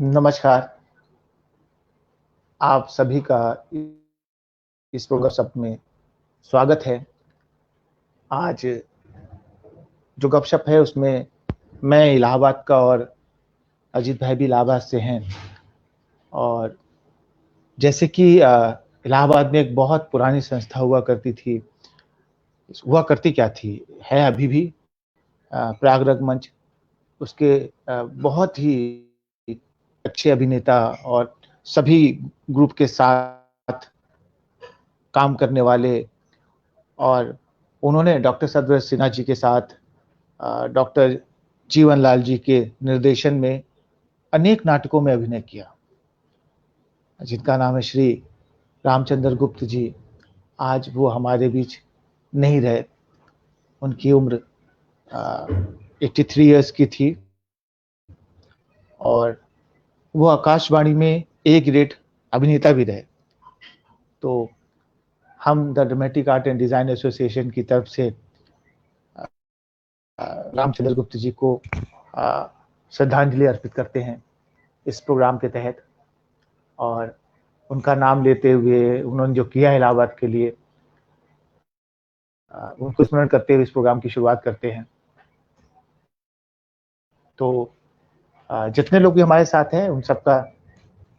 नमस्कार, आप सभी का इस प्रोग्राम सब में स्वागत है। आज जो गपशप है उसमें मैं इलाहाबाद का और अजीत भाई भी इलाहाबाद से हैं। और जैसे कि इलाहाबाद में एक बहुत पुरानी संस्था हुआ करती थी, हुआ करती क्या थी, है अभी भी प्रयाग रंगमंच। उसके बहुत ही अच्छे अभिनेता और सभी ग्रुप के साथ काम करने वाले, और उन्होंने डॉक्टर सतपाल सिन्हा जी के साथ डॉक्टर जीवन लाल जी के निर्देशन में अनेक नाटकों में अभिनय किया, जिनका नाम है श्री रामचंद्र गुप्त जी। आज वो हमारे बीच नहीं रहे। उनकी उम्र 83 ईयर्स की थी और वो आकाशवाणी में ए ग्रेड अभिनेता भी रहे। तो हम the dramatic art and design association की तरफ से रामचंद्र गुप्त जी को श्रद्धांजलि अर्पित करते हैं इस प्रोग्राम के तहत। और उनका नाम लेते हुए उन्होंने जो किया इलाहाबाद के लिए, उनको स्मरण करते हुए इस प्रोग्राम की शुरुआत करते हैं। तो जितने लोग भी हमारे साथ हैं उन सबका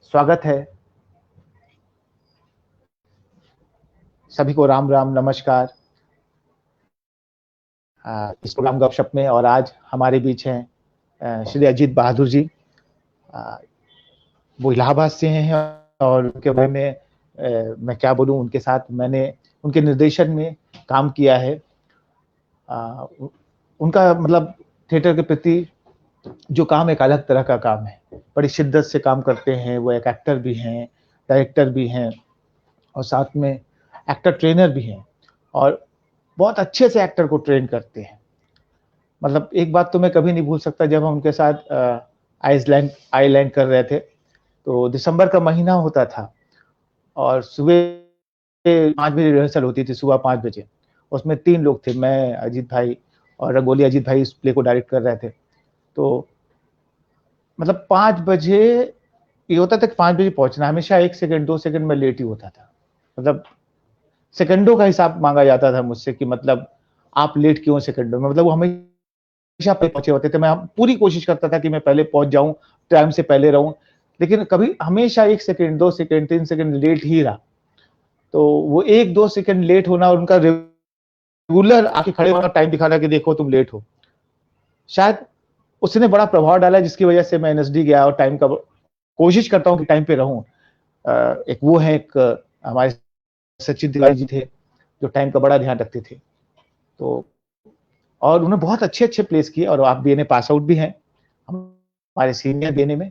स्वागत है। सभी को राम राम नमस्कार इस प्रोग्राम गपशप में। और आज हमारे बीच हैं श्री अजीत बहादुर जी। वो इलाहाबाद से हैं और उनके बारे में मैं क्या बोलूं, उनके साथ मैंने उनके निर्देशन में काम किया है। उनका मतलब थिएटर के प्रति जो काम एक अलग तरह का काम है, बड़ी शिद्दत से काम करते हैं। वो एक एक्टर भी हैं, डायरेक्टर भी हैं और साथ में एक्टर ट्रेनर भी हैं, और बहुत अच्छे से एक्टर को ट्रेन करते हैं। मतलब एक बात तो मैं कभी नहीं भूल सकता, जब हम उनके साथ आइलैंड कर रहे थे, तो दिसंबर का महीना होता था और सुबह 5 बजे रिहर्सल होती थी, सुबह 5 बजे। उसमें 3 लोग थे, मैं, अजीत भाई और रंगोली अजीत भाई इस प्ले को डायरेक्ट कर रहे थे। तो मतलब 5 बजे ये होता था कि 5 बजे पहुंचना, हमेशा 1 सेकंड 2 सेकंड में लेट ही होता था। मतलब सेकंडों का हिसाब मांगा जाता था मुझसे कि मतलब आप लेट क्यों सेकंडों में। मतलब वो हमेशा पहले पहुंचे होते थे। मैं पूरी कोशिश करता था कि मैं पहले पहुंच जाऊं, टाइम से पहले रहूं, लेकिन कभी हमेशा 1 सेकंड 2 सेकंड 3 सेकंड लेट ही रहा। तो वो 1-2 सेकंड लेट होना और उनका रेगुलर आके खड़े होना, टाइम दिखाना कि देखो तुम लेट हो, शायद उसने बड़ा प्रभाव डाला, जिसकी वजह से मैं एनएसडी गया और टाइम का कोशिश करता हूं कि टाइम पे रहूं। एक वो है, एक हमारे सचिन तिवारी जी थे जो टाइम का बड़ा ध्यान रखते थे। तो और उन्होंने बहुत अच्छे प्लेस किए, और आप बीएनए पास आउट भी हैं, हमारे सीनियर बीएनए में,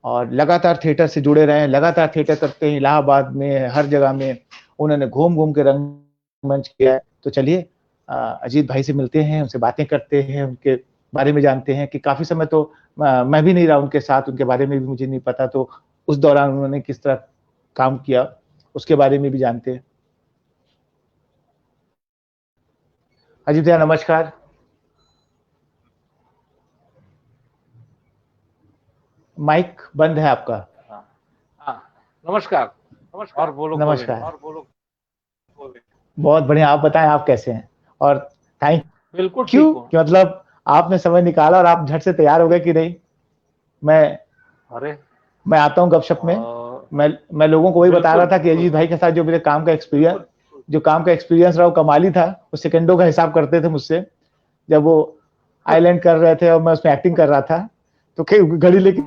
और लगातार थिएटर से जुड़े रहे हैं, लगातार थिएटर करते हैं इलाहाबाद में, हर जगह में उन्होंने घूम घूम के रंगमंच किया है। तो चलिए अजीत भाई से मिलते हैं, उनसे बातें करते हैं, उनके बारे में जानते हैं कि काफी समय तो मैं भी नहीं रहा उनके साथ, उनके बारे में भी मुझे नहीं पता। तो उस दौरान उन्होंने किस तरह काम किया उसके बारे में भी जानते हैं। अजीत भैया नमस्कार। माइक बंद है आपका। हाँ, नमस्कार। और बोलो। नमस्कार। बहुत बढ़िया, आप बताएं आप कैसे हैं। और थैंक बिल्कुल यू ठीक कि मतलब आपने समय निकाला और आप झट से तैयार हो गए कि नहीं। मैं आता हूं गपशप में। मैं लोगों को वही बता रहा था कि अजीत भाई के साथ जो मेरे काम का एक्सपीरियंस रहा वो कमाली था। वो सेकंडों का हिसाब करते थे मुझसे, जब वो आइलैंड कर रहे थे और मैं उसमें एक्टिंग कर रहा था। तो घड़ी लेके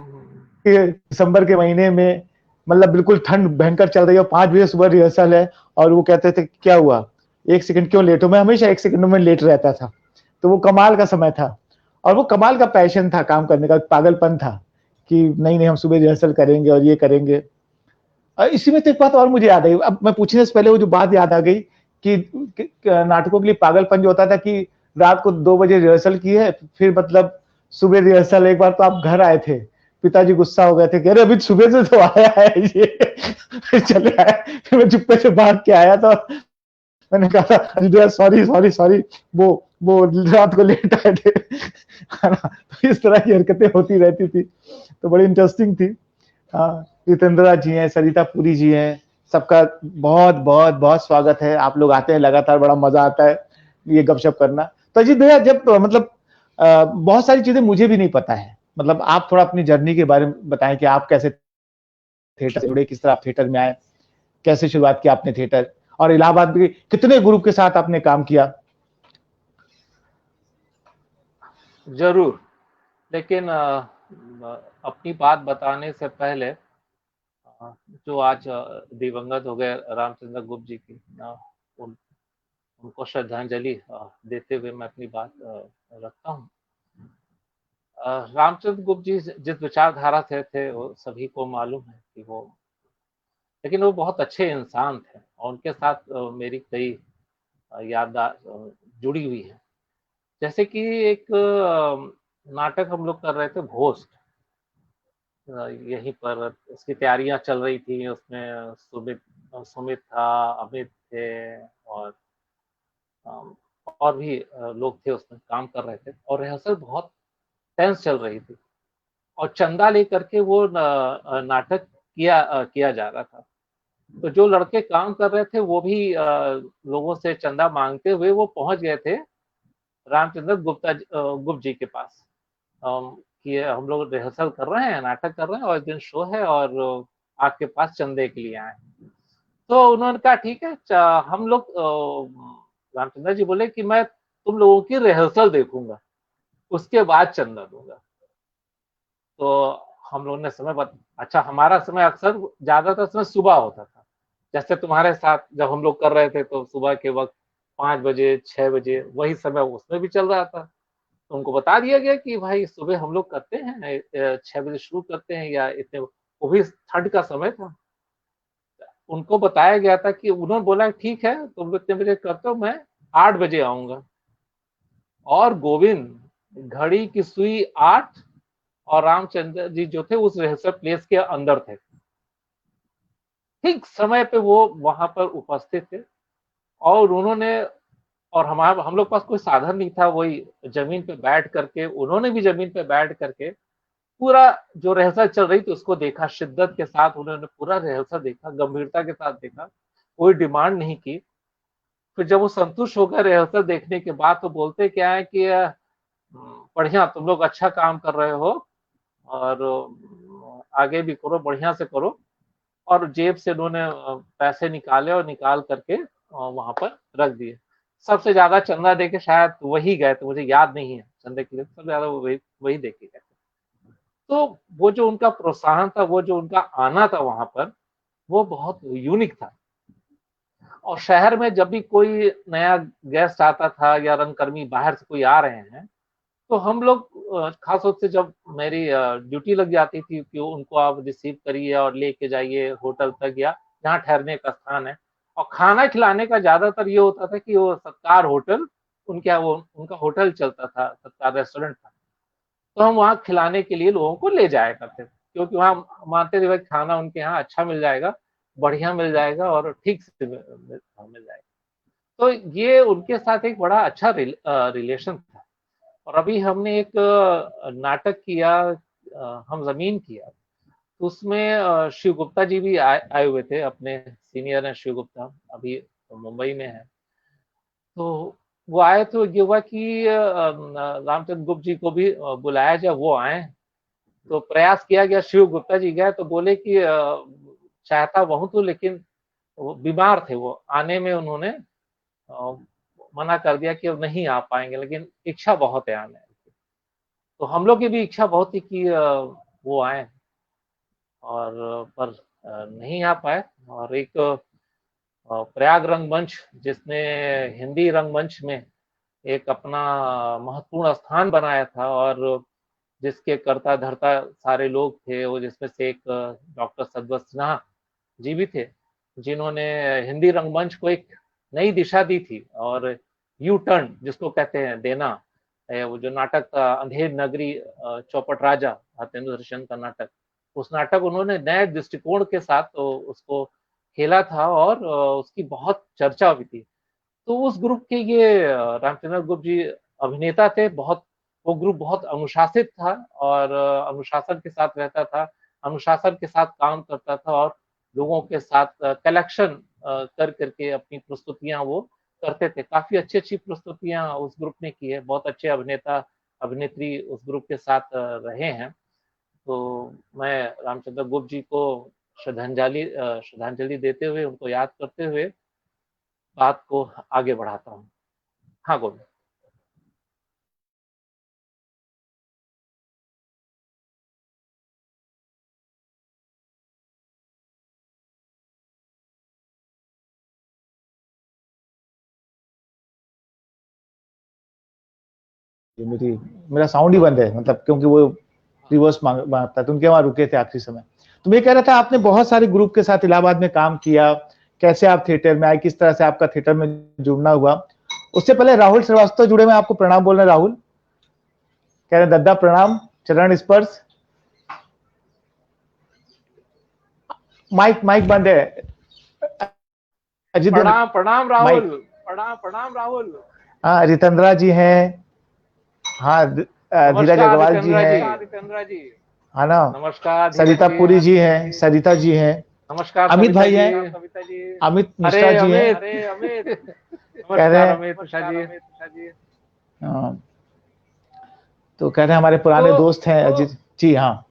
दिसंबर के महीने में, मतलब बिल्कुल ठंड भयंकर चल रही है, 5 बजे सुबह रिहर्सल है, और वो कहते थे क्या हुआ, 1 सेकंड क्यों लेट हो। मैं हमेशा 1 सेकंड में लेट रहता था। तो वो कमाल का समय था, और वो कमाल का पैशन था, काम करने का पागलपन था कि नहीं हम सुबह रिहर्सल करेंगे और ये करेंगे। इसी में तो एक बात और मुझे याद आई, अब मैं पूछने से पहले वो जो बात याद आ गई कि नाटकों के लिए पागलपन जो होता था कि रात को 2 बजे रिहर्सल की है, फिर मतलब सुबह रिहर्सल। एक बार तो आप घर आए थे, पिताजी गुस्सा हो गए थे, कह रहे अभी सुबह से तो आया है ये फिर चले आए। फिर मैं चुप्पे से भाग के आया था, मैंने कहा अजय भैया सॉरी सॉरी सॉरी, वो रात को लेट आए थे, है ना। तो इस तरह की हरकतें होती रहती थी, तो बड़ी इंटरेस्टिंग थी। जितेंद्रा जी हैं, सरिता पुरी जी हैं, सबका बहुत बहुत बहुत स्वागत है। आप लोग आते हैं लगातार, बड़ा मजा आता है ये गपशप करना। तो अजीत भैया, जब मतलब बहुत सारी चीजें मुझे भी नहीं पता है, मतलब आप थोड़ा अपनी जर्नी के बारे में बताएं कि आप कैसे थिएटर से जुड़े, किस तरह आप थिएटर में आए, कैसे शुरुआत की आपने थिएटर, और इलाहाबाद में कितने ग्रुप के साथ आपने काम किया। जरूर, लेकिन अपनी बात बताने से पहले जो आज दिवंगत हो गए रामचंद्र गुप्त जी की, उन, उनको श्रद्धांजलि देते हुए मैं अपनी बात रखता हूँ। रामचंद्र गुप्त जी जिस विचारधारा से थे वो सभी को मालूम है कि वो, लेकिन वो बहुत अच्छे इंसान थे और उनके साथ मेरी कई याददार जुड़ी हुई है। जैसे कि एक नाटक हम लोग कर रहे थे, घोस्ट, यहीं पर उसकी तैयारियां चल रही थी। उसमें सुमित सुमित था, अमित थे, और अम, और भी लोग थे उसमें काम कर रहे थे, और रिहर्सल बहुत टेंस चल रही थी, और चंदा लेकर के वो नाटक किया जा रहा था। तो जो लड़के काम कर रहे थे वो भी लोगों से चंदा मांगते हुए वो पहुंच गए थे रामचंद्र गुप्त जी के पास, कि हम लोग रिहर्सल कर रहे हैं, नाटक कर रहे हैं, और इस दिन शो है, और आपके पास चंदे के लिए आए। तो उन्होंने कहा ठीक है, हम लोग, रामचंद्र जी बोले कि मैं तुम लोगों की रिहर्सल देखूंगा, उसके बाद चंदा दूंगा। तो हम लोगों ने अच्छा, हमारा समय अक्सर ज्यादातर समय सुबह होता था, जैसे तुम्हारे साथ जब हम लोग कर रहे थे तो सुबह के वक्त 5 बजे 6 बजे वही समय उसमें भी चल रहा था। तो उनको बता दिया गया कि भाई सुबह हम लोग करते हैं, 6 बजे शुरू करते हैं, या इतने, वो भी ठंड का समय था। उनको बताया गया था कि उन्होंने बोला ठीक है तुम लोग इतने बजे करते हो, मैं 8 बजे आऊंगा। और गोविंद, घड़ी की सुई 8, और रामचंद्र जी जो थे उस रिहर्सल प्लेस के अंदर थे, ठीक समय पे वो वहां पर उपस्थित थे। और उन्होंने, और हम लोग पास कोई साधन नहीं था, वही जमीन पे बैठ करके, उन्होंने भी जमीन पे बैठ करके पूरा जो रिहर्सल चल रही थी उसको देखा, शिद्दत के साथ उन्होंने पूरा रिहर्सल देखा, गंभीरता के साथ देखा, कोई डिमांड नहीं की। फिर जब वो संतुष्ट हो गए रिहर्सल देखने के बाद, तो बोलते क्या है कि बढ़िया, तुम लोग अच्छा काम कर रहे हो, और आगे भी करो, बढ़िया से करो। और जेब से उन्होंने पैसे निकाले और निकाल करके वहां पर रख दिए। सबसे ज्यादा चंदा देके शायद वही गए थे, मुझे याद नहीं है चंदे के लिए, सबसे ज्यादा वही वही देके गए थे। तो वो जो उनका प्रोत्साहन था, वो जो उनका आना था वहां पर, वो बहुत यूनिक था। और शहर में जब भी कोई नया गेस्ट आता था या रंगकर्मी बाहर से कोई आ रहे हैं, तो हम लोग खास तौर से जब मेरी ड्यूटी लग जाती थी कि उनको आप रिसीव करिए और लेके जाइए होटल तक या जहाँ ठहरने का स्थान है, और खाना खिलाने का ज्यादातर ये होता था कि वो सत्कार होटल, वो उनका होटल चलता था, सत्कार रेस्टोरेंट था। तो हम वहाँ खिलाने के लिए लोगों को ले जाया करते थे, क्योंकि वहाँ मानते थे भाई खाना उनके यहाँ अच्छा मिल जाएगा, बढ़िया मिल जाएगा, और ठीक से मिल जाएगा। तो ये उनके साथ एक बड़ा अच्छा रिलेशन था। और अभी हमने एक नाटक किया, हम जमीन किया, तो उसमें शिव गुप्ता जी भी आए हुए थे, अपने सीनियर हैं शिव गुप्ता, अभी तो मुंबई में है। तो वो आए, तो ये हुआ कि रामचंद्र गुप्त जी को भी बुलाया जाए, वो आए। तो प्रयास किया गया, शिव गुप्ता जी गए तो बोले कि चाहता वहूं तो, लेकिन वो बीमार थे, वो आने में उन्होंने अ, मना कर दिया कि अब नहीं आ पाएंगे, लेकिन इच्छा बहुत है आने की। तो हम लोग की भी इच्छा बहुत थी कि वो आए, और पर नहीं आ पाए। और एक प्रयाग रंगमंच, जिसने हिंदी रंगमंच में एक अपना महत्वपूर्ण स्थान बनाया था, और जिसके कर्ता धर्ता सारे लोग थे, वो जिसमें से एक डॉक्टर सदवत सिन्हा जी भी थे, जिन्होंने हिंदी रंगमंच को एक नई दिशा दी थी, और यू टर्न जिसको कहते हैं देना। वो जो नाटक था अंधेर नगरी, चौपट राजा, सत्येंद्र दर्शन का नाटक, उस नाटक उन्होंने नए दृष्टिकोण के साथ उसको खेला था, और उसकी बहुत चर्चा हुई थी। तो उस ग्रुप के ये रामचंद्र गुप्त जी अभिनेता थे। बहुत वो ग्रुप बहुत अनुशासित था और अनुशासन के साथ रहता था, अनुशासन के साथ काम करता था और लोगों के साथ कलेक्शन कर करके अपनी प्रस्तुतियां वो करते थे। काफी अच्छी अच्छी प्रस्तुतियां उस ग्रुप ने की है, बहुत अच्छे अभिनेता अभिनेत्री उस ग्रुप के साथ रहे हैं। तो मैं रामचंद्र गुप्त जी को श्रद्धांजलि देते हुए, उनको याद करते हुए बात को आगे बढ़ाता हूँ। हाँ गोविंद। ये मेरा साउंड ही बंद है, मतलब क्योंकि वो रिवर्स मारता है, तो उनके वहां रुके थे आखिरी समय। तो मैं कह रहा था आपने बहुत सारे ग्रुप के साथ इलाहाबाद में काम किया, कैसे आप थिएटर में आए, किस तरह से आपका थिएटर में जुड़ना हुआ। उससे पहले राहुल श्रीवास्तव जुड़े, मैं आपको प्रणाम बोल रहे हैं। राहुल कह रहे दद्दा प्रणाम, चरण स्पर्श। माइक माइक बंद है। अजित प्रणाम प्रणाम राहुल, माइक। प्रणाम प्रणाम राहुल। हाँ रितंद्रा जी हैं, हाँ धीरज नमस्कार अग्रवाल जी रितेंद्रा जी। हैं, है ना, नमस्कार धीरज सरिता जी। पुरी जी हैं, सरिता जी हैं, नमस्कार अमित सविता भाई जी। हैं, अमित अरे मिश्रा जी हैं। अमित, कह रहे नमस्कार हैं अमित मिश्रा जी। तो कह रहे हैं हमारे पुराने तो दोस्त हैं अजित जी। हाँ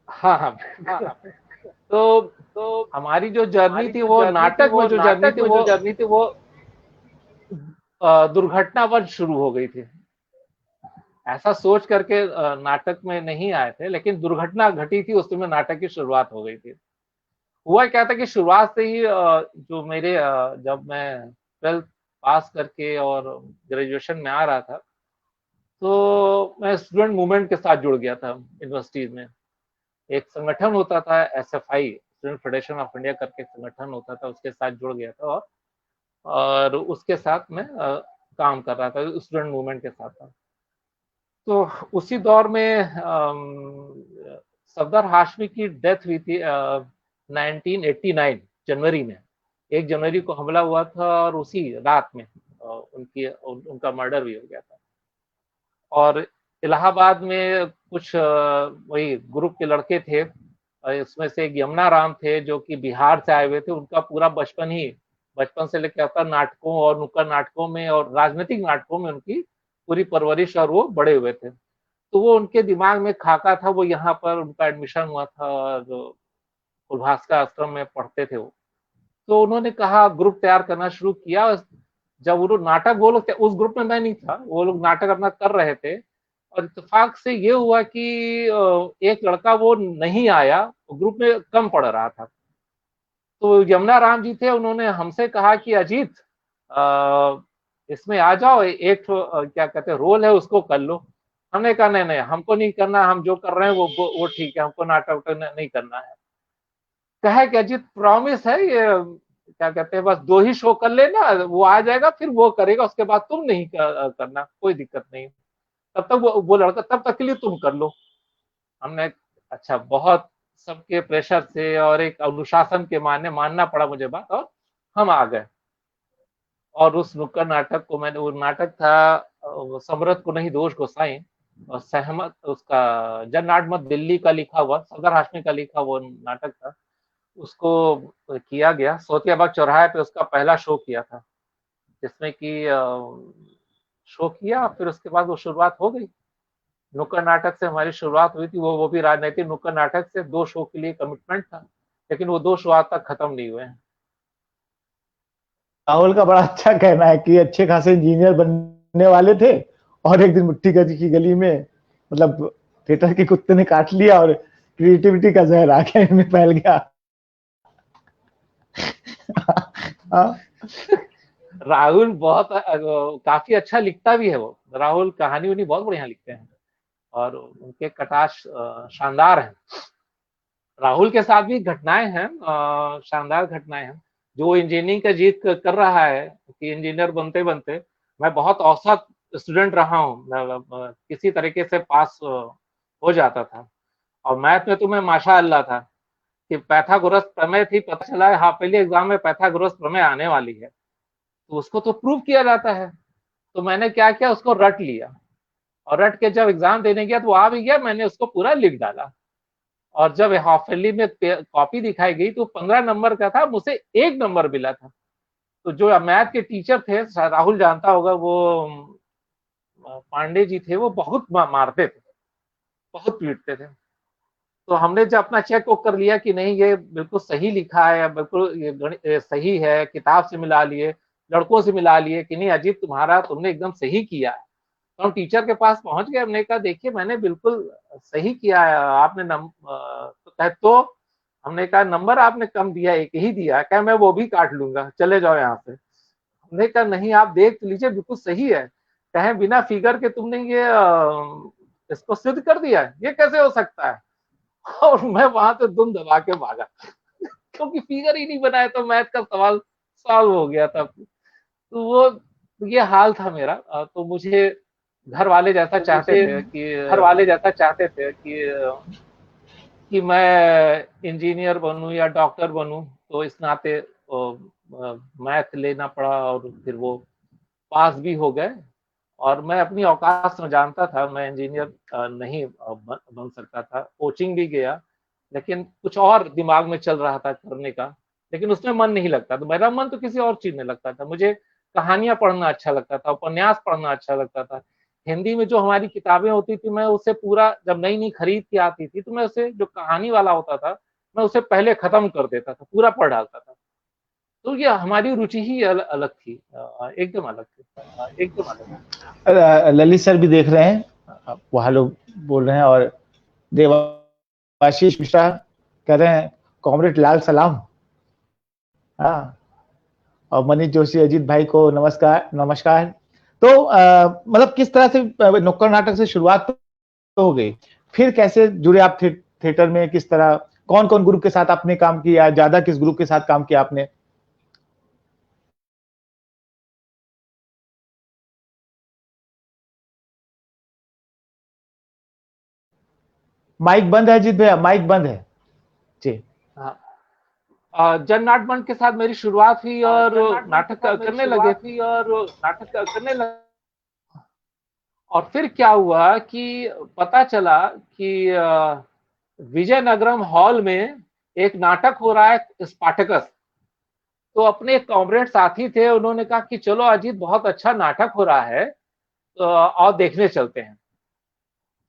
हाँ हाँ, तो हमारी जो जर्नी थी वो नाटक में जो जर्नी थी वो दुर्घटनावश शुरू हो गई थी। ऐसा सोच करके नाटक में नहीं आए थे, लेकिन दुर्घटना घटी थी, उस समय नाटक की शुरुआत हो गई थी। हुआ क्या था कि शुरुआत से ही जो मेरे जब मैं 12th पास करके और ग्रेजुएशन में आ रहा था, तो मैं स्टूडेंट मूवमेंट के साथ जुड़ गया था यूनिवर्सिटीज में। एक संगठन होता था SFI, student federation of India करके एक संगठन होता था, उसके साथ जुड़ गया था और उसके साथ मैं काम कर रहा था, स्टूडेंट मूवमेंट के साथ था। तो उसी दौर में सफदर हाशमी की डेथ हुई थी 1989 जनवरी में। 1 जनवरी को हमला हुआ था और उसी रात में उनका मर्डर भी हो गया था। और इलाहाबाद में कुछ वही ग्रुप के लड़के थे, इसमें से एक यमुना राम थे जो कि बिहार से आए हुए थे। उनका पूरा बचपन से लेकर अब तक नाटकों और नुक्कड़ नाटकों में और राजनीतिक नाटकों में उनकी पूरी परवरिश और वो बड़े हुए थे। तो वो उनके दिमाग में खाका था, वो यहाँ पर उनका एडमिशन हुआ था और उल्भास आश्रम में पढ़ते थे वो। तो उन्होंने कहा ग्रुप तैयार करना शुरू किया। जब वो नाटक, वो लोग उस ग्रुप में मैं नहीं था, वो लोग नाटक अपना कर रहे थे और इत्तेफाक से ये हुआ कि एक लड़का वो नहीं आया, ग्रुप में कम पड़ रहा था। तो यमुना राम जी थे, उन्होंने हमसे कहा कि अजीत इसमें आ जाओ, एक क्या कहते हैं रोल है उसको कर लो। हमने कहा नहीं नहीं, हमको नहीं करना, हम जो कर रहे हैं वो ठीक है, हमको नाटक नहीं करना है। कहे कि अजीत प्रॉमिस है, ये क्या कहते हैं बस 2 ही शो कर लेना, वो आ जाएगा फिर वो करेगा, उसके बाद तुम नहीं करना, कोई दिक्कत नहीं। तब तक वो लड़का, तब तक के लिए तुम कर लो। हमने अच्छा, बहुत सबके प्रेशर से और एक अनुशासन के मानना पड़ा मुझे बात, और हम आ गए। और उस नुक्कड़ नाटक को मैंने, वो नाटक था समरथ को नहीं दोष गोसाई और सहमत, उसका जन नाटक दिल्ली का लिखा हुआ, सदर हाशमी का लिखा वो नाटक था। उसको किया गया सोतियाबाग चौराहे पे, उसका पहला शो किया था, जिसमें कि शो किया, फिर उसके बाद वो शुरुआत हो गई। नुक्कड़ नाटक से हमारी शुरुआत हुई थी, वो भी राजनीतिक नुक्कड़ नाटक से। 2 शो के लिए कमिटमेंट था, लेकिन वो 2 शो आज तक खत्म नहीं हुए हैं। राहुल का बड़ा अच्छा कहना है कि अच्छे खासे इंजीनियर बनने वाले थे और एक दिन मिट्टी की गली में, मतलब थिएटर के कुत्ते ने काट लिया और क्रिएटिविटी का जहर आ गया, इनमें फैल गया। राहुल बहुत काफी अच्छा लिखता भी है वो। राहुल कहानी उन्हीं बहुत बढ़िया लिखते हैं और उनके कटाक्ष शानदार हैं। राहुल के साथ भी घटनाएं हैं, शानदार घटनाएं हैं। जो इंजीनियरिंग का जीत कर रहा है कि इंजीनियर बनते बनते, मैं बहुत औसत स्टूडेंट रहा हूँ, किसी तरीके से पास हो जाता था। और मैथ में तो मैं माशाअल्लाह था कि पैथागोरस प्रमेय थी, पता चला है हाफ ईयरली एग्जाम में पैथागोरस प्रमेय आने वाली है। तो उसको तो प्रूव किया जाता है। तो मैंने क्या किया, उसको रट लिया, और रट के जब एग्जाम देने गया तो आ भी गया, मैंने उसको पूरा लिख डाला। और जब हाफ ईयरली में कॉपी दिखाई गई तो 15 नंबर का था, मुझे 1 नंबर मिला था। तो जो मैथ के टीचर थे, राहुल जानता होगा, वो पांडे जी थे, वो बहुत मारते थे, बहुत पीटते थे। तो हमने जब अपना चेक कर लिया कि नहीं ये बिल्कुल सही लिखा है, बिल्कुल ये सही है, किताब से मिला लिए, लड़कों से मिला लिए कि नहीं अजीत तुम्हारा, तुमने एकदम सही किया है। तो हम टीचर के पास पहुंच गए, हमने कहा देखिए मैंने बिल्कुल सही किया है, आपने तो हमने कहा नंबर आपने कम दिया, एक ही दिया, क्या मैं वो भी काट लूंगा, चले जाओ यहाँ से। हमने कहा नहीं आप देख लीजिए बिल्कुल सही है। कहे बिना फिगर के तुमने ये इसको सिद्ध कर दिया, ये कैसे हो सकता है। और मैं वहां से दुम दबा के भागा क्योंकि फिगर ही नहीं बनाया, तो मैथ का सवाल सॉल्व हो गया था। तो वो ये हाल था मेरा। तो मुझे घर वाले जैसा चाहते थे कि मैं इंजीनियर बनूं या डॉक्टर बनूं, तो इस नाते मैथ लेना पड़ा, और फिर वो पास भी हो गए। और मैं अपनी औकात में जानता था, मैं इंजीनियर नहीं बन सकता था, कोचिंग भी गया, लेकिन कुछ और दिमाग में चल रहा था करने का, लेकिन उसमें मन नहीं लगता। तो मेरा मन तो किसी और चीज में लगता था, मुझे कहानियां पढ़ना अच्छा लगता था, उपन्यास पढ़ना अच्छा लगता था। हिंदी में जो हमारी किताबें होती थी, मैं उसे पूरा, जब नई नई खरीद के आती थी, तो मैं उसे, जो कहानी वाला होता था, मैं उसे पहले खत्म कर देता था, पूरा पढ़ डालता था। तो ये हमारी रुचि ही अलग थी, एकदम अलग थी। ललित सर भी देख रहे हैं, वहाँ लोग बोल रहे हैं, और देवाशीष मिश्रा कह रहे हैं कॉमरेड लाल सलाम। हाँ, और मनीष जोशी अजीत भाई को नमस्कार नमस्कार। तो मतलब किस तरह से नुक्कड़ नाटक से शुरुआत तो हो गई, फिर कैसे जुड़े आप थिएटर में, किस तरह, कौन कौन ग्रुप के साथ आपने काम किया, ज्यादा किस ग्रुप के साथ काम किया आपने? माइक बंद है अजीत भैया, माइक बंद है जी। जन नाट मंच के साथ मेरी शुरुआत हुई, और नाटक करने लगे। और फिर क्या हुआ कि पता चला कि विजयनगरम हॉल में एक नाटक हो रहा है, स्पार्टकस। तो अपने एक कॉमरेड साथी थे, उन्होंने कहा कि चलो अजीत बहुत अच्छा नाटक हो रहा है, तो और देखने चलते हैं।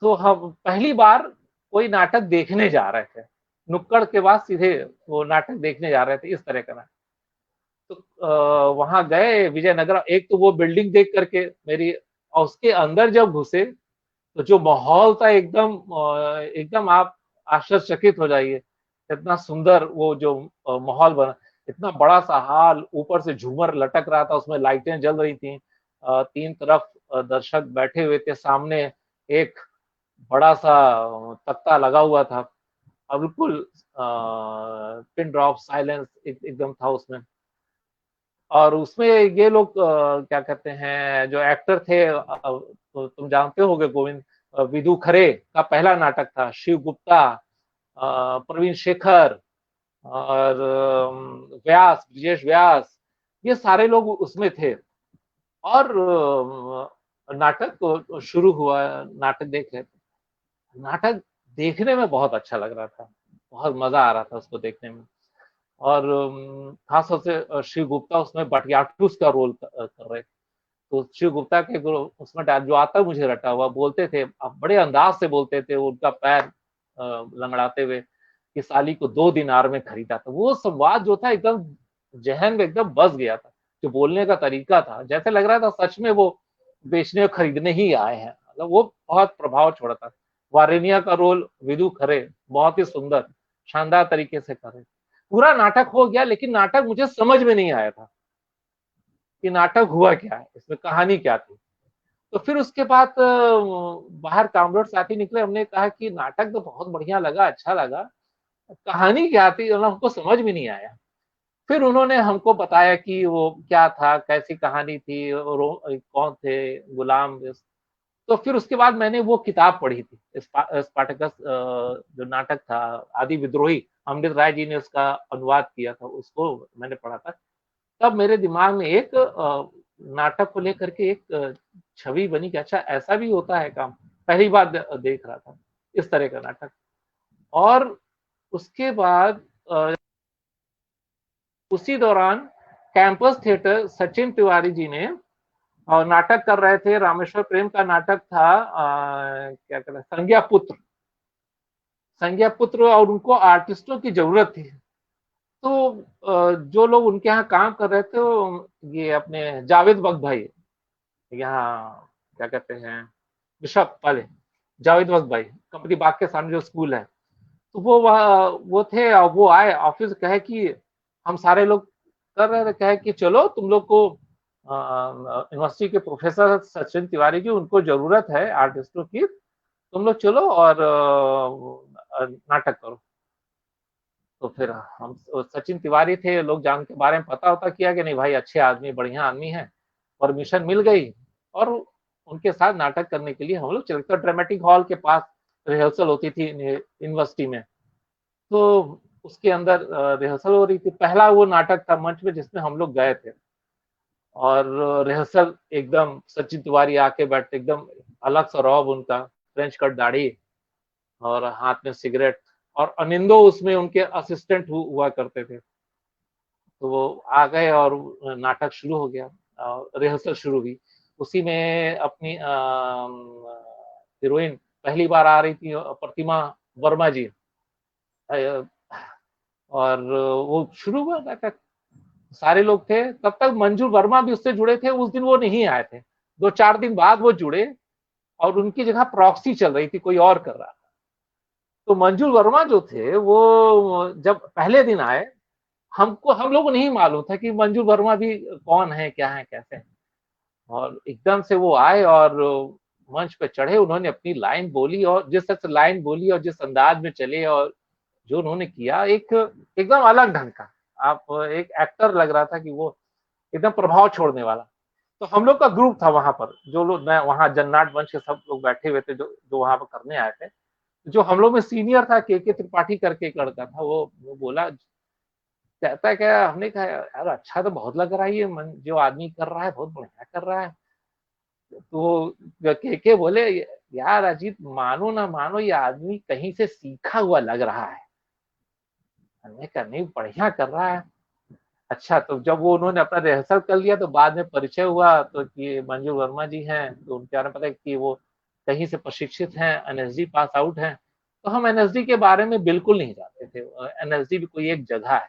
तो हम पहली बार कोई नाटक देखने जा रहे थे, नुक्कड़ के बाद सीधे वो नाटक देखने जा रहे थे, इस तरह का। तो वहां गए विजयनगर, एक तो वो बिल्डिंग देख करके मेरी, और उसके अंदर जब घुसे तो जो माहौल था, एकदम एकदम आप आश्चर्यचकित हो जाइए, इतना सुंदर वो जो माहौल बना। इतना बड़ा सा हॉल, ऊपर से झूमर लटक रहा था, उसमें लाइटें जल रही थी, तीन तरफ दर्शक बैठे हुए थे, सामने एक बड़ा सा तख्ता लगा हुआ था, और बिल्कुल पिन ड्रॉप साइलेंस एकदम था उसमें। और उसमें ये लोग क्या कहते हैं, जो एक्टर थे, तो तुम जानते होगे, गोविंद, विधु खरे का पहला नाटक था, शिव गुप्ता, प्रवीण शेखर, और व्यास, ब्रिजेश व्यास, ये सारे लोग उसमें थे। और नाटक तो शुरू हुआ, नाटक देख रहे थे। नाटक देखने में बहुत अच्छा लग रहा था, बहुत मजा आ रहा था उसको देखने में। और खास तौर से शिव गुप्ता उसमें बटियाटूस का रोल कर रहे थे। तो शिव गुप्ता के उसमें जो आता मुझे रटा हुआ बोलते थे, अब बड़े अंदाज से बोलते थे, उनका पैर लंगड़ाते हुए, कि साली को 2 दिनार में खरीदा था। वो संवाद जो था एकदम जहन में एकदम बस गया था, जो बोलने का तरीका था, जैसे लग रहा था सच में वो बेचने और खरीदने ही आए हैं। मतलब वो बहुत प्रभाव छोड़ा था। वारेनिया का रोल विधु खरे बहुत ही सुंदर, शानदार तरीके से करे। पूरा नाटक हो गया, लेकिन नाटक मुझे समझ में नहीं आया था कि नाटक हुआ क्या है, इसमें कहानी क्या थी। तो फिर उसके बाद बाहर कामरेड साथी निकले, हमने कहा कि नाटक तो बहुत बढ़िया लगा, अच्छा लगा, कहानी क्या थी हमको समझ में नहीं आया। फिर उन्होंने हमको बताया कि वो क्या था, कैसी कहानी थी, कौन थे गुलाम। तो फिर उसके बाद मैंने वो किताब पढ़ी थी, स्पार्टकस, जो नाटक था, आदि विद्रोही, अमृत राय जी ने उसका अनुवाद किया था, उसको मैंने पढ़ा था। तब मेरे दिमाग में एक नाटक को लेकर के एक छवि बनी कि अच्छा ऐसा भी होता है काम। पहली बार देख रहा था इस तरह का नाटक। और उसके बाद उसी दौरान कैंपस थिएटर सचिन तिवारी जी ने और नाटक कर रहे थे, रामेश्वर प्रेम का नाटक था क्या कहते हैं, संज्ञा पुत्र। संज्ञा पुत्र, और उनको आर्टिस्टों की जरूरत थी। तो जो लोग उनके यहाँ काम कर रहे थे, ये अपने जावेद वक्त भाई, यहाँ क्या कहते हैं, बिशप वाले जावेद वक्त भाई, कंपनी बाग के सामने जो स्कूल है, तो वो थे, और वो आए ऑफिस, कहे कि हम सारे लोग कर रहे थे, कहे कि चलो तुम लोग को यूनिवर्सिटी के प्रोफेसर सचिन तिवारी जी, उनको जरूरत है आर्टिस्टों की, तुम लोग चलो और नाटक करो। तो फिर हम, सचिन तिवारी थे, लोग जान के बारे में पता होता किया कि नहीं भाई अच्छे आदमी, बढ़िया आदमी है, परमिशन मिल गई। और उनके साथ नाटक करने के लिए हम लोग चले। तो ड्रामेटिक हॉल के पास रिहर्सल होती थी यूनिवर्सिटी में, तो उसके अंदर रिहर्सल हो रही थी। पहला वो नाटक था मंच में जिसमें हम लोग गए थे। और रिहर्सल एकदम सचिन तिवारी आके बैठते, एकदम अलग सा रौब उनका, फ्रेंच कट दाढ़ी और हाथ में सिगरेट। और अनिंदो उसमें उनके असिस्टेंट हुआ करते थे। तो वो आ गए और नाटक शुरू हो गया, रिहर्सल शुरू हुई। उसी में अपनी हीरोइन पहली बार आ रही थी, प्रतिमा वर्मा जी। और वो शुरू हुआ नाटक, सारे लोग थे। तब तक मंजू वर्मा भी उससे जुड़े थे, उस दिन वो नहीं आए थे, 2-4 दिन बाद वो जुड़े। और उनकी जगह प्रॉक्सी चल रही थी, कोई और कर रहा था। तो मंजू वर्मा जो थे वो जब पहले दिन आए, हम लोग को नहीं मालूम था कि मंजू वर्मा भी कौन है, क्या है, कैसे है। और एकदम से वो आए और मंच पे चढ़े, उन्होंने अपनी लाइन बोली, और जिस तरह से लाइन बोली और जिस अंदाज में चले, और जो उन्होंने किया, एक एकदम अलग ढंग का, आप एक एक्टर लग रहा था कि वो एकदम प्रभाव छोड़ने वाला। तो हम लोग का ग्रुप था वहां पर, जो लोग, मैं वहां जन्नाट मंच के सब लोग बैठे हुए थे, जो वहां पर करने आए थे। जो हम लोग में सीनियर था, के त्रिपाठी करके एक लड़का था, वो बोला, कहता है क्या, हमने कहा यार अच्छा तो बहुत लग रहा है ये जो आदमी कर रहा है, बहुत बढ़िया कर रहा है। तो के बोले, यार अजीत, मानो ना मानो, ये आदमी कहीं से सीखा हुआ लग रहा है। हमने कहा नहीं, बढ़िया कर रहा है। अच्छा, तो जब वो उन्होंने अपना रिहर्सल कर लिया, तो बाद में परिचय हुआ तो कि मंजू वर्मा जी हैं, तो उनके बारे में पता है कि वो कहीं से प्रशिक्षित हैं, एनएसडी पास आउट हैं। तो हम एनएसडी के बारे में बिल्कुल नहीं जानते थे। एनएसडी भी कोई एक जगह है।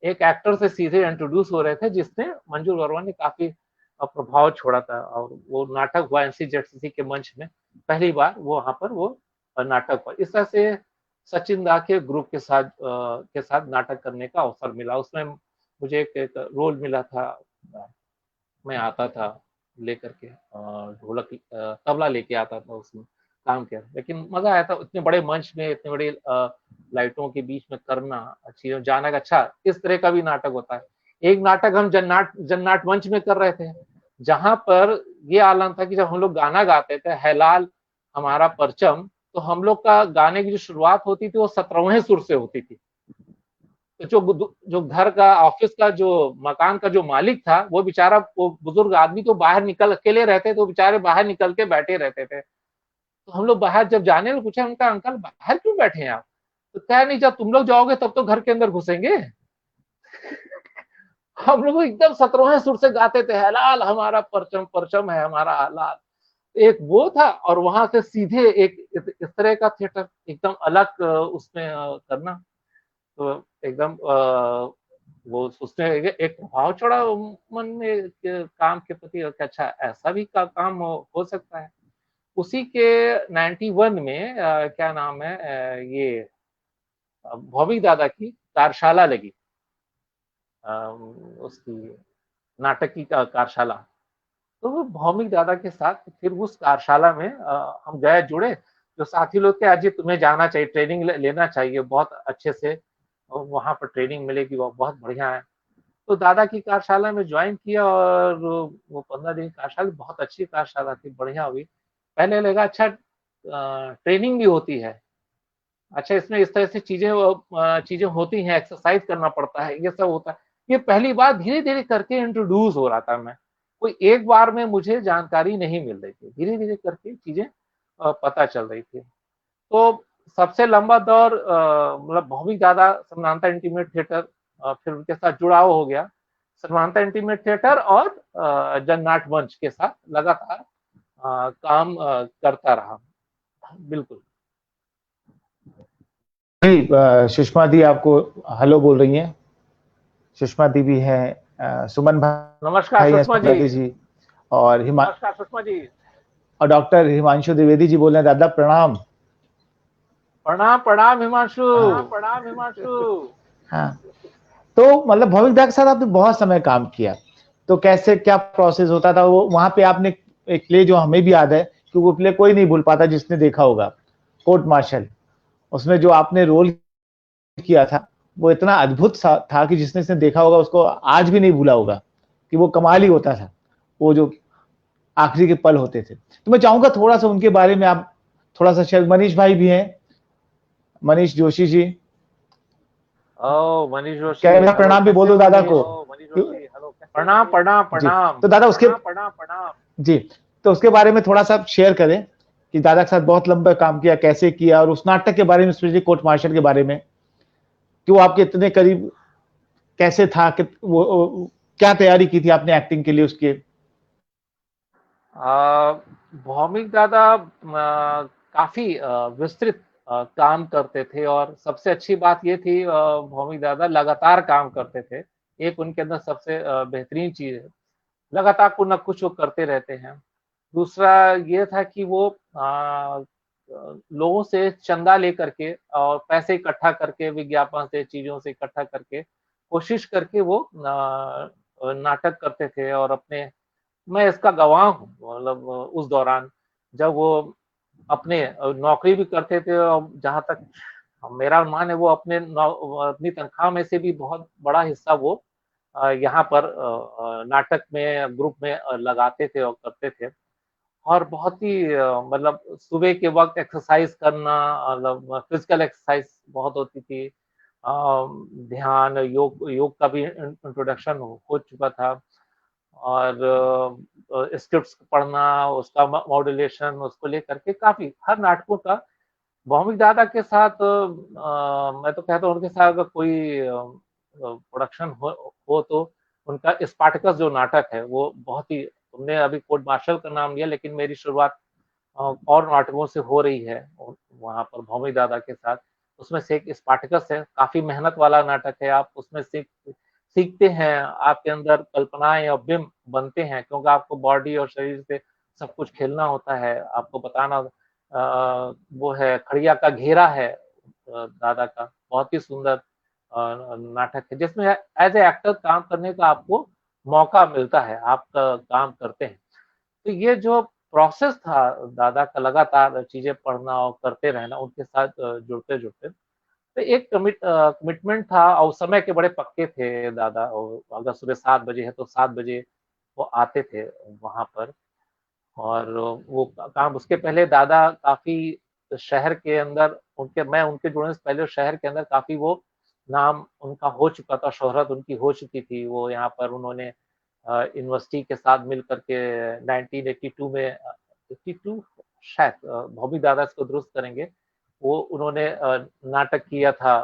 एक एक्टर से सीधे इंट्रोड्यूस हो रहे थे, जिसने मंजू वर्मा ने काफी प्रभाव छोड़ा था। और वो नाटक हुआ एनसीजेडसीसी के मंच में, पहली बार वो वहां पर वो नाटक हुआ। इस तरह से सचिन दा के ग्रुप के साथ नाटक करने का अवसर मिला। उसमें मुझे एक रोल मिला था, मैं आता था लेकर के ढोलक, तबला लेके आता था, उसमें काम किया। लेकिन मजा आया था, इतने बड़े मंच में, इतने बड़े लाइटों के बीच में करना, अच्छी जाना। अच्छा, इस तरह का भी नाटक होता है। एक नाटक हम जन्नाट मंच में कर रहे थे, जहां पर ये आलम था कि जब हम लोग गाना गाते थे, है लाल हमारा परचम, तो हम लोग का गाने की जो शुरुआत होती थी वो 17वें सुर से होती थी। तो जो घर का, ऑफिस का, जो मकान का जो मालिक था, वो बेचारा, वो बुजुर्ग आदमी तो बाहर निकल, अकेले रहते थे, तो बेचारे बाहर निकल के बैठे रहते थे। तो हम लोग बाहर जब जाने में पूछा, उनका अंकल बाहर क्यों बैठे हैं आप? तो क्या नहीं, जब तुम लोग जाओगे तब तो घर के अंदर घुसेंगे। हम लोग एकदम 17वें सुर से गाते थे, है लाल हमारा परचम, परचम है हमारा लाल। एक वो था, और वहां से सीधे एक इस तरह का थिएटर, एकदम अलग उसमें करना। तो एकदम वो उसने एक प्रभाव छोड़ा मन में काम के प्रति, अच्छा ऐसा भी काम हो सकता है। उसी के 91 में क्या नाम है, ये भौमिक दादा की कार्यशाला लगी, उसकी नाटक की कार्यशाला। तो वो भौमिक दादा के साथ फिर उस कार्यशाला में हम गए, जुड़े। जो साथी लोग थे, अजीत तुम्हें जाना चाहिए, ट्रेनिंग लेना चाहिए, बहुत अच्छे से वहां पर ट्रेनिंग मिलेगी, वो बहुत बढ़िया है। तो दादा की कार्यशाला में ज्वाइन किया, और वो 15 दिन कार्यशाला, बहुत अच्छी कार्यशाला थी, बढ़िया हुई। पहले लगा अच्छा ट्रेनिंग भी होती है, अच्छा इसमें इस तरह से चीजें होती हैं, एक्सरसाइज करना पड़ता है, ये सब होता है। ये पहली बार धीरे धीरे करके इंट्रोड्यूस हो रहा था। मैं कोई एक बार में मुझे जानकारी नहीं मिल रही थी, धीरे धीरे करके चीजें पता चल रही थी। तो सबसे लंबा दौर मतलब बहुत ज्यादा समानांतर इंटीमेट थिएटर फिर उनके साथ जुड़ाव हो गया। समानांतर इंटीमेट थिएटर और जननाट्य मंच के साथ लगातार काम करता रहा। बिल्कुल सुषमा दी आपको हेलो बोल रही हैं। सुषमा दी भी हैं, सुमन नमस्कार भाई हैं, सुषमा जी। जी और नमस्कार सुषमा जी। और डॉक्टर हिमांशु द्विवेदी जी बोल रहे हैं, दादा प्रणाम। प्रणाम प्रणाम हिमांशु। प्रणाम हिमांशु। हाँ, तो मतलब भौमिकदा के साथ आपने बहुत समय काम किया, तो कैसे क्या प्रोसेस होता था वो वहां पे? आपने एक प्ले जो हमें भी याद है कि वो प्ले कोई नहीं भूल पाता जिसने देखा होगा, कोर्ट मार्शल, उसमें जो आपने रोल किया था वो इतना अद्भुत था कि जिसने देखा होगा उसको आज भी नहीं भूला होगा, कि वो कमाल ही होता था, वो जो आखिरी के पल होते थे। तो मैं चाहूंगा थोड़ा सा उनके बारे में आप थोड़ा सा शेयर। मनीष भाई भी हैं, मनीष जोशी जी। ओ मनीष जोशी, क्या मेरा हेलो प्रणाम भी बोल कैसे दो हो दादा मनीष? को। प्रणाम प्रणाम जी, प्रणाम। तो दादा उसके जी, तो उसके बारे में थोड़ा सा शेयर करें कि दादा के साथ बहुत लंबा काम किया, कैसे किया, और उस नाटक के बारे में, स्पेशली कोर्ट मार्शल के बारे में, कि वो आपके इतने करीब कैसे था, कि वो क्या तैयारी की थी आपने एक्टिंग के लिए उसके? भौमिक दादा काफी विस्तृत काम करते थे, और सबसे अच्छी बात ये थी भौमिक दादा लगातार काम करते थे। एक उनके अंदर सबसे बेहतरीन चीज है, लगातार कुछ न कुछ वो करते रहते हैं। दूसरा ये था कि वो लोगों से चंदा लेकर के और पैसे इकट्ठा करके, विज्ञापन से, चीजों से इकट्ठा करके, कोशिश करके वो नाटक करते थे। और अपने, मैं इसका गवाह हूँ, मतलब उस दौरान जब वो अपने नौकरी भी करते थे, और जहां तक मेरा अनुमान है वो अपनी तनख्वाह में से भी बहुत बड़ा हिस्सा वो यहाँ पर नाटक में, ग्रुप में लगाते थे और करते थे। और बहुत ही मतलब सुबह के वक्त एक्सरसाइज करना, मतलब फिजिकल एक्सरसाइज बहुत होती थी। ध्यान, योग, योग का भी इंट्रोडक्शन हो चुका था। और स्क्रिप्ट्स पढ़ना, उसका मॉड्यूलेशन, उसको लेकर के काफी हर नाटकों का भौमिक दादा के साथ मैं तो कहता हूँ उनके साथ अगर कोई प्रोडक्शन हो तो उनका स्पार्टकस जो नाटक है वो बहुत ही, तुमने अभी कोर्ट मार्शल का नाम लिया, लेकिन मेरी शुरुआत और नाटकों से हो रही है वहां पर भौमिक दादा के साथ। उसमें से एक स्पार्टकस है, काफी मेहनत वाला नाटक है। आप उसमें सीखते हैं, आपके अंदर कल्पनाएं और बिंब बनते हैं, क्योंकि आपको बॉडी और शरीर से सब कुछ खेलना होता है। आपको बताना वो है खड़िया का घेरा है दादा का, बहुत ही सुंदर नाटक है, जिसमें एज ए एक्टर काम करने का आपको मौका मिलता है, आप काम करते हैं। तो ये जो प्रोसेस था दादा का, लगातार चीजें पढ़ना और करते रहना उनके साथ जुड़ते जुड़ते, तो एक कमिटमेंट था। और समय के बड़े पक्के थे दादा, और अगर सुबह 7 बजे है तो 7 बजे वो आते थे वहां पर। और वो काम, उसके पहले दादा काफी शहर के अंदर, मैं उनके जुड़ने से पहले शहर के अंदर काफी वो नाम उनका हो चुका था, शोहरत उनकी हो चुकी थी। वो यहाँ पर उन्होंने यूनिवर्सिटी के साथ मिल करके 1982 में 82 शायद, भौमिक दादा इसको दुरुस्त करेंगे, वो उन्होंने नाटक किया था,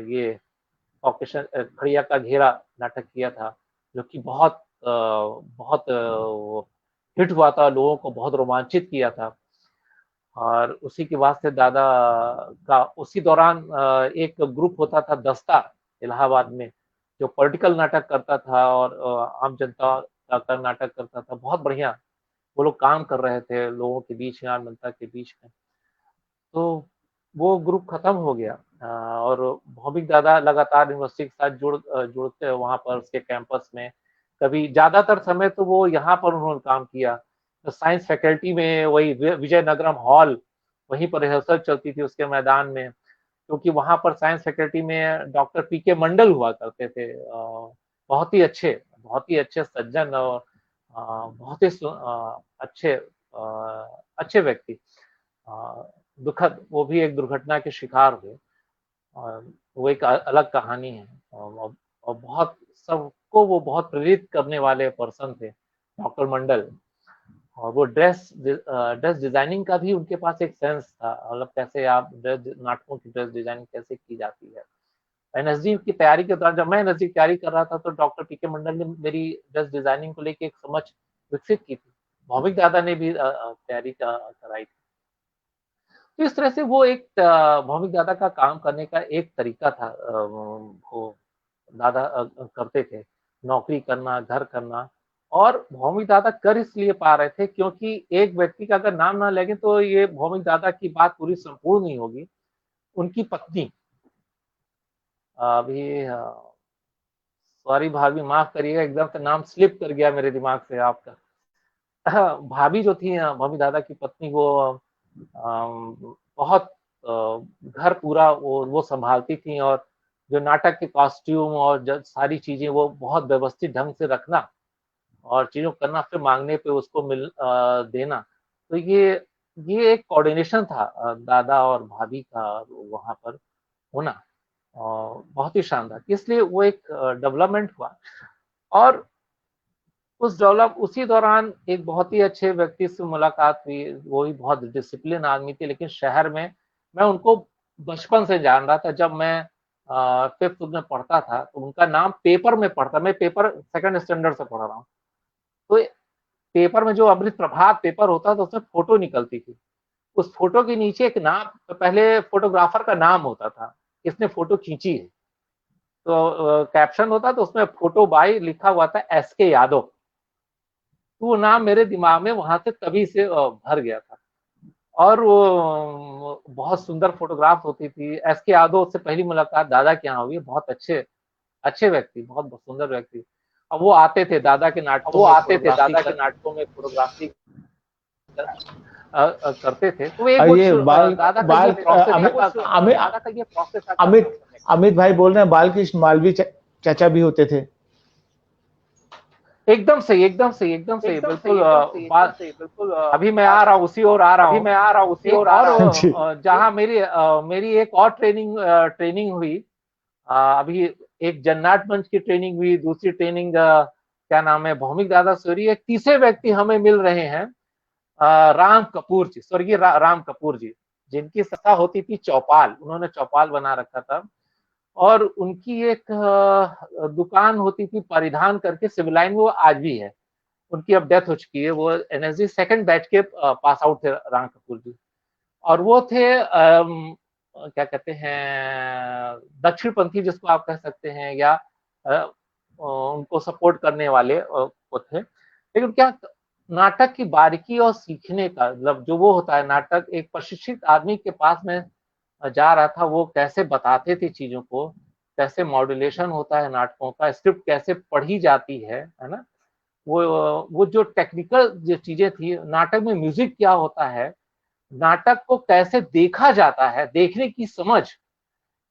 ये ऑकेशन खड़िया का घेरा नाटक किया था, जो कि बहुत हिट हुआ था, लोगों को बहुत रोमांचित किया था। और उसी के वास्ते दादा का उसी दौरान एक ग्रुप होता था दस्ता इलाहाबाद में, जो पॉलिटिकल नाटक करता था और आम जनता का नाटक करता था। बहुत बढ़िया वो लोग काम कर रहे थे लोगों के बीच में, आम जनता के बीच में। तो वो ग्रुप खत्म हो गया और भौमिक दादा लगातार यूनिवर्सिटी के साथ जुड़ते वहां पर उसके कैंपस में। कभी ज्यादातर समय तो वो यहाँ पर उन्होंने काम किया, तो साइंस फैकल्टी में, वही विजयनगरम हॉल, वहीं पर रिहर्सल चलती थी उसके मैदान में। क्योंकि वहां पर साइंस फैकल्टी में डॉक्टर पीके मंडल हुआ करते थे, बहुत ही अच्छे सज्जन, और बहुत ही अच्छे अच्छे व्यक्ति। दुखद, वो भी एक दुर्घटना के शिकार हुए, और वो एक अलग कहानी है। और बहुत सबको वो बहुत प्रेरित करने वाले पर्सन थे, डॉक्टर मंडल। और वो ड्रेस डिजाइनिंग का भी उनके पास एक सेंस था, मतलब कैसे आप नाटकों की ड्रेस डिजाइनिंग कैसे की जाती है। एनएसजी की तैयारी के दौरान, जब मैं एनएसजी की तैयारी कर रहा था, तो डॉक्टर पीके मंडल ने मेरी ड्रेस डिजाइनिंग को लेके एक समझ विकसित की थी। भौमिक दादा ने भी तैयारी कराई थी। तो इस तरह से वो एक भौमिक दादा का काम करने का एक तरीका था। वो दादा करते थे, नौकरी करना, घर करना। और भौमिक दादा कर इसलिए पा रहे थे क्योंकि एक व्यक्ति का अगर नाम ना लेंगे तो ये भौमिक दादा की बात पूरी संपूर्ण नहीं होगी। उनकी पत्नी, अभी सॉरी भाभी, माफ करिएगा, एकदम से नाम स्लिप कर गया मेरे दिमाग से आपका। भाभी जो थी भौमिक दादा की पत्नी, वो बहुत घर पूरा वो संभालती थी। और जो नाटक के कॉस्ट्यूम और सारी चीजें वो बहुत व्यवस्थित ढंग से रखना और चीजों करना, फिर मांगने पे उसको देना। तो ये एक कोऑर्डिनेशन था दादा और भाभी का वहां पर होना, और बहुत ही शानदार। इसलिए वो एक डेवलपमेंट हुआ। और उसी दौरान एक बहुत ही अच्छे व्यक्ति से मुलाकात हुई। वो भी बहुत डिसिप्लिन आदमी थे, लेकिन शहर में मैं उनको बचपन से जान रहा था। जब मैं 5th में पढ़ता था तो उनका नाम पेपर में पढ़ता, मैं पेपर 2nd स्टैंडर्ड से पढ़ रहा हूँ। तो पेपर में जो अमृत प्रभात पेपर होता था, उसमें फोटो निकलती थी। उस फोटो के नीचे एक नाम, पहले फोटोग्राफर का नाम होता था, इसने फोटो खींची है। तो कैप्शन होता, तो उसमें फोटो बाय लिखा हुआ था SK यादव। तो वो नाम मेरे दिमाग में वहां से तभी से भर गया था। और वो बहुत सुंदर फोटोग्राफ होती थी। SK यादव से पहली मुलाकात दादा के यहाँ हुई। बहुत अच्छे अच्छे व्यक्ति, बहुत सुंदर व्यक्ति। अब वो आते थे दादा के फोटोग्राफी करते थे। तो एक वो ये दादा का ये प्रोसेस था, अमित अमित भाई बोल रहे हैं बालकृष्ण मालवीय चाचा भी होते थे। एकदम सही, एकदम सही, एकदम सही, बिल्कुल। अभी मैं आ रहा हूँ, उसी ओर आ रहा हूँ। और जहाँ मेरी एक और ट्रेनिंग हुई। अभी एक जन्नाट मंच की ट्रेनिंग हुई, दूसरी ट्रेनिंग क्या नाम है, भौमिक दादा सूरी। एक तीसरे व्यक्ति हमें मिल रहे हैं, राम कपूर जी, स्वर्गीय राम कपूर जी, जिनकी सत्ता होती थी चौपाल। उन्होंने चौपाल बना रखा था। और उनकी एक दुकान होती थी परिधान करके, सिविल लाइन में, वो आज भी है। उनकी अब डेथ हो चुकी है। वो एनएसजी 2nd बैच के पास आउट थे राम कपूर जी। और वो थे क्या कहते हैं, दक्षिणपंथी जिसको आप कह सकते हैं, या उनको सपोर्ट करने वाले वो थे। लेकिन क्या नाटक की बारीकी और सीखने का, मतलब जो वो होता है, नाटक एक प्रशिक्षित आदमी के पास में जा रहा था, वो कैसे बताते थे चीजों को, कैसे मॉड्यूलेशन होता है नाटकों का, स्क्रिप्ट कैसे पढ़ी जाती है ना। वो जो टेक्निकल जो चीजें थी, नाटक में म्यूजिक क्या होता है, नाटक को कैसे देखा जाता है, देखने की समझ,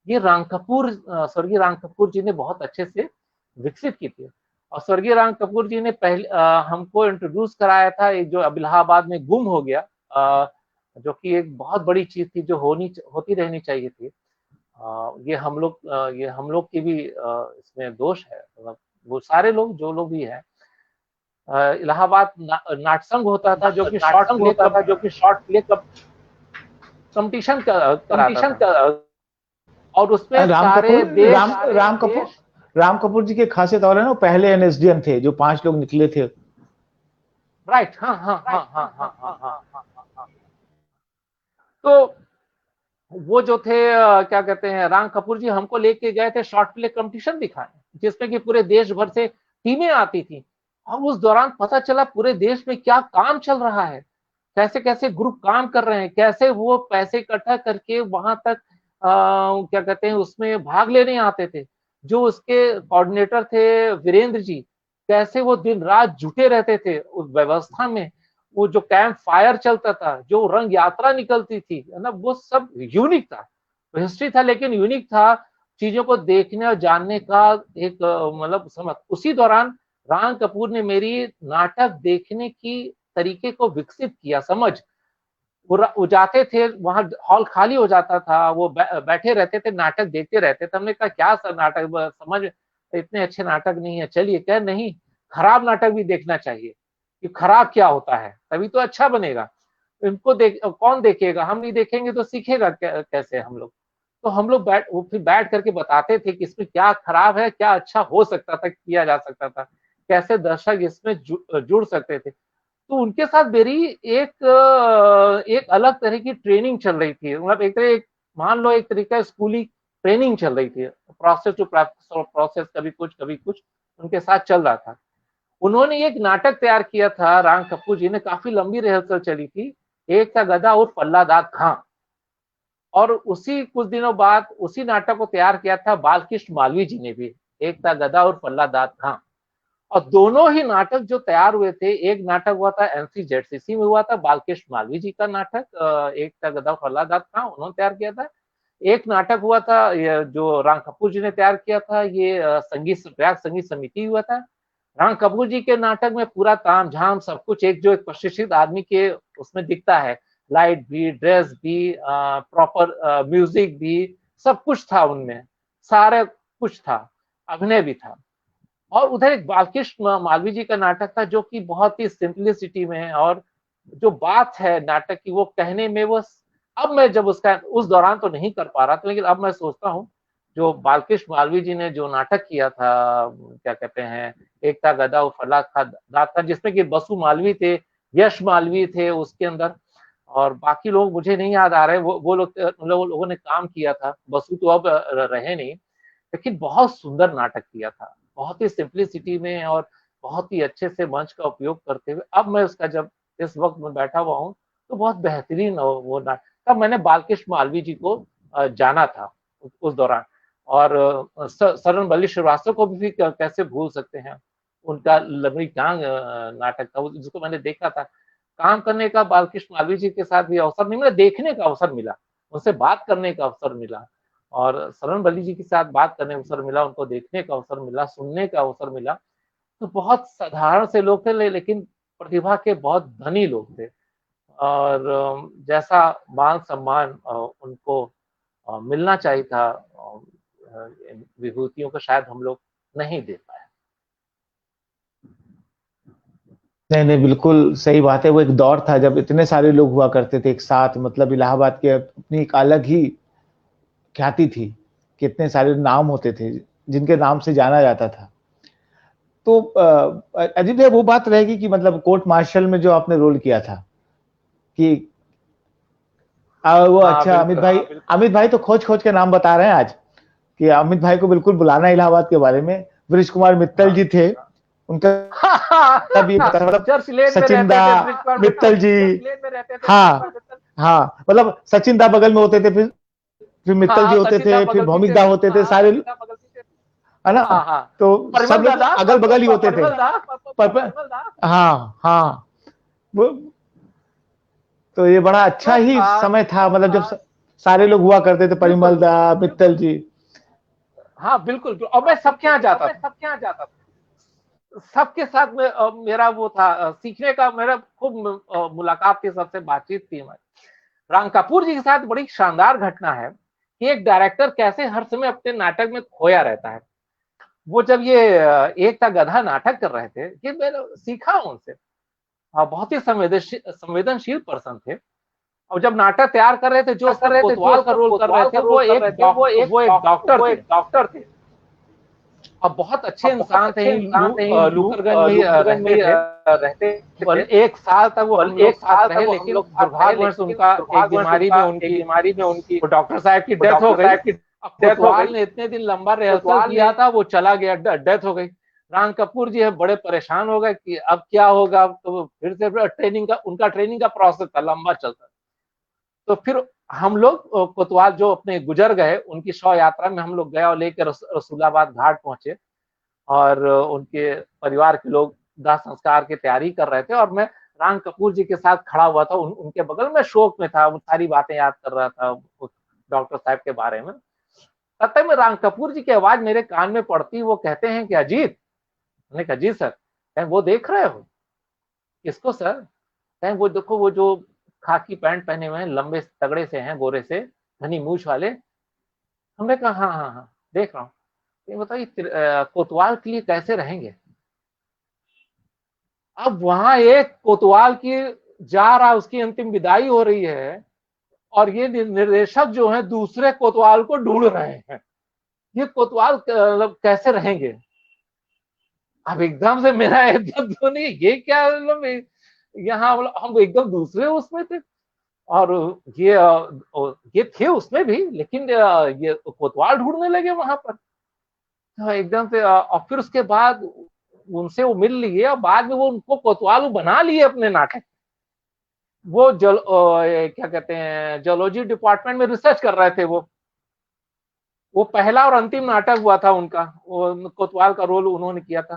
ये स्वर्गीय राम कपूर जी ने बहुत अच्छे से विकसित की थी। और स्वर्गीय राम कपूर जी ने पहले हमको इंट्रोड्यूस कराया था एक जो अब इलाहाबाद में गुम हो गया, जो कि एक बहुत बड़ी चीज थी, जो होती रहनी चाहिए थी। ये हम लोग की भी इसमें दोष है। मतलब वो सारे लोग, जो लोग भी हैं, इलाहाबाद नाटसंघ होता था, जो कि शॉर्ट प्ले कंपटीशन कराता था। और उसमें सारे देश, राम कपूर जी की खासियत और है ना, पहले एनएसडीएम थे, जो 5 लोग निकले थे। राइट, हाँ। तो वो जो थे क्या कहते हैं, राम कपूर जी हमको लेके गए थे शॉर्ट प्ले कंपटीशन दिखाने, जिसमें कि पूरे देश भर से टीमें आती थी। और उस दौरान पता चला पूरे देश में क्या काम चल रहा है, कैसे कैसे ग्रुप काम कर रहे हैं, कैसे वो पैसे इकट्ठा करके वहां तक क्या कहते हैं उसमें भाग लेने आते थे। जो उसके कोऑर्डिनेटर थे वीरेंद्र जी, कैसे वो दिन रात जुटे रहते थे उस व्यवस्था में। वो जो कैंप फायर चलता था, जो रंग यात्रा निकलती थी, है ना, वो सब यूनिक था। हिस्ट्री था लेकिन यूनिक था। चीजों को देखने और जानने का एक मतलब समझ। उसी दौरान राम कपूर ने मेरी नाटक देखने की तरीके को विकसित किया, समझ। वो जाते थे, वहां हॉल खाली हो जाता था, वो बैठे रहते थे, नाटक देखते रहते थे। हमने कहा क्या सर नाटक समझ इतने अच्छे नाटक नहीं है, चलिए। कह नहीं, खराब नाटक भी देखना चाहिए कि खराब क्या होता है, तभी तो अच्छा बनेगा। इनको देख कौन देखेगा, हम नहीं देखेंगे तो सीखेगा कैसे हम लोग। तो हम लोग वो फिर बैठ करके बताते थे कि इसमें क्या खराब है, क्या अच्छा हो सकता था, किया जा सकता था, कैसे दर्शक इसमें जुड़ सकते थे। तो उनके साथ मेरी एक अलग तरह की ट्रेनिंग चल रही थी। मतलब एक तरह मान लो एक तरीका स्कूली ट्रेनिंग चल रही थी, प्रोसेस टू प्रोसेस, कभी कुछ उनके साथ चल रहा था। उन्होंने एक नाटक तैयार किया था, राम कपूर जी ने, काफी लंबी रिहर्सल चली थी, एक था गधा और फल्लादाद खां। और उसी कुछ दिनों बाद उसी नाटक को तैयार किया था बालकृष्ण मालवीय जी ने भी, एक था गधा और फल्लादाद खां। और दोनों ही नाटक जो तैयार हुए थे, एक नाटक हुआ था एनसीजेडसीसी में हुआ था, बालकृष्ण मालवीय जी का नाटक, एक था गदा फल्लादाद खां, उन्होंने तैयार किया था। एक नाटक हुआ था जो राम कपूर जी ने तैयार किया था, ये प्रयाग संगीत समिति हुआ था। राम कपूर जी के नाटक में पूरा ताम झाम सब कुछ एक जो एक प्रशिक्षित आदमी के उसमें दिखता है, लाइट भी, ड्रेस भी, प्रॉपर म्यूजिक भी, सब कुछ था उनमें, सारे कुछ था, अभिनय भी था। और उधर एक बालकृष्ण मालवीय जी का नाटक था जो कि बहुत ही सिंपलिसिटी में है, और जो बात है नाटक की वो कहने में वो, अब मैं जब उसका उस दौरान तो नहीं कर पा रहा था, लेकिन अब मैं सोचता हूँ जो बालकृष्ण मालवीय जी ने जो नाटक किया था, क्या कहते हैं, एक था गदा फला था दाता था, जिसमें कि बसु मालवीय थे, यश मालवीय थे उसके अंदर, और बाकी लोग मुझे नहीं याद आ रहे, वो लोगों ने काम किया था। बसु तो अब रहे नहीं, लेकिन बहुत सुंदर नाटक किया था, बहुत ही सिंपलिसिटी में और बहुत ही अच्छे से मंच का उपयोग करते हुए। अब मैं उसका जब इस वक्त में बैठा हुआ हूँ तो बहुत बेहतरीन वो नाटक। तब मैंने बालकृष्ण मालवीय जी को जाना था उस दौरान, और शरण बल्ली श्रीवास्तव को भी कैसे भूल सकते हैं, उनका लंबी टांग नाटक था जिसको मैंने देखा था। काम करने का बालकृष्ण मालवीय जी के साथ भी अवसर नहीं मिला, देखने का अवसर मिला, उनसे बात करने का अवसर मिला, और शरण बल्ली जी के साथ बात करने का अवसर मिला, उनको देखने का अवसर मिला, सुनने का अवसर मिला। तो बहुत साधारण से लोग थे, लेकिन प्रतिभा के बहुत धनी लोग थे, और जैसा मान सम्मान उनको मिलना चाहिए था, विभूतियों को शायद हम लोग नहीं दे पाए। नहीं नहीं, बिल्कुल सही बात है। वो एक दौर था जब इतने सारे लोग हुआ करते थे एक साथ, मतलब इलाहाबाद के अपनी एक अलग ही ख्याति थी, कितने सारे नाम होते थे जिनके नाम से जाना जाता था। तो अजीब है वो बात रहेगी कि मतलब कोर्ट मार्शल में जो आपने रोल किया था कि वो हाँ अच्छा बिल्कुल, अमित भाई तो खोज खोज के नाम बता रहे हैं आज कि अमित भाई को बिल्कुल बुलाना इलाहाबाद के बारे में। वृष कुमार मित्तल जी थे, उनका भी मतलब चर्च लेन में सचिन रहते दा थे ब्रिज पर मित्तल जी। चर्च लेन में रहते थे ब्रिज हाँ पर। हाँ, मतलब सचिन दा बगल में होते थे, फिर मित्तल जी हाँ, होते सचिन दा थे, फिर बगल भौमिक पीछे, दा होते थे, हाँ सारे, सचिन दा बगल पीछे, है ना। हाँ हाँ, तो सब परिमल लोग दादा, अगल बगल ही होते थे। परिमल दा, पर, परिमल दा। हाँ हाँ, वो तो ये बड़ा अच्छा तो ही समय था, मतलब जब सारे लोग हुआ करते थे, परिमल बिल्कुल, दा, मित्तल जी। हाँ बिल्कुल, और मैं सबके यहाँ जाता था, सबके साथ में मेरा वो था, सीखने का मेरा खूब मुलाकात थी, सबसे बातचीत थी हमारी। राम कपूर जी के साथ बड़ी शानदार घटना है कि एक डायरेक्टर कैसे हर समय अपने नाटक में खोया रहता है। वो जब ये एक था गधा नाटक कर रहे थे, ये मैंने सीखा उनसे, बहुत ही संवेदनशील पर्सन थे। और जब नाटक तैयार कर रहे थे, जो उसमें कोतवाल का रोल कर रहे थे, वो एक डॉक्टर थे, और बहुत अच्छे इंसान थे, लूकरगंज में ही रहते थे। और एक साल तक वो हम लोग साथ रहे, लेकिन दुर्भाग्यवश उनका एक बीमारी में उनकी, वो डॉक्टर साहब की डेथ हो गई। अब कोतवाल ने इतने दिन लंबा रिहर्सल किया था, वो चला गया, डेथ हो गई। राम कपूर जी है बड़े परेशान हो गए कि अब क्या होगा, तो फिर से ट्रेनिंग का प्रोसेस था, लंबा चलता। तो फिर हम लोग कोतवाल जो अपने गुजर गए, उनकी शव यात्रा में हम लोग गए और लेकर रसूलाबाद घाट पहुंचे, और उनके परिवार के लोग दाह संस्कार की तैयारी कर रहे थे, और मैं राम कपूर जी के साथ खड़ा हुआ था, उनके बगल में शोक में था, वो सारी बातें याद कर रहा था डॉक्टर साहब के बारे में। तब तक में राम कपूर जी की आवाज मेरे कान में पड़ती, वो कहते हैं कि अजीत। मैंने कहा जी सर। कहें वो देख रहे हो? किसको सर? कहें वो देखो, वो जो खाकी पैंट पहने हुए हैं, लंबे तगड़े से हैं, गोरे से, घनी मूछ वाले। हमने कहा हाँ हाँ हाँ, देख रहा हूँ। ये बताइए कोतवाल के लिए कैसे रहेंगे। अब वहां एक कोतवाल की जा रहा, उसकी अंतिम विदाई हो रही है, और ये निर्देशक जो है दूसरे कोतवाल को ढूंढ रहे हैं। ये कोतवाल मतलब कैसे रहेंगे। अब एकदम से मेरा एकदम तो नहीं, ये क्या मतलब यहाँ मतलब हम एकदम दूसरे उसमें थे, और ये ये थे उसमें भी, लेकिन ये कोतवाल ढूंढने लगे वहां पर। तो एकदम से और फिर उसके बाद उनसे वो मिल लिए, और बाद में वो उनको कोतवाल बना लिए अपने नाटक। वो क्या कहते हैं, जोलॉजी डिपार्टमेंट में रिसर्च कर रहे थे वो पहला और अंतिम नाटक हुआ था उनका, वो कोतवाल का रोल उन्होंने किया था।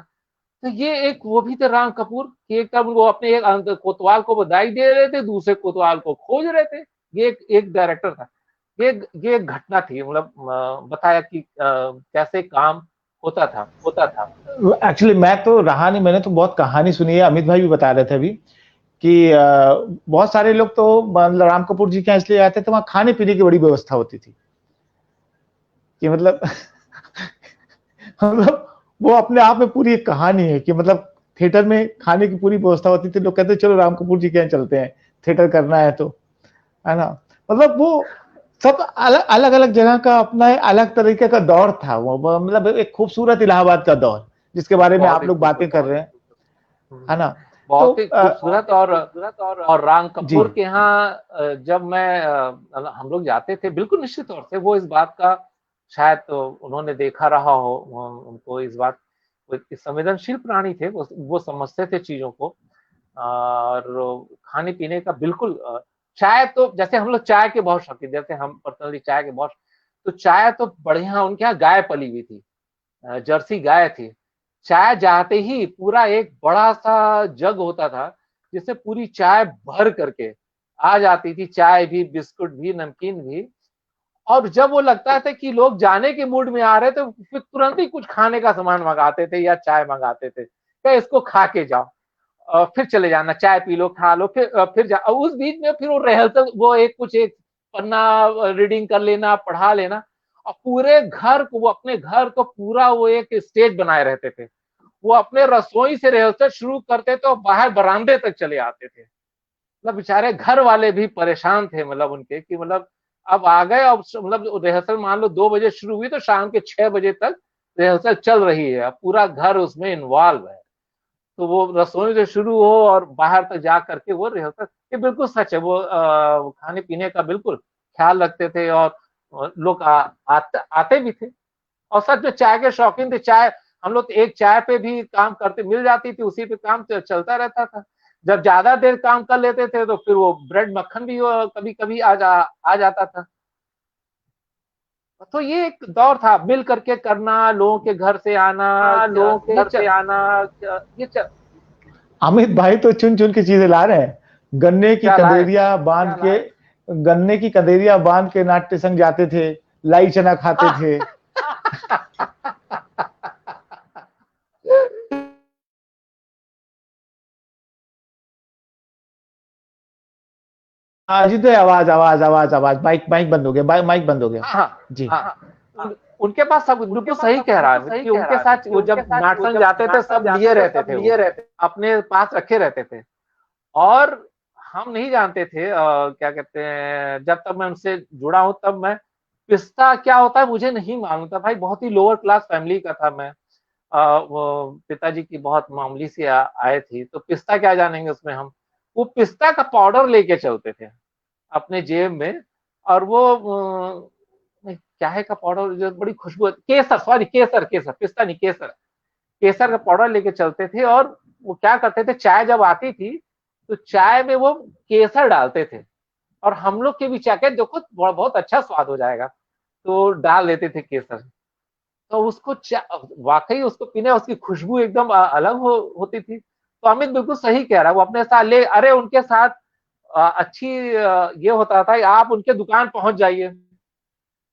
तो ये एक वो भी थे राम कपूर कि एक तब वो अपने एक कोतवाल को बधाई दे रहे थे, दूसरे कोतवाल को खोज रहे थे। ये एक डायरेक्टर था। ये एक घटना थी, मतलब बताया कि कैसे काम होता था। एक्चुअली मैं तो रहा नहीं, मैंने तो बहुत कहानी सुनी है, अमित भाई भी बता रहे थे अभी कि बहुत सारे लोग तो मतलब राम कपूर जी के यहाँ इसलिए आते थे, वहां खाने पीने की बड़ी व्यवस्था होती थी कि मतलब मतलब वो अपने आप में पूरी एक कहानी है कि मतलब थिएटर में खाने की पूरी व्यवस्था होती थी। लोग कहते चलो राम कपूर जी के यहाँ चलते हैं, थिएटर करना है तो, है ना। मतलब वो सब अलग अलग जगह का अपना अलग तरीके का दौर था वो, मतलब एक खूबसूरत इलाहाबाद का दौर जिसके बारे में आप लोग बातें कर रहे हैं, है ना। तो बहुत ही खूबसूरत। और राम जी कपूर के यहाँ जब मैं हम लोग जाते थे, बिल्कुल निश्चित तौर से वो इस बात का शायद तो उन्होंने देखा रहा हो, उनको इस बात, संवेदनशील प्राणी थे वो समझते थे चीजों को। और खाने पीने का बिल्कुल चाय तो जैसे हम लोग चाय के बहुत शौकीन, जैसे हम पर्सनली चाय के बहुत, तो चाय तो बढ़िया उनके यहाँ गाय पली हुई थी, जर्सी गाय थी। चाय जाते ही पूरा एक बड़ा सा जग होता था जिससे पूरी चाय भर करके आ जाती थी, चाय भी, बिस्कुट भी, नमकीन भी। और जब वो लगता था कि लोग जाने के मूड में आ रहे थे, तो फिर तुरंत ही कुछ खाने का सामान मंगाते थे या चाय मंगाते थे, क्या इसको खा के जाओ, फिर चले जाना, चाय पी लो, खा लो, फिर जा। उस बीच में फिर वो रिहर्सल, वो एक पन्ना रीडिंग कर लेना, पढ़ा लेना। और पूरे घर को, वो अपने घर को पूरा वो एक स्टेज बनाए रहते थे। वो अपने रसोई से रिहर्सल शुरू करते थे और बाहर बरामदे तक चले आते थे। मतलब बेचारे घर वाले भी परेशान थे, मतलब उनके कि मतलब अब आ गए, अब मतलब रिहर्सल मान लो 2 बजे शुरू हुई तो शाम के 6 बजे तक रिहर्सल चल रही है, अब पूरा घर उसमें इन्वॉल्व है। तो वो रसोई से शुरू हो और बाहर तक जा करके वो रिहर्सल, ये बिल्कुल सच है। वो खाने पीने का बिल्कुल ख्याल रखते थे, और लोग आते भी थे। और सच में चाय के शौकीन थे। चाय हम लोग एक चाय पे भी काम करते, मिल जाती थी, उसी पे काम चलता रहता था। जब ज्यादा देर काम कर लेते थे तो फिर वो ब्रेड मक्खन भी कभी कभी आ जाता था। तो ये एक दौर था, मिल करके करना, लोगों के घर से आना, लोगों के घर से आना। ये अमित भाई तो चुन चुन की चीजें ला रहे हैं, गन्ने की क्या लाए। कंदेरिया बांध के, गन्ने की कंदेरिया बांध के नाट्य संग जाते थे, लाई चना खाते थे। हाँ जी, तो आवाज आवाज आवाज आवाज, माइक माइक बंद हो गया, माइक बंद हो गया। हाँ जी हाँ, उनके पास सब बिल्कुल सही कह रहा है कि उनके साथ वो जब नाटक जाते थे सब लिए रहते थे, वो अपने पास रखे रहते थे। और हम नहीं जानते थे, क्या कहते हैं, जब तक मैं उनसे जुड़ा हूं तब मैं, पिस्ता क्या होता है मुझे नहीं मालूम था भाई। बहुत ही लोअर क्लास फैमिली का था मैं। वो पिताजी की बहुत मामूली सी आय थी, तो पिस्ता क्या जानेंगे उसमें हम। वो पिस्ता का पाउडर लेके चलते थे अपने जेब में। और वो क्या है का पाउडर जो बड़ी खुशबू, केसर, सॉरी केसर, केसर, पिस्ता नहीं, केसर, केसर का पाउडर लेके चलते थे। और वो क्या करते थे, चाय जब आती थी तो चाय में वो केसर डालते थे, और हम लोग के भी चाय के देखो बहुत अच्छा स्वाद हो जाएगा, तो डाल देते थे केसर। तो उसको वाकई उसको पीने, उसकी खुशबू एकदम अलग होती थी। तो अमित बिल्कुल सही कह रहा है, वो अपने साथ ले, अरे उनके साथ अच्छी ये होता था, आप उनके दुकान पहुंच जाइए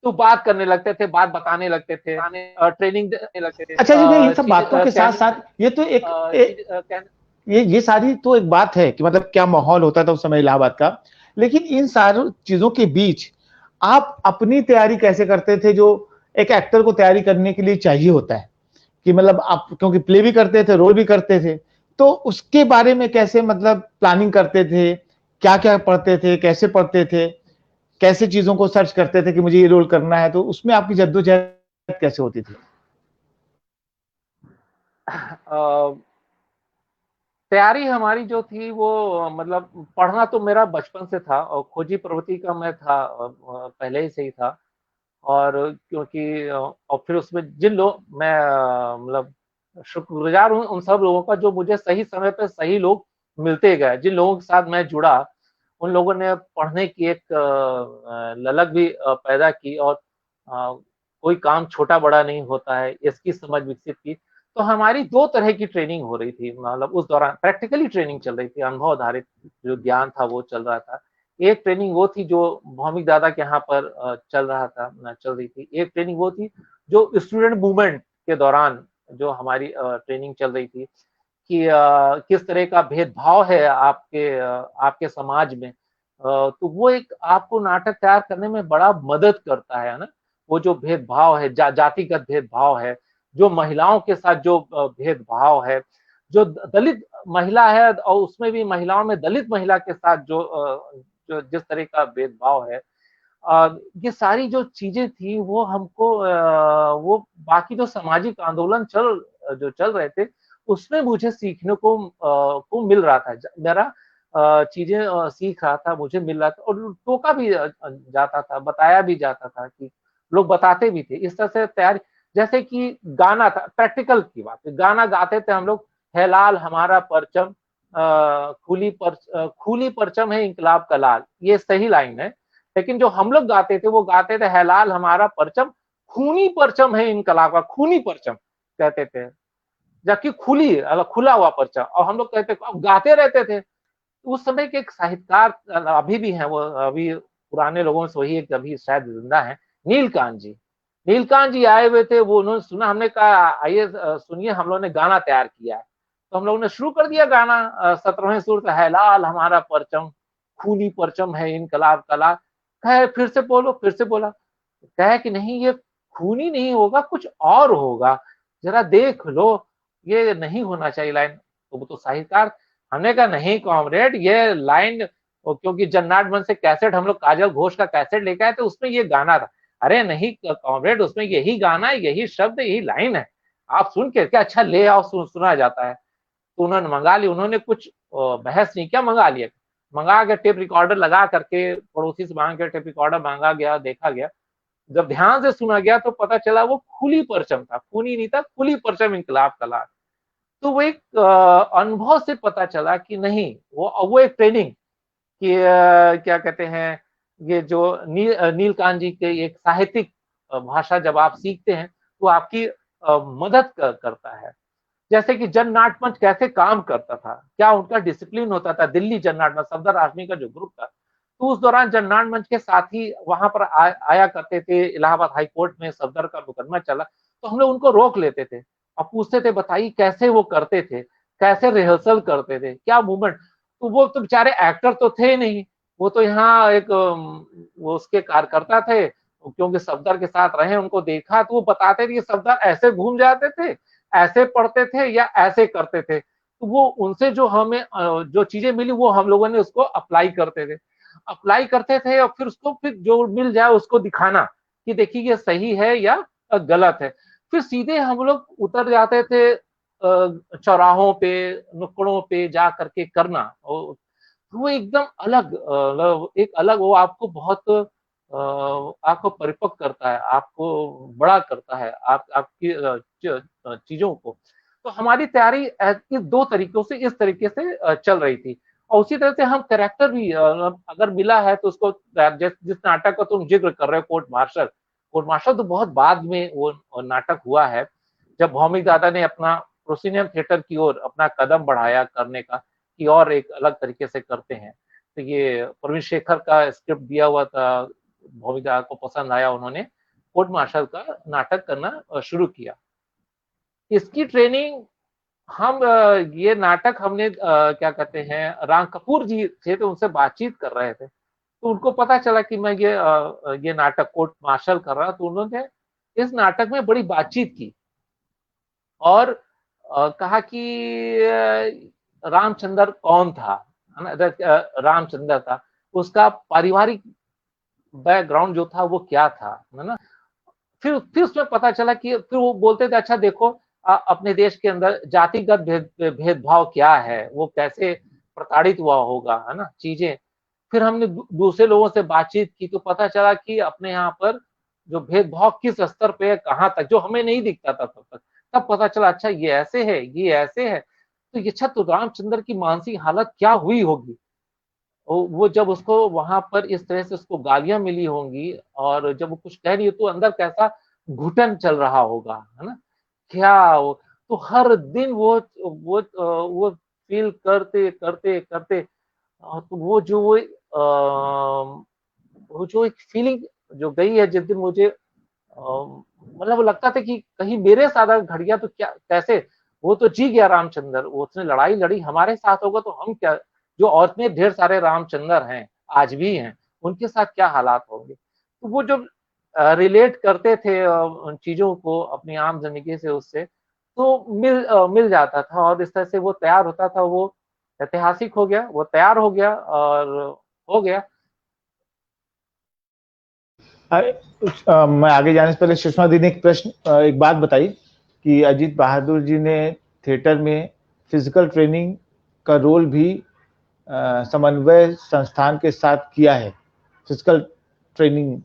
तो बात करने लगते थे, बात बताने लगते थे, ट्रेनिंग देने लगते थे। अच्छा जी, मैं ये सब बातों के साथ साथ ये तो ये सारी तो एक बात है कि मतलब क्या माहौल होता था उस समय इलाहाबाद का। लेकिन इन सारी चीजों के बीच आप अपनी तैयारी कैसे करते थे, जो एक एक्टर को तैयारी करने के लिए चाहिए होता है कि मतलब आप क्योंकि प्ले भी करते थे, रोल भी करते थे, तो उसके बारे में कैसे मतलब प्लानिंग करते थे, क्या क्या पढ़ते थे, कैसे पढ़ते थे, कैसे चीजों को सर्च करते थे कि मुझे ये रोल करना है, तो उसमें आपकी जद्दोजहद कैसे होती थी? तैयारी हमारी जो थी वो मतलब पढ़ना तो मेरा बचपन से था और खोजी प्रवृत्ति का मैं था, पहले ही से ही था। और क्योंकि और फिर उसमें जिन लोग मैं मतलब शुक्रगुजार हूँ उन सब लोगों का जो मुझे सही समय पे सही लोग मिलते गए, जिन लोगों के साथ मैं जुड़ा उन लोगों ने पढ़ने की एक ललक भी पैदा की और कोई काम छोटा बड़ा नहीं होता है इसकी समझ विकसित की। तो हमारी दो तरह की ट्रेनिंग हो रही थी, मतलब उस दौरान प्रैक्टिकली ट्रेनिंग चल रही थी, अनुभव आधारित जो ज्ञान था वो चल रहा था। एक ट्रेनिंग वो थी जो भौमिक दादा के यहाँ पर चल रहा था, चल रही थी। एक ट्रेनिंग वो थी जो स्टूडेंट मूवमेंट के दौरान जो हमारी ट्रेनिंग चल रही थी कि किस तरह का भेदभाव है आपके समाज में। तो वो एक आपको नाटक तैयार करने में बड़ा मदद करता है ना। वो जो भेदभाव है, जातिगत भेदभाव है, जो महिलाओं के साथ जो भेदभाव है, जो दलित महिला है और उसमें भी महिलाओं में दलित महिला के साथ जो जिस तरह का भेदभाव है, ये सारी जो चीजें थी वो हमको वो बाकी जो सामाजिक आंदोलन जो चल रहे थे उसमें मुझे सीखने को मिल रहा था। मेरा चीजें सीख रहा था, मुझे मिल रहा था और टोका भी जाता था, बताया भी जाता था कि लोग बताते भी थे। इस तरह से तैयारी, जैसे कि गाना था, प्रैक्टिकल की बात है, गाना गाते थे हम लोग, है लाल हमारा परचम, खूली परचम है इंकलाब का लाल, ये सही लाइन है। लेकिन जो हम लोग गाते थे वो गाते थे, है लाल हमारा परचम, खूनी परचम है इनकलाब का, खूनी परचम कहते थे, जबकि खुला हुआ परचम, और हम लोग कहते गाते रहते थे। उस समय के एक साहित्यकार अभी भी हैं, वो अभी पुराने लोगों से वही एक अभी शायद जिंदा है, नीलकांत जी। नीलकांत जी आए हुए थे, वो उन्होंने सुना, हमने कहा आइए सुनिए, हम लोगों ने गाना तैयार किया है। तो हम लोगों ने शुरू कर दिया गाना, 17वें सुर से, है लाल हमारा परचम, खूनी परचम है इनकलाब का लाल। कहे फिर से बोलो, फिर से बोला, कहे कि नहीं ये खूनी नहीं होगा, कुछ और होगा, जरा देख लो, ये नहीं होना चाहिए लाइन। तो वो तो साहित्यकार, हमने कहा नहीं कॉमरेड, ये लाइन, क्योंकि जन्नाट मन से कैसेट हम लोग काजल घोष का कैसेट लेके आए तो उसमें ये गाना था। अरे नहीं कॉमरेड, उसमें यही गाना है, यही शब्द, यही लाइन है, आप सुन के क्या, अच्छा ले आओ, सुना जाता है। तो उन्होंने मंगा ली, उन्होंने कुछ बहस नहीं किया, मंगा लिया। मंगा के टेप रिकॉर्डर लगा करके, पड़ोसी से मांग के टेप रिकॉर्डर मांगा गया, देखा गया। जब ध्यान से सुना गया तो पता चला वो खुली परचम था, खूनी नहीं था, खुली परचम इंकलाब का लाल। तो वो एक अनुभव से पता चला कि नहीं, वो एक ट्रेनिंग कि क्या कहते हैं, ये जो नीलकांत जी के एक साहित्यिक भाषा जब आप सीखते हैं तो आपकी मदद करता है। जैसे कि जन नाट्य मंच कैसे काम करता था, क्या उनका डिसिप्लिन होता था, दिल्ली जन नाट्य मंच, सफदर आजमी का जो ग्रुप था, तो उस दौरान जन नाट्य मंच के साथी वहां पर आया करते थे। इलाहाबाद हाई कोर्ट में सफदर का मुकदमा चला तो हम लोग उनको रोक लेते थे और पूछते थे, बताइए कैसे वो करते थे, कैसे रिहर्सल करते थे, क्या मूवमेंट। तो वो तो बेचारे एक्टर तो थे नहीं, वो तो यहाँ एक वो उसके कार्यकर्ता थे, क्योंकि सफदर के साथ रहे, उनको देखा, तो वो बताते थे कि सफदर ऐसे घूम जाते थे, ऐसे पढ़ते थे या ऐसे करते थे। तो वो उनसे जो हमें जो चीजें मिली वो हम लोगों ने उसको अप्लाई करते थे और फिर उसको फिर जो मिल जाए उसको दिखाना कि देखिए ये सही है या गलत है। फिर सीधे हम लोग उतर जाते थे चौराहों पे, नुक्कड़ों पे जा करके करना। और वो एकदम अलग एक अलग, वो आपको बहुत आपको परिपक्व करता है, आपको बड़ा करता है, आपकी चीजों को। तो हमारी तैयारी इस दो तरीकों से, इस तरीके से चल रही थी। और उसी तरह से हम कैरेक्टर भी अगर मिला है तो उसको, जिस नाटक का तुम जिक्र कर रहे हो, कोर्ट मार्शल तो बहुत बाद में वो नाटक हुआ है, जब भौमिक दादा ने अपना प्रोसिनियम थिएटर की ओर अपना कदम बढ़ाया करने का, कि और एक अलग तरीके से करते हैं। तो ये प्रवीण शेखर का स्क्रिप्ट दिया हुआ था, भौमिक दादा को पसंद आया, उन्होंने कोर्ट मार्शल का नाटक करना शुरू किया। इसकी ट्रेनिंग हम ये नाटक हमने क्या कहते हैं, राम कपूर जी थे तो उनसे बातचीत कर रहे थे, तो उनको पता चला कि मैं ये नाटक कोर्ट मार्शल कर रहा, तो उन्होंने इस नाटक में बड़ी बातचीत की और कहा कि रामचंद्र कौन था, है ना? रामचंद्र था, उसका पारिवारिक बैकग्राउंड जो था वो क्या था, है ना? फिर उसमें पता चला कि फिर वो बोलते थे अच्छा देखो अपने देश के अंदर जातिगत भेदभाव क्या है, वो कैसे प्रताड़ित हुआ होगा, है ना? चीजें फिर हमने दूसरे लोगों से बातचीत की तो पता चला कि अपने यहाँ पर जो भेदभाव किस स्तर पे है, कहाँ तक, जो हमें नहीं दिखता था तब तक, तब पता चला अच्छा ये ऐसे है, ये ऐसे है। तो ये अच्छा तो रामचंद्र की मानसिक हालत क्या हुई होगी, वो जब उसको वहां पर इस तरह से उसको गालियां मिली होंगी और जब वो कुछ कह रही है तो अंदर कैसा घुटन चल रहा होगा, है ना? क्या तो हर दिन वो फील करते करते करते तो वो जो एक फीलिंग जो गई है जिस दिन मुझे मतलब लगता था कि कहीं मेरे साथ अगर घड़ गया तो क्या कैसे, वो तो जी गया रामचंद्र, उसने लड़ाई लड़ी, हमारे साथ होगा तो हम क्या, जो और में ढेर सारे रामचंद्र हैं आज भी हैं, उनके साथ क्या हालात होंगे। तो वो जो रिलेट करते थे उन चीजों को अपनी आम जिंदगी से उससे तो मिल जाता था और इस तरह से वो तैयार होता था, वो ऐतिहासिक हो गया, वो तैयार हो गया और हो गया। मैं आगे जाने से पहले सुषमा दी ने एक प्रश्न एक बात बताई कि अजीत बहादुर जी ने थिएटर में फिजिकल ट्रेनिंग का रोल भी समन्वय संस्थान के साथ किया है। फिजिकल ट्रेनिंग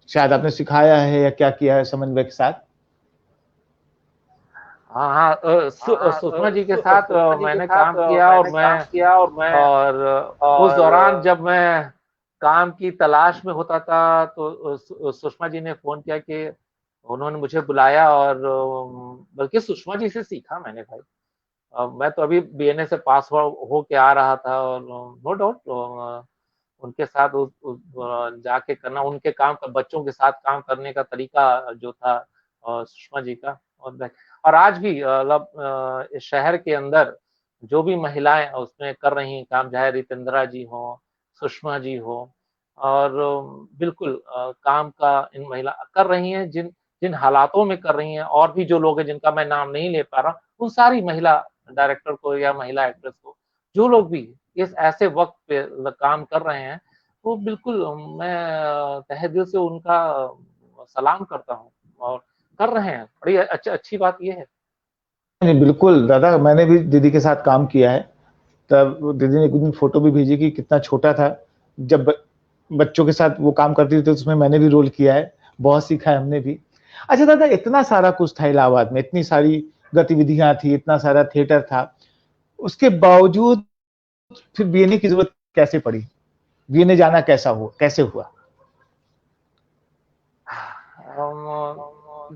शायद आपने सिखाया है या क्या किया है समन्वय के साथ? हाँ हाँ सुषमा जी के साथ सुषमा जी के मैंने साथ काम किया और मैंने काम मैं किया और मैं और उस और दौरान जब मैं काम की तलाश में होता था तो सुषमा जी ने फोन किया कि उन्होंने मुझे बुलाया और बल्कि सुषमा जी से सीखा मैंने भाई। मैं तो अभी बीएनए से पास हो के आ रहा था और नो डाउट उनके साथ जाके करना, उनके काम का बच्चों के साथ काम करने का तरीका जो था सुषमा जी का और आज भी मतलब इस शहर के अंदर जो भी महिलाएं उसमें कर रही हैं काम, चाहे रितेंद्रा जी हो, सुषमा जी हो और बिल्कुल काम का इन महिला कर रही हैं जिन जिन हालातों में कर रही हैं, और भी जो लोग हैं जिनका मैं नाम नहीं ले पा रहा, उन सारी महिला डायरेक्टर को या महिला एक्ट्रेस को, जो लोग भी इस ऐसे वक्त पे काम कर रहे हैं, तो बिल्कुल मैं तहे दिल से उनका सलाम करता हूँ और कर रहे हैं, बड़ी अच्छी बात ये है। नहीं बिल्कुल दादा, मैंने भी दीदी के साथ काम किया है। तब दीदी ने एक दिन फोटो भी भेजी कि कितना छोटा था जब बच्चों के साथ वो काम करती थी, तो उसमें मैंने भी रोल किया है, बहुत सीखा है हमने भी। अच्छा दादा, इतना सारा कुछ था इलाहाबाद में, इतनी सारी गतिविधियां थी, इतना सारा थिएटर था, उसके बावजूद फिर बीएनए की जरूरत कैसे पड़ी? बीएनए जाना कैसे हुआ?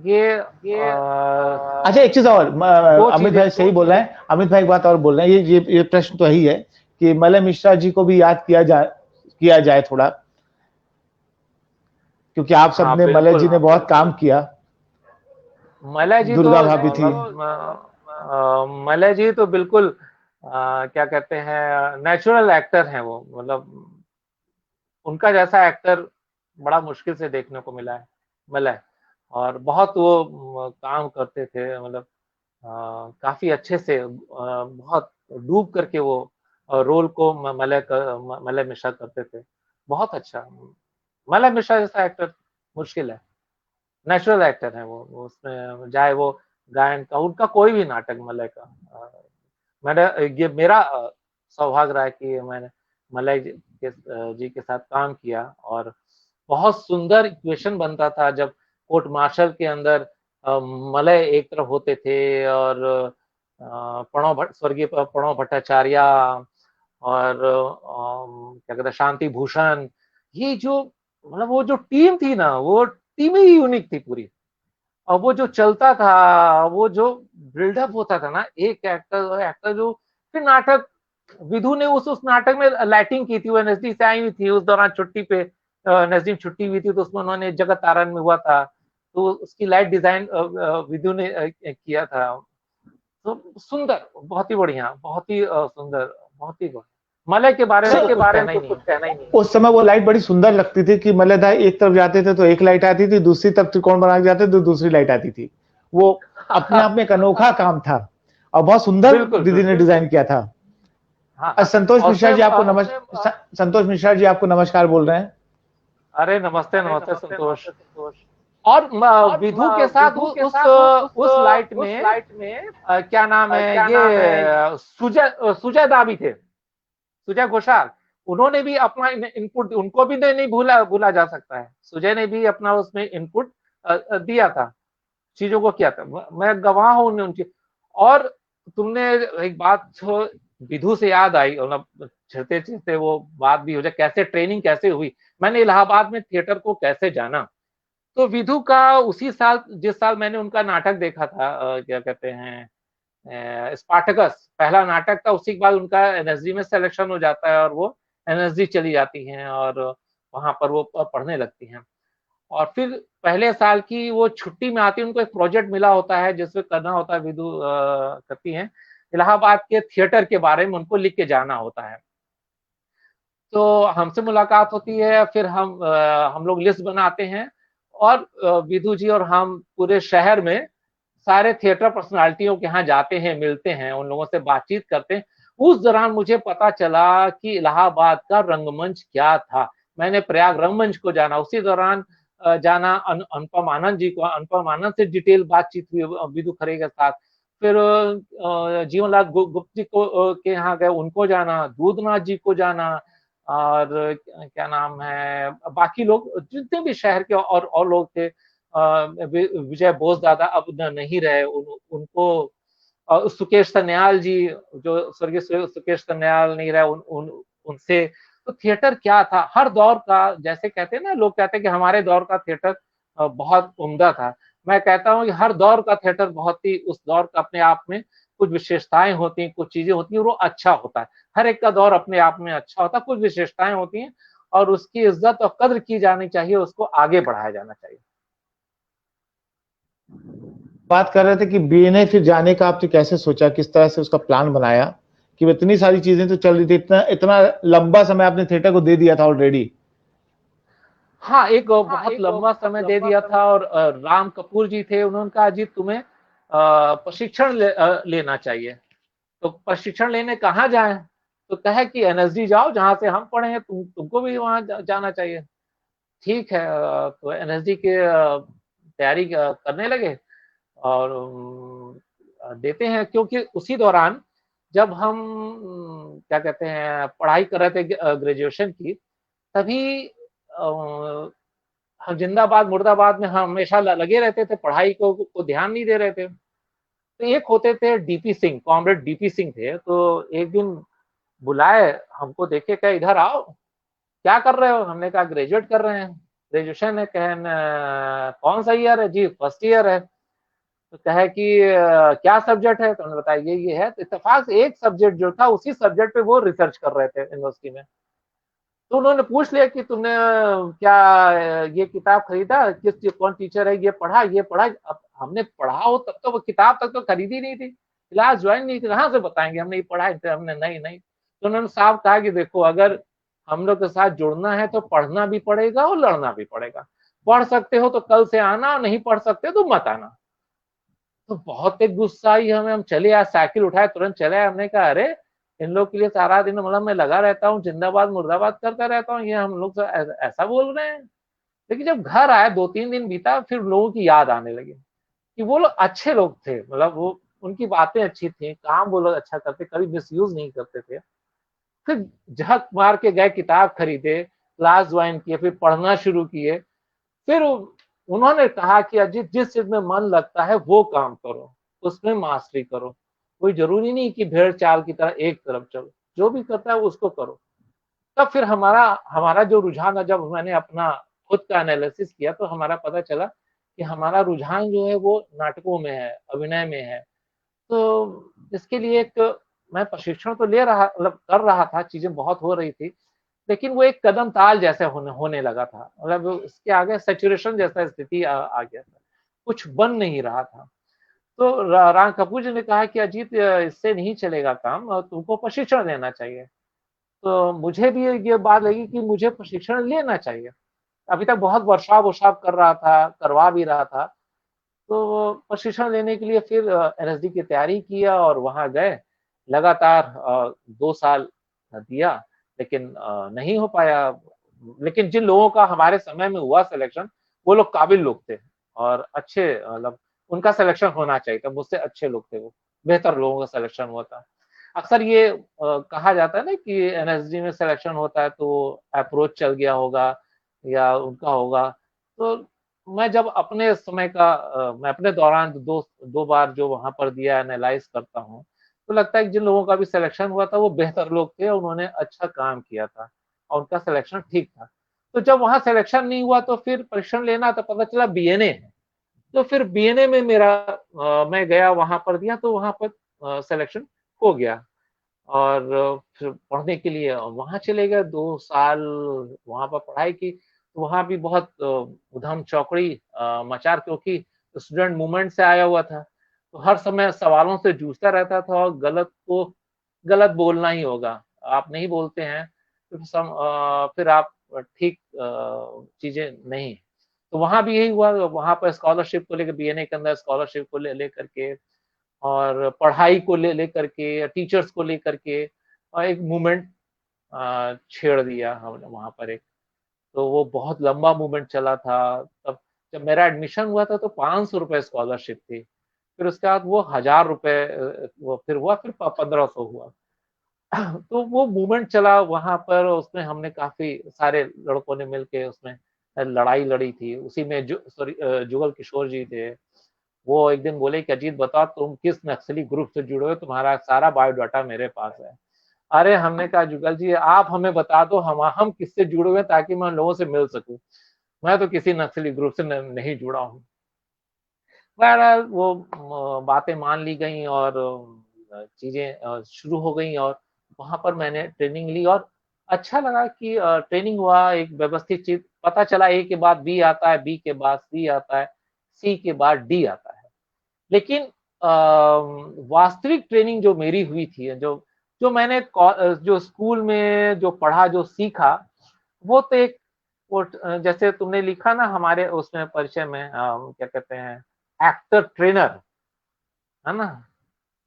ये अच्छा एक चीज और, दो अमित चीजें। भाई सही बोल रहे हैं, अमित भाई एक बात और बोल रहे हैं, ये प्रश्न तो यही है कि मलय मिश्रा जी को भी याद किया जाए थोड़ा, क्योंकि आप हाँ सबने मलय जी बिल्कुल, ने बहुत काम किया। मलय जी तो दुर्गा भाभी थी। मलय जी तो बिल्कुल क्या कहते हैं नेचुरल एक्टर हैं वो, मतलब उनका जैसा एक्टर बड़ा मुश्किल से देखने को मिला है मलय। और बहुत वो काम करते थे, मतलब काफी अच्छे से बहुत डूब करके वो रोल को मलय मिश्रा करते थे, बहुत अच्छा। मलय मिश्रा जैसा एक्टर मुश्किल है, नेचुरल एक्टर है वो उसमें चाहे वो गायन का उनका कोई भी नाटक मलय का मैंने ये मेरा सौभाग्य रहा है कि मैंने मलय जी के साथ काम किया और बहुत सुंदर इक्वेशन बनता था जब कोर्ट मार्शल के अंदर मलय एक तरफ होते थे और स्वर्गीय प्रणव भट्टाचार्य और क्या कहते हैं शांति भूषण, ये जो मतलब वो जो टीम थी ना, वो टीम ही यूनिक थी पूरी। और वो जो चलता था, वो जो बिल्डअप होता था ना, एक एक्टर एक्टर जो फिर नाटक विधु ने उस नाटक में लाइटिंग की थी, वो एनएसडी से आई हुई थी उस दौरान छुट्टी पे, एनएसडी छुट्टी हुई थी तो उसमें उन्होंने जगत तारण में हुआ था, तो उसकी लाइट डिजाइन विधु ने किया था। तो सुंदर, बहुत ही बढ़िया, बहुत ही सुंदर, बहुत ही बढ़िया। मलय के बारे में तो कुछ कहना ही नहीं। उस समय वो लाइट बड़ी सुंदर लगती थी कि मलयदार एक तरफ जाते थे तो एक लाइट आती थी, दूसरी तरफ त्रिकोण बना के जाते थे तो दूसरी लाइट आती थी। वो अपने आप में एक अनोखा काम था और बहुत सुंदर बिल्कुल दीदी ने डिजाइन किया था। हाँ। संतोष और मिश्रा उसमें जी आपको नमस्कार, संतोष मिश्रा जी आपको नमस्कार बोल रहे हैं। अरे नमस्ते नमस्ते संतोष। और विधु के साथ उस लाइट में क्या नाम है ये सुजय सुजय दा भी थे, सुजय घोषाल। उन्होंने भी अपना इनपुट, उनको भी नहीं भूला जा सकता है। सुजय ने भी अपना उसमें इनपुट दिया था, चीजों को किया था। मैं गवाह हूं उनकी। और तुमने एक बात तो विधु से याद आई, मतलब चलते चलते वो बात भी हो जाए, कैसे ट्रेनिंग कैसे हुई, मैंने इलाहाबाद में थिएटर को कैसे जाना। तो विधु का उसी साल, जिस साल मैंने उनका नाटक देखा था, क्या कहते हैं स्पार्टकस, पहला नाटक था, उसी के बाद उनका एनएसडी में सिलेक्शन हो जाता है और वो एनएसडी चली जाती हैं और वहां पर वो पढ़ने लगती हैं। और फिर पहले साल की वो छुट्टी में आती है, उनको एक प्रोजेक्ट मिला होता है जिसमें करना होता है, विधु करती हैं, इलाहाबाद के थिएटर के बारे में उनको लिख के जाना होता है। तो हमसे मुलाकात होती है, फिर हम लोग लिस्ट बनाते हैं और विधु जी और हम पूरे शहर में सारे थिएटर पर्सनालिटियों के यहाँ जाते हैं, मिलते हैं, उन लोगों से बातचीत करते हैं। उस दौरान मुझे पता चला कि इलाहाबाद का रंगमंच क्या था। मैंने प्रयाग रंगमंच को जाना, उसी दौरान जाना अनुपम आनंद जी को, अनुपम आनंद से डिटेल बातचीत हुई विधु खरे के साथ। फिर जीवनलाल गुप्त जी को के यहाँ गए, उनको जाना, दूधनाथ जी को जाना, और क्या नाम है बाकी लोग जितने भी शहर के और लोग थे, विजय बोस दादा अब नहीं रहे, उनको सुकेश सन्याल जी, जो स्वर्गीय सुकेश सन्याल नहीं रहे, उनसे। तो थिएटर क्या था, हर दौर का, जैसे कहते हैं ना, लोग कहते हैं कि हमारे दौर का थिएटर बहुत उम्दा था। मैं कहता हूँ कि हर दौर का थिएटर बहुत ही, उस दौर का अपने आप में कुछ विशेषताएं होती हैं, कुछ चीजें होती हैं, वो अच्छा होता है। हर एक का दौर अपने आप में अच्छा होता है, कुछ विशेषताएं होती हैं और उसकी इज्जत और कद्र की जानी चाहिए, उसको आगे बढ़ाया जाना चाहिए। बात कर रहे थे कि बीएनए फिर जाने का आपने कैसे सोचा, किस तरह से उसका प्लान बनाया, कि इतनी सारी चीजें तो चल रही थी, इतना इतना लंबा समय आपने थिएटर को दे दिया था ऑलरेडी। हाँ, एक बहुत लंबा समय दे दिया था। और राम कपूर जी थे, उन्होंने कहा जी तुम्हें प्रशिक्षण लेना चाहिए। तो प्रशिक्षण लेने कहाँ जाए, तो कहे कि एनएसडी जाओ, जहां से हम पढ़े हैं, तुमको भी वहां जाना चाहिए। ठीक है, तो एनएसडी के तैयारी करने लगे और देते हैं, क्योंकि उसी दौरान जब हम क्या कहते हैं पढ़ाई कर रहे थे ग्रेजुएशन की, तभी हम जिंदाबाद मुर्दाबाद में हम हमेशा लगे रहते थे, पढ़ाई को ध्यान नहीं दे रहे थे। तो एक होते थे DP Singh, comrade DP Singh थे, तो एक दिन बुलाए हमको, देखे, कहे इधर आओ, क्या कर रहे हो? हमने कहा ग्रेजुएट कर रहे हैं, ग्रेजुएशन है। कहन कौन सा ईयर है? जी फर्स्ट ईयर है। तो कहे कि क्या सब्जेक्ट है? तो उन्होंने बताया ये है। तो इत्तेफाक से एक सब्जेक्ट जो था, उसी सब्जेक्ट पे वो रिसर्च कर रहे थे यूनिवर्सिटी में। तो उन्होंने पूछ लिया कि तुमने क्या ये किताब खरीदा, कौन टीचर है, ये पढ़ा, ये पढ़ा। अब हमने पढ़ा हो तब तो वो किताब तक तो खरीदी नहीं थी, क्लास ज्वाइन नहीं थी, कहाँ से बताएंगे, हमने ये पढ़ा है, हमने नहीं। तो उन्होंने साफ कहा कि देखो, अगर हम लोग के साथ जुड़ना है तो पढ़ना भी पड़ेगा और लड़ना भी पड़ेगा। पढ़ सकते हो तो कल से आना, नहीं पढ़ सकते तो मत आना। तो बहुत एक गुस्सा आई हमें, हम चले आए, साइकिल उठाए, तुरंत चले आए। हमने कहा अरे इन लोग के लिए सारा दिन मतलब मैं लगा रहता हूँ, जिंदाबाद मुर्दाबाद करता रहता हूँ, ये हम लोग तो ऐसा बोल रहे हैं। लेकिन जब घर आए, 2-3 दिन बीता, फिर लोगों की याद आने लगी कि वो लोग अच्छे लोग थे, मतलब वो उनकी बातें अच्छी थी, काम वो लोग अच्छा करते, कभी मिसयूज नहीं करते थे। फिर झक मार के गए, किताब खरीदे, क्लास ज्वाइन किए, फिर पढ़ना शुरू किए। फिर उन्होंने कहा कि अजीत, जिस चीज में मन लगता है वो काम करो, उसमें मास्टरी करो, कोई जरूरी नहीं कि भेड़ चाल की तरह एक तरफ चलो, जो भी करता है उसको करो। तब फिर हमारा हमारा जो रुझान है, जब मैंने अपना खुद का एनालिसिस किया तो हमारा पता चला कि हमारा रुझान जो है वो नाटकों में है, अभिनय में है। तो इसके लिए एक मैं प्रशिक्षण तो ले रहा, मतलब कर रहा था, चीजें बहुत हो रही थी, लेकिन वो एक कदम ताल जैसे होने लगा था, मतलब उसके आगे सैचुरेशन जैसा स्थिति आ गया था, कुछ बन नहीं रहा था। तो राम कपूर जी ने कहा कि अजीत, इससे नहीं चलेगा काम, तुमको प्रशिक्षण लेना चाहिए। तो मुझे भी ये बात लगी कि मुझे प्रशिक्षण लेना चाहिए। अभी तक बहुत वर्कशॉप कर रहा था, करवा भी रहा था। तो प्रशिक्षण लेने के लिए फिर एनएसडी की तैयारी किया और वहाँ गए। लगातार 2 साल दिया, लेकिन नहीं हो पाया। लेकिन जिन लोगों का हमारे समय में हुआ सिलेक्शन, वो लोग काबिल लोग थे और अच्छे, मतलब उनका सिलेक्शन होना चाहिए था, मुझसे अच्छे लोग थे वो, बेहतर लोगों का सिलेक्शन हुआ था। अक्सर ये कहा जाता है ना कि एनएसडी में सिलेक्शन होता है तो अप्रोच चल गया होगा या उनका होगा। तो मैं जब अपने समय का मैं अपने दौरान 2 बार जो वहाँ पर दिया एनालाइज़ करता हूँ, तो लगता है कि जिन लोगों का भी सिलेक्शन हुआ था वो बेहतर लोग थे, उन्होंने अच्छा काम किया था और उनका सिलेक्शन ठीक था। तो जब वहाँ सिलेक्शन नहीं हुआ तो फिर प्रशिक्षण लेना, तो पता चला बीएनए है। तो फिर बीएनए में मेरा मैं गया वहाँ पर दिया, तो वहाँ पर सिलेक्शन हो गया और फिर पढ़ने के लिए वहाँ चले गए। 2 साल वहाँ पर पढ़ाई की। तो वहाँ भी बहुत उधम चौकड़ी मचा, क्योंकि स्टूडेंट मूवमेंट से आया हुआ था। तो हर समय सवालों से जूझता रहता था और गलत को गलत बोलना ही होगा। आप नहीं बोलते हैं तो फिर आप ठीक चीज़ें नहीं। तो वहाँ भी यही हुआ, वहाँ पर स्कॉलरशिप को लेके, बीएनए के अंदर स्कॉलरशिप को लेकर के और पढ़ाई को लेकर के, टीचर्स को लेकर के एक मूवमेंट छेड़ दिया हमने वहाँ पर एक। तो वो बहुत लंबा मूवमेंट चला था। तब जब मेरा एडमिशन हुआ था तो ₹500 स्कॉलरशिप थी। फिर उसके बाद वो ₹1000 वो फिर हुआ, फिर प 1500 हुआ। तो वो मूवमेंट चला वहाँ पर, उसमें हमने काफ़ी सारे लड़कों ने मिलके उसमें लड़ाई लड़ी थी। उसी में जुगल किशोर जी थे। वो एक दिन बोले कि अजीत बताओ तुम किस नक्सली ग्रुप से जुड़े हो, तुम्हारा सारा बायोडाटा मेरे पास है। अरे हमने कहा जुगल जी आप हमें बता दो हम किससे जुड़े हुए हैं ताकि मैं उन लोगों से मिल सकूं। मैं तो किसी नक्सली ग्रुप से नहीं जुड़ा हूँ। बहरहाल वो बातें मान ली गई और चीजें शुरू हो गई और वहां पर मैंने ट्रेनिंग ली और अच्छा लगा कि ट्रेनिंग हुआ, एक व्यवस्थित चीज पता चला। ए के बाद बी आता है, बी के बाद सी आता है, सी के बाद डी आता है। लेकिन वास्तविक ट्रेनिंग जो मेरी हुई थी, जो जो मैंने जो स्कूल में जो पढ़ा, जो सीखा, वो तो एक वो जैसे तुमने लिखा ना हमारे उसमें परिचय में, क्या कहते हैं, एक्टर ट्रेनर, है ना?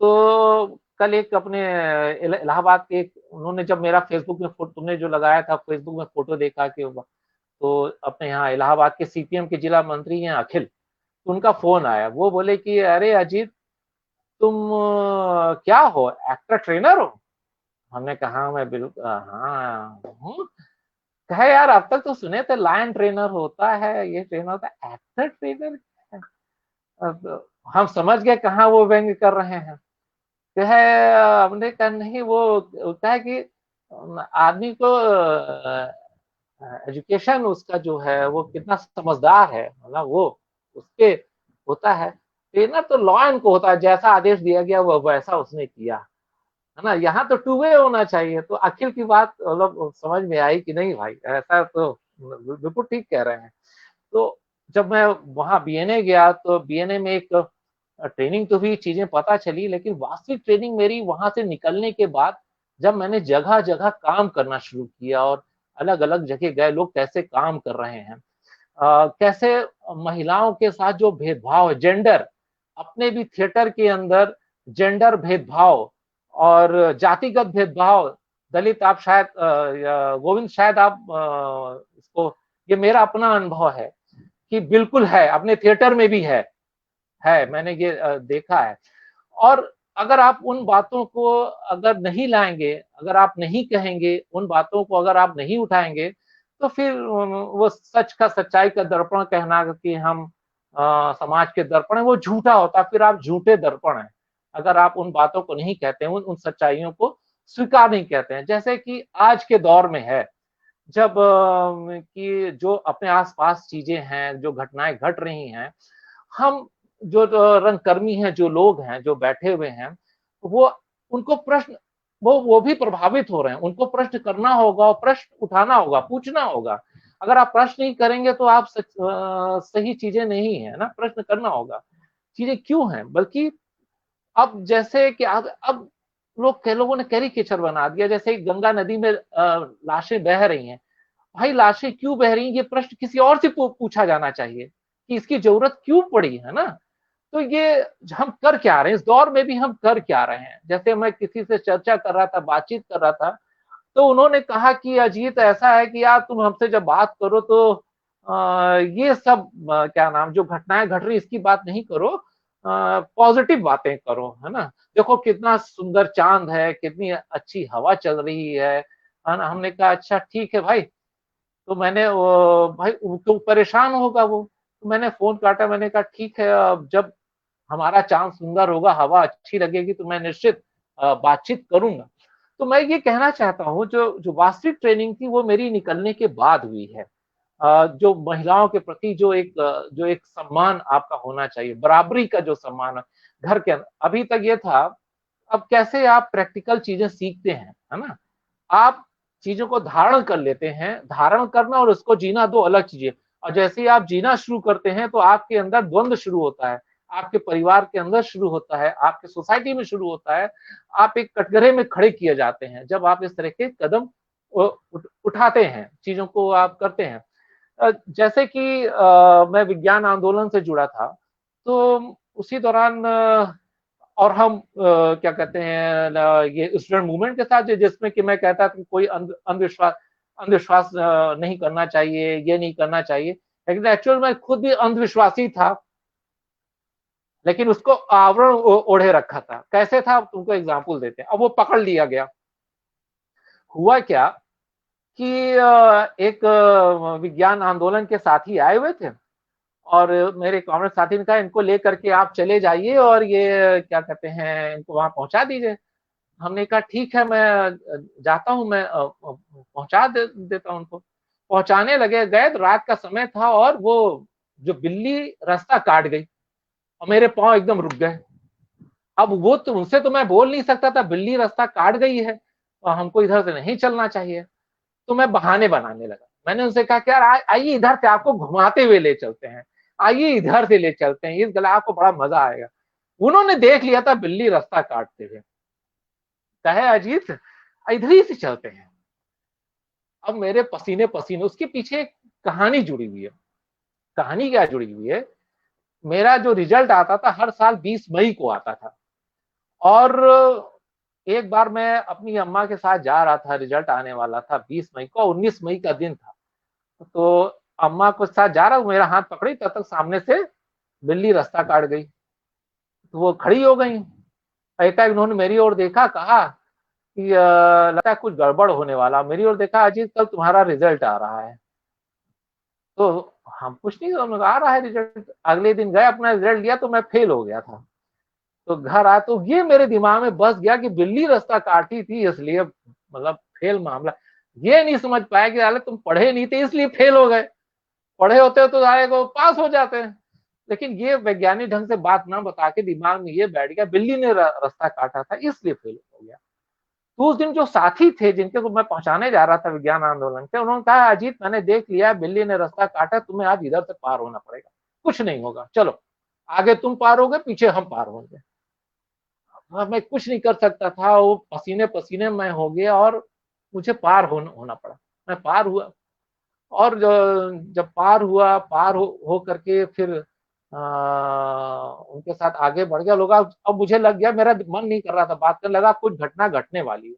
तो कल एक अपने इलाहाबाद के एक उन्होंने जब मेरा फेसबुक में तुमने जो लगाया था फेसबुक में फोटो देखा कि तो अपने यहाँ इलाहाबाद के सीपीएम के जिला मंत्री हैं अखिल, तो उनका फोन आया। वो बोले कि अरे अजीत तुम क्या हो, एक्टर ट्रेनर हो? हमने कहा मैं बिल्कुल हाँ हूँ। कहे यार अब तक तो सुने थे लायन ट्रेनर होता है, ये ट्रेनर होता है, एक्टर ट्रेनर। अब हम समझ गए कहाँ वो व्यंग कर रहे हैं। कहे हमने कहा नहीं, वो होता है कि आदमी को एजुकेशन उसका जो है वो कितना समझदार है, मतलब वो उसके होता है। ट्रेनर तो लॉयन को होता है, जैसा आदेश दिया गया वो वैसा उसने किया, है ना? यहाँ तो टू वे होना चाहिए। तो अखिल की बात मतलब समझ में आई कि नहीं भाई ऐसा तो बिल्कुल ठीक कह रहे हैं। तो जब मैं वहाँ बीएनए गया तो बीएनए में एक ट्रेनिंग तो हुई, चीजें पता चली, लेकिन वास्तविक ट्रेनिंग मेरी वहां से निकलने के बाद जब मैंने जगह जगह काम करना शुरू किया और अलग अलग जगह गए, लोग कैसे काम कर रहे हैं, कैसे महिलाओं के साथ जो भेदभाव है, जेंडर, अपने भी थिएटर के अंदर जेंडर भेदभाव और जातिगत भेदभाव, दलित आप शायद गोविंद शायद आप इसको, ये मेरा अपना अनुभव है कि बिल्कुल है, अपने थिएटर में भी है मैंने ये देखा है। और अगर आप उन बातों को अगर नहीं लाएंगे, अगर आप नहीं कहेंगे, उन बातों को अगर आप नहीं उठाएंगे, तो फिर वो सच का, सच्चाई का दर्पण कहना कि हम समाज के दर्पण है, वो झूठा होता है। फिर आप झूठे दर्पण हैं अगर आप उन बातों को नहीं कहते हैं, उन सच्चाइयों को स्वीकार नहीं कहते हैं। जैसे कि आज के दौर में है, जब कि जो अपने आसपास चीजें हैं, जो घटनाएं घट रही हैं, हम जो रंगकर्मी हैं, जो लोग हैं, जो बैठे हुए हैं, वो उनको प्रश्न, वो भी प्रभावित हो रहे हैं। उनको प्रश्न करना होगा और प्रश्न उठाना होगा, पूछना होगा। अगर आप प्रश्न नहीं करेंगे तो आप सही चीजें नहीं है ना, प्रश्न करना होगा चीजें क्यों हैं। बल्कि अब जैसे कि अब कई लोगों ने कैरिकेचर बना दिया, जैसे गंगा नदी में लाशें बह रही हैं। भाई लाशें क्यों बह रही हैं, ये प्रश्न किसी और से पूछा जाना चाहिए कि इसकी जरूरत क्यों पड़ी, है ना। तो ये हम कर क्या रहे हैं इस दौर में भी, हम कर क्या रहे हैं। जैसे मैं किसी से चर्चा कर रहा था, बातचीत कर रहा था, तो उन्होंने कहा कि अजीत ऐसा है कि यार तुम हमसे जब बात करो तो ये सब क्या नाम जो घटनाएं घट रही इसकी बात नहीं करो, पॉजिटिव बातें करो, है ना। देखो कितना सुंदर चांद है, कितनी अच्छी हवा चल रही है ना। हमने कहा अच्छा ठीक है भाई। तो मैंने भाई तो परेशान होगा वो, तो मैंने फोन काटा, मैंने कहा ठीक है, अब जब हमारा चांद सुंदर होगा, हवा अच्छी लगेगी तो मैं निश्चित बातचीत करूंगा। तो मैं ये कहना चाहता हूँ, जो जो वास्तविक ट्रेनिंग थी वो मेरी निकलने के बाद हुई है। जो महिलाओं के प्रति जो एक सम्मान आपका होना चाहिए, बराबरी का जो सम्मान है घर के अंदर, अभी तक ये था। अब कैसे आप प्रैक्टिकल चीजें सीखते हैं, है ना। आप चीजों को धारण कर लेते हैं, धारण करना और उसको जीना दो अलग चीजें। और जैसे ही आप जीना शुरू करते हैं तो आपके अंदर द्वंद्व शुरू होता है, आपके परिवार के अंदर शुरू होता है, आपके सोसाइटी में शुरू होता है। आप एक कटघरे में खड़े किए जाते हैं जब आप इस तरह के कदम उठाते हैं, चीजों को आप करते हैं। जैसे कि मैं विज्ञान आंदोलन से जुड़ा था, तो उसी दौरान और हम क्या कहते हैं ये स्टूडेंट मूवमेंट के साथ, जिसमें कि मैं कहता था कि कोई अंधविश्वास अंधविश्वास नहीं करना चाहिए, ये नहीं करना चाहिए। लेकिन एक्चुअल में खुद भी अंधविश्वासी था, लेकिन उसको आवरण ओढ़े रखा था। कैसे था तुमको एग्जाम्पल देते हैं। अब वो पकड़ लिया गया। हुआ क्या कि एक विज्ञान आंदोलन के साथी आए हुए थे, और मेरे कांग्रेस साथी ने कहा इनको लेकर के आप चले जाइए और ये क्या कहते हैं इनको वहां पहुंचा दीजिए। हमने कहा ठीक है, मैं जाता हूं, मैं पहुंचा देता हूं उनको। पहुंचाने लगे, गए तो रात का समय था, और वो जो बिल्ली रास्ता काट गई और मेरे पांव एकदम रुक गए। अब वो तो उनसे तो मैं बोल नहीं सकता था, बिल्ली रास्ता काट गई है और हमको इधर से नहीं चलना चाहिए। तो मैं बहाने बनाने लगा। मैंने उनसे कहा कि यार आइए इधर से आपको घुमाते हुए ले चलते हैं, आइए इधर से ले चलते हैं, इस गला आपको बड़ा मजा आएगा। उन्होंने देख लिया था बिल्ली रास्ता काटते हुए, कहे अजीत इधर ही से चलते हैं। अब मेरे पसीने पसीने, उसके पीछे एक कहानी जुड़ी हुई है। कहानी क्या जुड़ी हुई है, मेरा जो रिजल्ट आता था हर साल 20 मई को आता था, और एक बार मैं अपनी अम्मा के साथ जा रहा था, रिजल्ट आने वाला था 20 मई को, 19 मई का दिन था। तो अम्मा के साथ जा रहा हूँ, मेरा हाथ पकड़ी, तब तक सामने से बिल्ली रास्ता काट गई। तो वो खड़ी हो गई। एकाएक उन्होंने मेरी ओर देखा, कहा कि लगता है कुछ गड़बड़ होने वाला। मेरी ओर देखा, अजीत कल तुम्हारा रिजल्ट आ रहा है। तो हम कुछ नहीं, आ रहा है रिजल्ट। अगले दिन गए, अपना रिजल्ट लिया तो मैं फेल हो गया था। तो घर आया तो ये मेरे दिमाग में बस गया कि बिल्ली रास्ता काटी थी इसलिए मतलब फेल मामला। ये नहीं समझ पाया कि अरे तुम पढ़े नहीं थे इसलिए फेल हो गए, पढ़े होते तो सारे को पास हो जाते हैं। लेकिन ये वैज्ञानिक ढंग से बात ना बता के दिमाग में ये बैठ गया बिल्ली ने रास्ता काटा था इसलिए फेल हो गया। तो उस दिन जो साथी थे जिनके को मैं पहुंचाने जा रहा था विज्ञान आंदोलन के, उन्होंने कहा अजीत मैंने देख लिया बिल्ली ने रास्ता काटा, तुम्हें आज इधर से पार होना पड़ेगा, कुछ नहीं होगा, चलो आगे तुम पार होगे, पीछे हम पार होंगे। मैं कुछ नहीं कर सकता था, वो पसीने पसीने में हो गया और मुझे पार होना पड़ा। मैं पार हुआ, और जब पार हुआ, पार हो करके फिर उनके साथ आगे बढ़ गया लोग। अब मुझे लग गया, मेरा मन नहीं कर रहा था बात करने, लगा कुछ घटना घटने वाली है,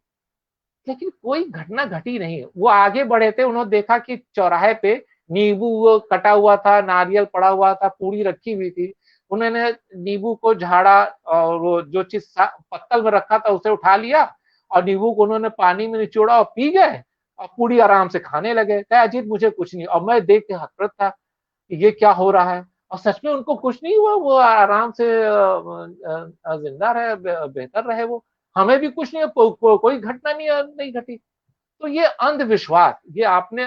लेकिन कोई घटना घटी नहीं। वो आगे बढ़े थे, उन्होंने देखा कि चौराहे पे नींबू कटा हुआ था, नारियल पड़ा हुआ था, पूरी रखी हुई थी। उन्होंने नींबू को झाड़ा और वो जो चीज पत्तल में रखा था उसे उठा लिया, और नींबू को उन्होंने पानी में निचोड़ा और पी गए, और पूरी आराम से खाने लगे। कहा अजीत मुझे कुछ नहीं। और मैं देख के हतप्रत था कि ये क्या हो रहा है, और सच में उनको कुछ नहीं हुआ, वो आराम से जिंदा रहे, बेहतर रहे वो। हमें भी कुछ नहीं, कोई घटना नहीं घटी। तो ये अंधविश्वास, ये आपने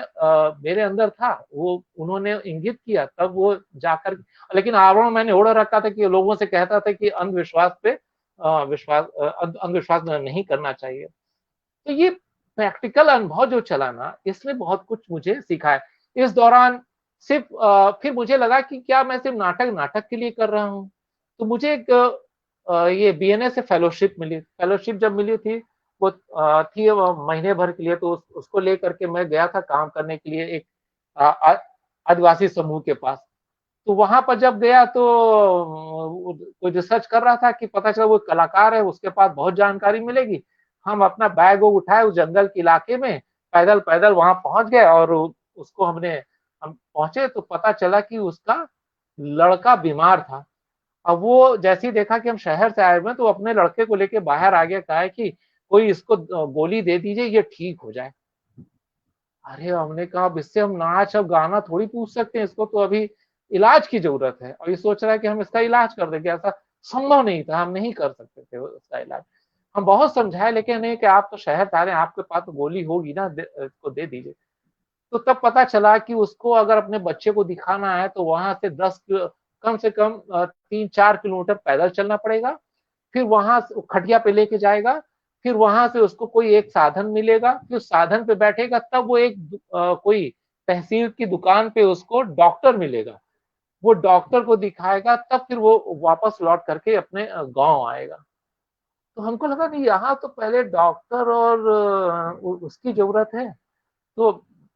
मेरे अंदर था, वो उन्होंने इंगित किया, तब वो जाकर। लेकिन आवरण मैंने ओढ़ रखा था कि लोगों से कहता था कि अंधविश्वास पे अंधविश्वास नहीं करना चाहिए। तो ये प्रैक्टिकल अनुभव जो चला ना, इसने बहुत कुछ मुझे सिखाया। इस दौरान सिर्फ फिर मुझे लगा कि क्या मैं सिर्फ नाटक नाटक के लिए कर रहा हूँ। तो मुझे एक ये बीएनए से फेलोशिप मिली। फेलोशिप जब मिली थी वो थी महीने भर के लिए, तो उसको लेकर के मैं गया था काम करने के लिए एक आदिवासी समूह के पास। तो वहां पर जब गया तो कोई रिसर्च कर रहा था कि पता चला वो कलाकार है, उसके पास बहुत जानकारी मिलेगी। हम अपना बैग वो उठाए उस जंगल के इलाके में, पैदल पैदल वहां पहुंच गए और उसको हम पहुंचे तो पता चला कि उसका लड़का बीमार था। अब वो जैसे ही देखा कि हम शहर से आए हुए हैं तो अपने लड़के को लेके बाहर आ गया, कहा है कि कोई इसको गोली दे दीजिए, ये ठीक हो जाए। अरे हमने कहा अब इससे हम नाच और गाना थोड़ी पूछ सकते हैं, इसको तो अभी इलाज की जरूरत है। और ये सोच रहा है कि हम इसका इलाज कर देंगे, ऐसा संभव नहीं था, हम नहीं कर सकते थे उसका इलाज। हम बहुत समझाए लेकिन नहीं कि आप तो शहर से आ रहे हैं, आपके पास तो गोली होगी ना, इसको दे दीजिए। तो तब पता चला कि उसको अगर अपने बच्चे को दिखाना है तो वहां से कम से कम 3-4 किलोमीटर पैदल चलना पड़ेगा। फिर वहां से खटिया पे लेके जाएगा, फिर वहां से उसको कोई एक साधन मिलेगा, फिर साधन पे बैठेगा तब वो एक कोई तहसील की दुकान पे उसको डॉक्टर मिलेगा, वो डॉक्टर को दिखाएगा, तब फिर वो वापस लौट करके अपने गांव आएगा। तो हमको लगा नहीं, यहाँ तो पहले डॉक्टर और उसकी जरूरत है। तो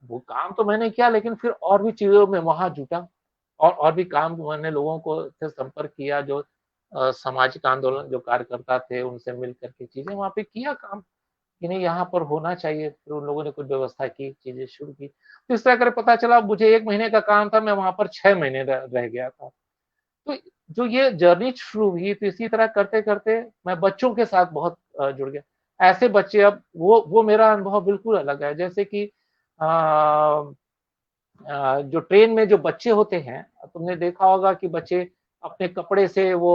वो काम तो मैंने किया लेकिन फिर और भी चीजों में वहां जुटा, और भी काम मैंने लोगों को से संपर्क किया, जो सामाजिक आंदोलन जो कार्यकर्ता थे उनसे मिल करके चीजें वहां पे किया काम, कि नहीं यहाँ पर होना चाहिए। फिर उन लोगों ने कुछ व्यवस्था की, चीजें शुरू की। तो इस तरह कर पता चला मुझे 1 महीने का काम था, मैं वहां पर 6 महीने रह गया था। तो जो ये जर्नी शुरू हुई तो इसी तरह करते करते मैं बच्चों के साथ बहुत जुड़ गया। ऐसे बच्चे, अब वो मेरा अनुभव बिल्कुल अलग है। जैसे कि जो ट्रेन में जो बच्चे होते हैं, तुमने देखा होगा कि बच्चे अपने कपड़े से वो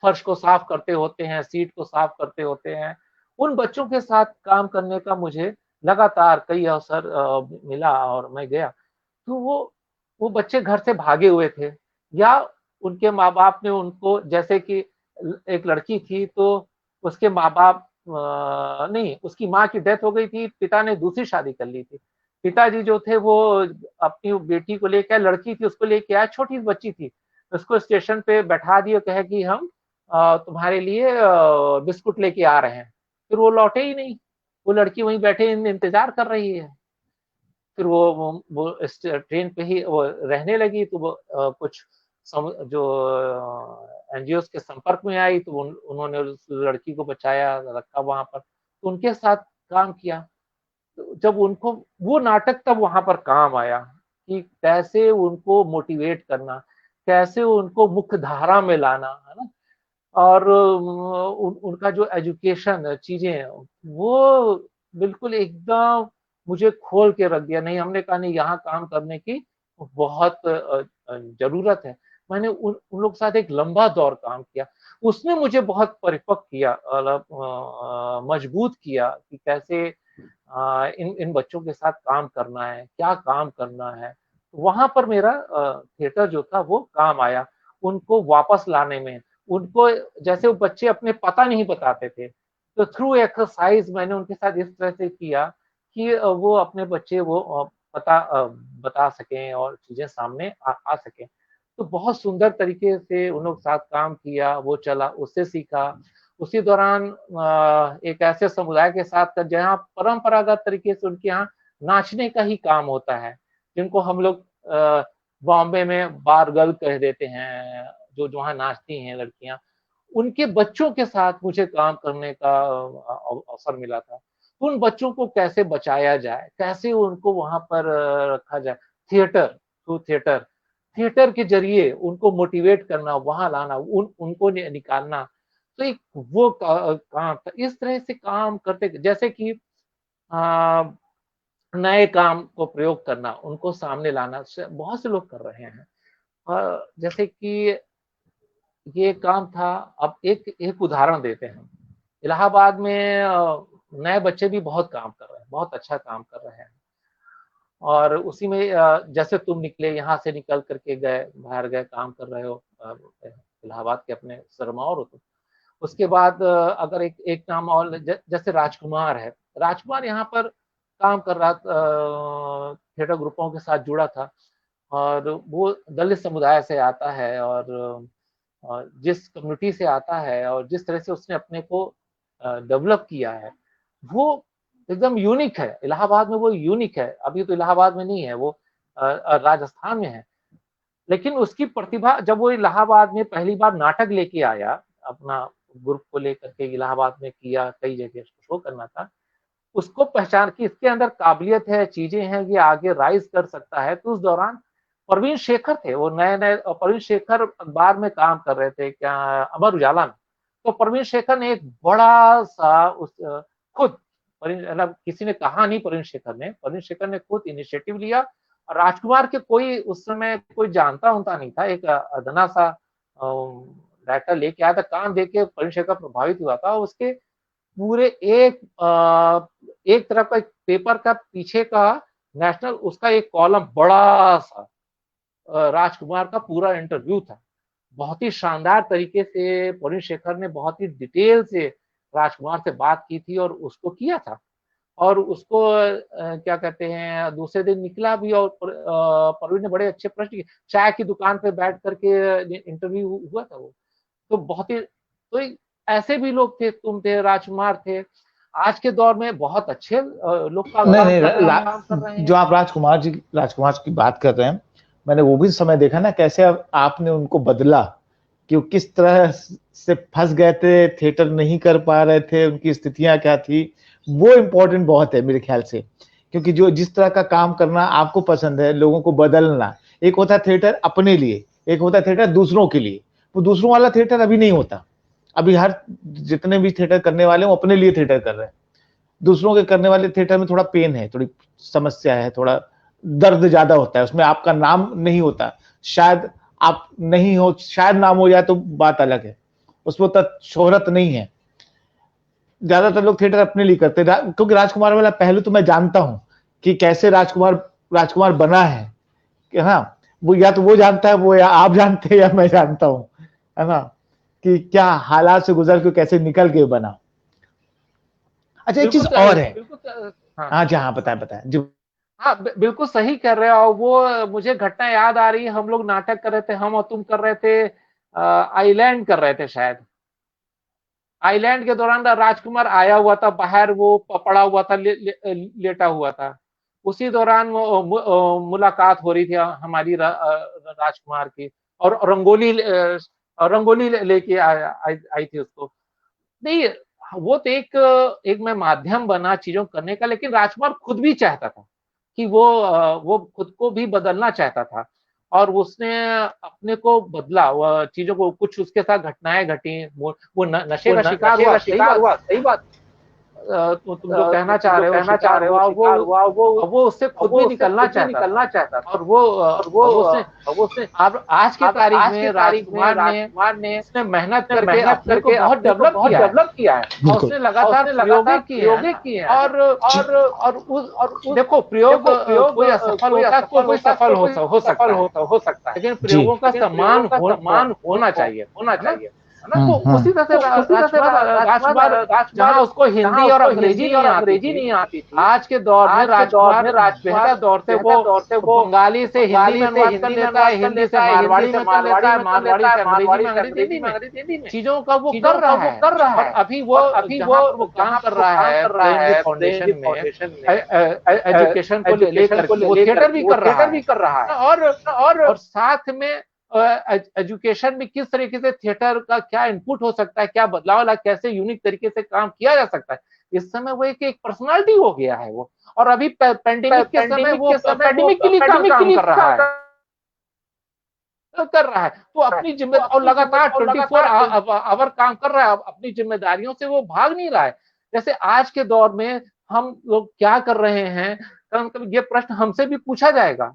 फर्श को साफ करते होते हैं, सीट को साफ करते होते हैं। उन बच्चों के साथ काम करने का मुझे लगातार कई अवसर मिला और मैं गया। तो वो बच्चे घर से भागे हुए थे, या उनके माँ बाप ने उनको, जैसे कि एक लड़की थी तो उसके माँ बाप नहीं, उसकी माँ की डेथ हो गई थी, पिता ने दूसरी शादी कर ली थी। पिताजी जो थे वो अपनी बेटी को लेकर, लड़की थी उसको लेके आए, छोटी बच्ची थी, उसको स्टेशन पे बैठा दिए, कहे कि हम तुम्हारे लिए बिस्कुट लेके आ रहे हैं। फिर वो लौटे ही नहीं, वो लड़की वहीं बैठे इंतजार कर रही है। फिर वो ट्रेन पे ही वो रहने लगी। तो वो कुछ जो एनजीओ के संपर्क में आई तो उन्होंने उस लड़की को बचाया, रखा वहां पर, तो उनके साथ काम किया। तो जब उनको वो नाटक तब वहां पर काम आया कि कैसे उनको मोटिवेट करना, कैसे उनको मुख्य धारा में लाना, है ना। और उनका जो एजुकेशन चीजें, वो बिल्कुल एकदम मुझे खोल के रख दिया। नहीं, हमने कहा नहीं, यहाँ काम करने की बहुत जरूरत है। मैंने उन लोग के साथ एक लंबा दौर काम किया, उसने मुझे बहुत परिपक्व किया, मजबूत किया कि कैसे इन इन बच्चों के साथ काम करना है, क्या काम करना है। वहां पर मेरा थिएटर जो था वो काम आया, उनको वापस लाने में। उनको, जैसे वो बच्चे अपने पता नहीं बताते थे, तो थ्रू एक्सरसाइज मैंने उनके साथ इस तरह से किया कि वो अपने बच्चे वो बता सकें और चीजें सामने आ सकें। तो बहुत सुंदर तरीके से उन लोग साथ काम किया, वो चला, उससे सीखा। उसी दौरान एक ऐसे समुदाय के साथ जहाँ परंपरागत तरीके से उनके यहाँ नाचने का ही काम होता है, जिनको हम लोग बॉम्बे में बार गर्ल कह देते हैं, जो वहाँ नाचती हैं लड़कियां। उनके बच्चों के साथ मुझे काम करने का अवसर मिला था। उन बच्चों को कैसे बचाया जाए, कैसे उनको वहां पर रखा जाए, थिएटर थ्रू थिएटर, थिएटर के जरिए उनको मोटिवेट करना, वहां लाना, उनको निकालना। तो एक वो काम था। इस तरह से काम करते, जैसे कि आ, नए काम को प्रयोग करना, उनको सामने लाना, बहुत से लोग कर रहे हैं। जैसे कि ये काम था। अब एक एक उदाहरण देते हैं। इलाहाबाद में नए बच्चे भी बहुत काम कर रहे हैं, बहुत अच्छा काम कर रहे हैं। और उसी में जैसे तुम निकले, यहाँ से निकल करके गए, बाहर गए, काम कर रहे हो इलाहाबाद के अपने सरमाओ हो तुम। उसके बाद अगर एक एक नाम और, जैसे राजकुमार है। राजकुमार यहाँ पर काम कर रहा था, थिएटर ग्रुपों के साथ जुड़ा था। और वो दलित समुदाय से आता है, और जिस कम्युनिटी से आता है और जिस तरह से उसने अपने को डेवलप किया है, वो एकदम यूनिक है। इलाहाबाद में वो यूनिक है। अभी तो इलाहाबाद में नहीं है, वो राजस्थान में है। लेकिन उसकी प्रतिभा, जब वो इलाहाबाद में पहली बार नाटक लेके आया, अपना ग्रुप को लेकर के इलाहाबाद में किया, कई जगह शो करना था, उसको पहचान की इसके अंदर काबिलियत है, चीजें हैं, ये आगे राइज कर सकता है। तो उस दौरान प्रवीण शेखर थे, वो नए नए, प्रवीण शेखर अखबार में काम कर रहे थे, क्या, अमर उजाला में। तो प्रवीण शेखर ने एक बड़ा सा उस खुद, मतलब किसी ने कहा नहीं, प्रवीण शेखर ने खुद इनिशिएटिव लिया। राजकुमार के कोई उस समय कोई जानता उनता नहीं था, एक अदना सा डायरेक्टर लेके आया था, काम देके प्रवीण शेखर प्रभावित हुआ था। उसके पूरे एक तरफ का पेपर का पीछे का नेशनल, उसका एक कॉलम बड़ा सा राजकुमार का पूरा इंटरव्यू था। बहुत ही शानदार तरीके से प्रवीण शेखर ने बहुत ही डिटेल से राजकुमार से बात की थी और उसको किया था। और उसको क्या कहते हैं, दूसरे दिन निकला भी और प्रवीण ने बड़े अच्छे प्रश्न किए। चाय की दुकान पे बैठ करके इंटरव्यू हुआ था वो। तो बहुत ही, तो ऐसे भी लोग थे, तुम थे, राजकुमार थे। आज के दौर में बहुत अच्छे लोग नहीं नहीं, काम कर रहे हैं। जो आप राजकुमार की बात कर रहे हैं, मैंने वो भी समय देखा ना, कैसे आपने उनको बदला, कि वो किस तरह से फंस गए थे, थिएटर नहीं कर पा रहे थे, उनकी स्थितियां क्या थी। वो इम्पोर्टेंट बहुत है मेरे ख्याल से, क्योंकि जो जिस तरह का काम करना आपको पसंद है, लोगों को बदलना, एक होता है थिएटर अपने लिए, एक होता है थिएटर दूसरों के लिए। वो दूसरों वाला थिएटर अभी नहीं होता। अभी हर जितने भी थिएटर करने वाले वो अपने लिए थिएटर कर रहे हैं। दूसरों के करने वाले थिएटर में थोड़ा पेन है, थोड़ी समस्या है, थोड़ा दर्द ज्यादा होता है, उसमें आपका नाम नहीं होता। शायद आप नहीं हो, शायद नाम हो जाए तो बात अलग है, उसमें उतना शोहरत नहीं है। ज्यादातर लोग थिएटर अपने लिए करते हैं, क्योंकि राजकुमार वाला पहलू तो मैं जानता हूं कि कैसे राजकुमार राजकुमार बना है, कि हाँ, वो या तो वो जानता है, वो या आप जानते हैं या मैं जानता हूं, है ना, कि क्या हालात से गुजर के कैसे निकल के बना। अच्छा, एक चीज और है। हाँ जी, हाँ बताएं बताएं जी। हाँ, बिल्कुल सही कर रहे हो। और वो मुझे घटना याद आ रही है, हम लोग नाटक कर रहे थे, हम और तुम कर रहे थे, आइलैंड कर रहे थे शायद। आइलैंड के दौरान राजकुमार आया हुआ था बाहर, वो पड़ा हुआ था, लेटा हुआ था। उसी दौरान मुलाकात हो रही थी हमारी राजकुमार की, और रंगोली लेके आई थी उसको। नहीं, वो तो एक मैं माध्यम बना चीजों करने का, लेकिन राजकुमार खुद भी चाहता था कि वो खुद को भी बदलना चाहता था। और उसने अपने को बदला, वो चीजों को, कुछ उसके साथ घटनाएं घटी, वो नशे का शिकार हुआ, सही बात। तुम जो कहना चाह रहे हो, शिकार हुआ, वो उससे खुद भी निकलना चाहता था। और वो उसने अब आज के तारीख में राजकुमार ने उसने मेहनत करके अपने को बहुत डेवलप किया है। और उसने लगातार प्रयोगे किए हैं। और देखो, प्रयोग कोई असफल होता है, कोई सफल हो सकता है, लेकिन जी। प्रयोगों का सम्मान होना चाहिए, है ना। तो उसी तरह से राजकुमार, जहां उसको हिंदी और अंग्रेजी नहीं आती थी, आज के दौर में राजकुमार बेहतर दौर से वो बंगाली से हिंदी में अनुवाद कर लेता है, हिंदी से मारवाड़ी में कर लेता है, मारवाड़ी से अंग्रेजी में, अंग्रेजी हिंदी में चीजों का वो कर रहा है। और अभी वो जहां पर वो काम कर रहा है प्रेमजी फाउंडेशन में, एजुकेशन को लेकर वो थिएटर भी कर रहा है। और साथ में एजुकेशन में किस तरीके से थिएटर का क्या इनपुट हो सकता है, क्या बदलाव ला, कैसे यूनिक तरीके से काम किया जा सकता है, इस समय वो एक पर्सनालिटी हो गया है वो। और अभी पैंडेमिक के समय वो पैंडेमिक के लिए काम कर रहा है, तो अपनी जिम्मेदारी, और लगातार 24 आवर काम कर रहा है, अपनी जिम्मेदारियों से वो भाग नहीं रहा है। जैसे आज के दौर में हम लोग क्या कर रहे हैं, ये प्रश्न हमसे भी पूछा जाएगा।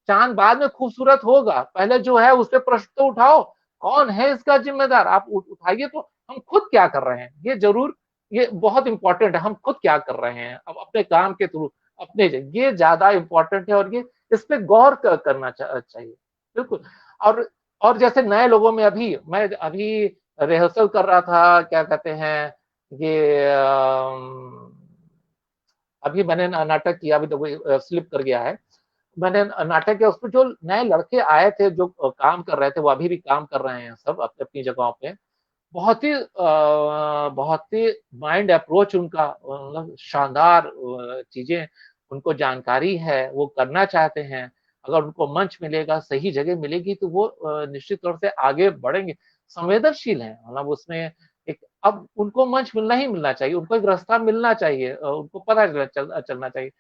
चांद बाद में खूबसूरत होगा, पहले जो है उस पर प्रश्न तो उठाओ, कौन है इसका जिम्मेदार, आप उठाइए। तो हम खुद क्या कर रहे हैं, ये जरूर, ये बहुत इंपॉर्टेंट है, हम खुद क्या कर रहे हैं अब अपने काम के थ्रू, अपने, ये ज्यादा इंपॉर्टेंट है। और ये इस पे गौर करना चाहिए, बिल्कुल। और और जैसे नए लोगों में, मैं अभी रिहर्सल कर रहा था, क्या कहते हैं, ये अभी मैंने नाटक किया, अभी तो स्लिप कर गया है। मैंने नाटक किया, उसमें जो नए लड़के आए थे जो काम कर रहे थे, वो अभी भी काम कर रहे हैं सब अपनी अपनी जगहों पे। बहुत ही माइंड अप्रोच उनका, मतलब शानदार चीजें उनको जानकारी है, वो करना चाहते हैं। अगर उनको मंच मिलेगा, सही जगह मिलेगी, तो वो निश्चित तौर से आगे बढ़ेंगे। संवेदनशील है, मतलब उसमें एक, अब उनको मंच मिलना ही मिलना चाहिए, उनको एक रास्ता मिलना चाहिए, उनको पता चलना चाहिए।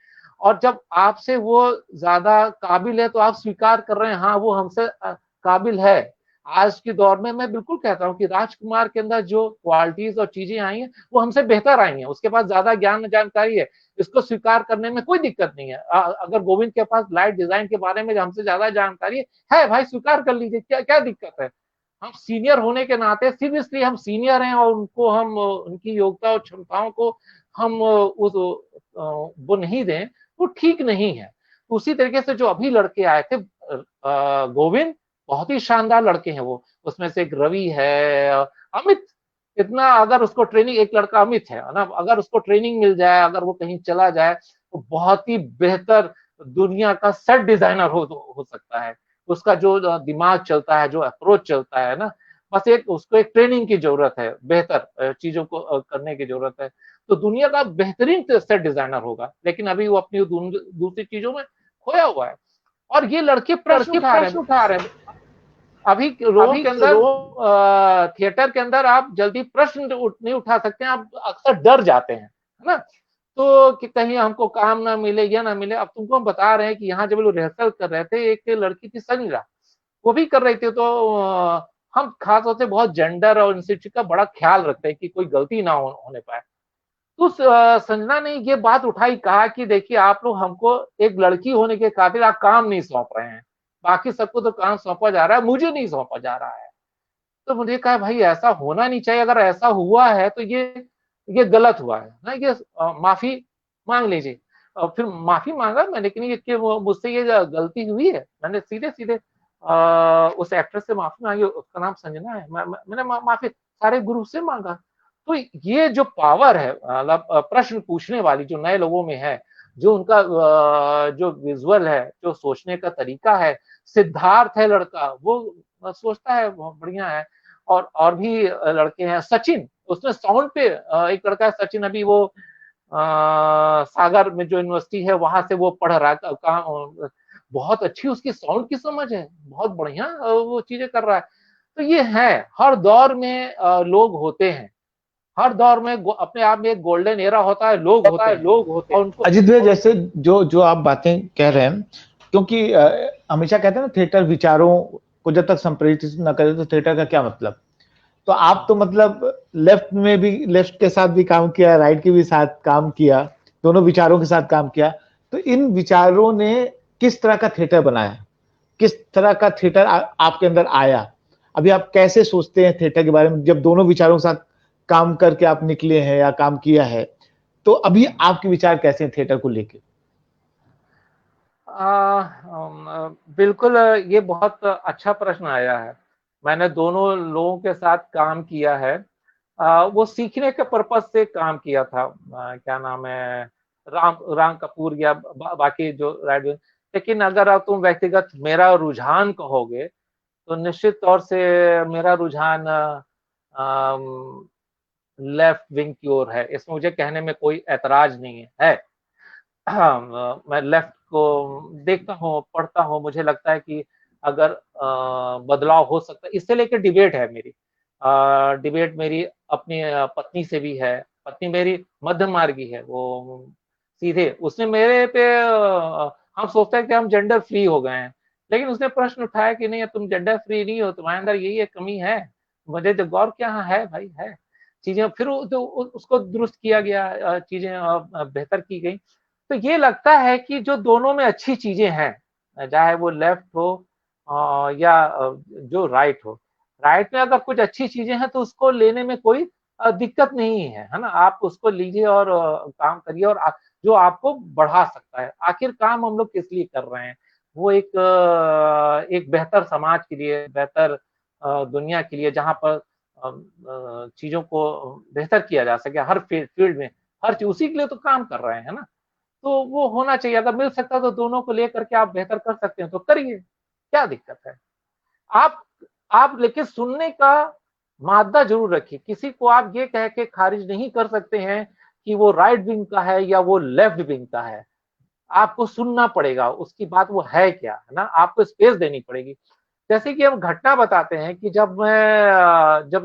और जब आपसे वो ज्यादा काबिल है तो आप स्वीकार कर रहे हैं, हाँ वो हमसे काबिल है। आज के दौर में मैं बिल्कुल कहता हूँ कि राजकुमार के अंदर जो क्वालिटीज और चीजें आई हैं, वो हमसे बेहतर आई हैं। उसके पास ज्यादा ज्ञान जानकारी है, इसको स्वीकार करने में कोई दिक्कत नहीं है। अगर गोविंद के पास लाइट डिजाइन के बारे में हमसे ज्यादा जानकारी है भाई, स्वीकार कर लीजिए, क्या क्या दिक्कत है। हम सीनियर होने के नाते, सिर्फ इसलिए हम सीनियर हैं और उनको हम उनकी योग्यता और क्षमताओं को हम उस वो नहीं दें, वो ठीक नहीं है। उसी तरीके से जो अभी लड़के आए थे, गोविंद, बहुत ही शानदार लड़के हैं वो। उसमें से एक रवि है, अमित, इतना अगर उसको ट्रेनिंग, एक लड़का अमित है ना, अगर उसको ट्रेनिंग मिल जाए, अगर वो कहीं चला जाए, तो बहुत ही बेहतर दुनिया का सेट डिजाइनर हो सकता है। उसका जो दिमाग चलता है, जो अप्रोच चलता है ना, बस एक उसको एक ट्रेनिंग की जरूरत है, बेहतर चीजों को करने की जरूरत है, तो दुनिया का बेहतरीन सेट डिजाइनर होगा। लेकिन अभी वो अपनी दूसरी चीजों में खोया हुआ है। और ये लड़के प्रश्न उठा रहे हैं। अभी रोम के अंदर, थिएटर के अंदर आप जल्दी प्रश्न नहीं उठा सकते हैं, आप अक्सर डर जाते हैं, है ना। तो कि कहीं हमको काम ना मिले या ना मिले। अब तुमको हम बता रहे हैं कि यहाँ जब लोग रिहर्सल कर रहे थे, एक लड़की थी सनीरा, वो भी कर रही थी। तो हम खास तौर से बहुत जेंडर और इंस्टीट्यूट का बड़ा ख्याल रखते हैं कि कोई गलती ना होने पाए। तो संजना ने ये बात उठाई, कहा कि देखिए आप लोग हमको एक लड़की होने के खातिर आप काम नहीं सौंप रहे हैं, बाकी सबको तो काम सौंपा जा रहा है, मुझे नहीं सौंपा जा रहा है। तो मुझे कहा भाई ऐसा होना नहीं चाहिए, अगर ऐसा हुआ है तो ये गलत हुआ है ना, ये माफी मांग लीजिए। और फिर माफी मांगा मैंने, लेकिन ये मुझसे ये गलती हुई है, मैंने सीधे सीधे उस एक्ट्रेस से माफी मांगी, उसका नाम संजना है। मैंने माफी सारे ग्रुप से मांगा। तो ये जो पावर है, मतलब प्रश्न पूछने वाली जो नए लोगों में है, जो उनका जो विजुअल है, जो सोचने का तरीका है, सिद्धार्थ है लड़का, वो सोचता है बहुत बढ़िया है। और भी लड़के हैं, सचिन, उसने साउंड पे एक लड़का है सचिन, अभी वो सागर में जो यूनिवर्सिटी है वहां से वो पढ़ रहा है, बहुत अच्छी उसकी साउंड की समझ है, बहुत बढ़िया वो चीजें कर रहा है। तो ये है, हर दौर में लोग होते हैं, हर दौर में अपने आप में एक गोल्डन एरा होता है, लोग होते हैं और उनको। अजित भाई, जैसे जो जो आप बातें कह रहे हैं, क्योंकि हमेशा कहते हैं ना, थिएटर विचारों को जब तक संप्रेषित न करे तो थिएटर का क्या मतलब। तो आप तो मतलब लेफ्ट में भी, लेफ्ट के साथ भी काम किया, राइट के भी साथ काम किया, दोनों विचारों के साथ काम किया। तो इन विचारों ने किस तरह का थिएटर बनाया, किस तरह का थिएटर आपके अंदर आया? अभी आप कैसे सोचते हैं थिएटर के बारे में, जब दोनों विचारों के साथ काम करके आप निकले हैं या काम किया है, तो अभी आपके विचार कैसे हैं थिएटर को लेके? बिल्कुल, ये बहुत अच्छा प्रश्न आया है। मैंने दोनों लोगों के साथ काम किया है। वो सीखने के पर्पज से काम किया था। क्या नाम है, राम राम कपूर या बाकी जो राइट। लेकिन अगर आप तुम व्यक्तिगत मेरा रुझान कहोगे, तो निश्चित तौर से मेरा रुझान लेफ्ट विंग की ओर है। इसमें मुझे कहने में कोई ऐतराज नहीं है। हाँ, मैं लेफ्ट को देखता हूँ, पढ़ता हूँ, मुझे लगता है कि अगर बदलाव हो सकता है, इससे लेकर डिबेट है मेरी। डिबेट मेरी अपनी पत्नी से भी है। पत्नी मेरी मध्यम मार्गी है, वो सीधे उसने मेरे पे हम सोचते हैं कि हम जेंडर फ्री हो गए हैं, लेकिन उसने प्रश्न उठाया कि नहीं तुम जेंडर फ्री नहीं हो, तुम्हारे अंदर यही एक कमी है। मुझे तो गौर क्या, हाँ है भाई है। चीजें फिर तो उसको दुरुस्त किया गया, चीजें बेहतर की गई। तो ये लगता है कि जो दोनों में अच्छी चीजें हैं, चाहे वो लेफ्ट हो या जो राइट हो। राइट में अगर कुछ अच्छी चीजें हैं तो उसको लेने में कोई दिक्कत नहीं है ना। आप उसको लीजिए और काम करिए, और जो आपको बढ़ा सकता है। आखिर काम हम लोग किस लिए कर रहे हैं, वो एक बेहतर समाज के लिए, बेहतर दुनिया के लिए, जहाँ पर चीजों को बेहतर किया जा सके हर फील्ड में। हर चीज उसी के लिए तो काम कर रहे हैं ना। तो वो होना चाहिए, अगर मिल सकता तो दोनों को लेकर के आप बेहतर कर सकते हैं तो करिए, क्या दिक्कत है? आप आप लेकिन सुनने का मादा जरूर रखिए, किसी को आप ये कह के खारिज नहीं कर सकते हैं कि वो राइट विंग का है या वो लेफ्ट विंग का है। आपको सुनना पड़ेगा उसकी बात, वो है क्या, है ना, आपको स्पेस देनी पड़ेगी। जैसे कि हम घटना बताते हैं कि जब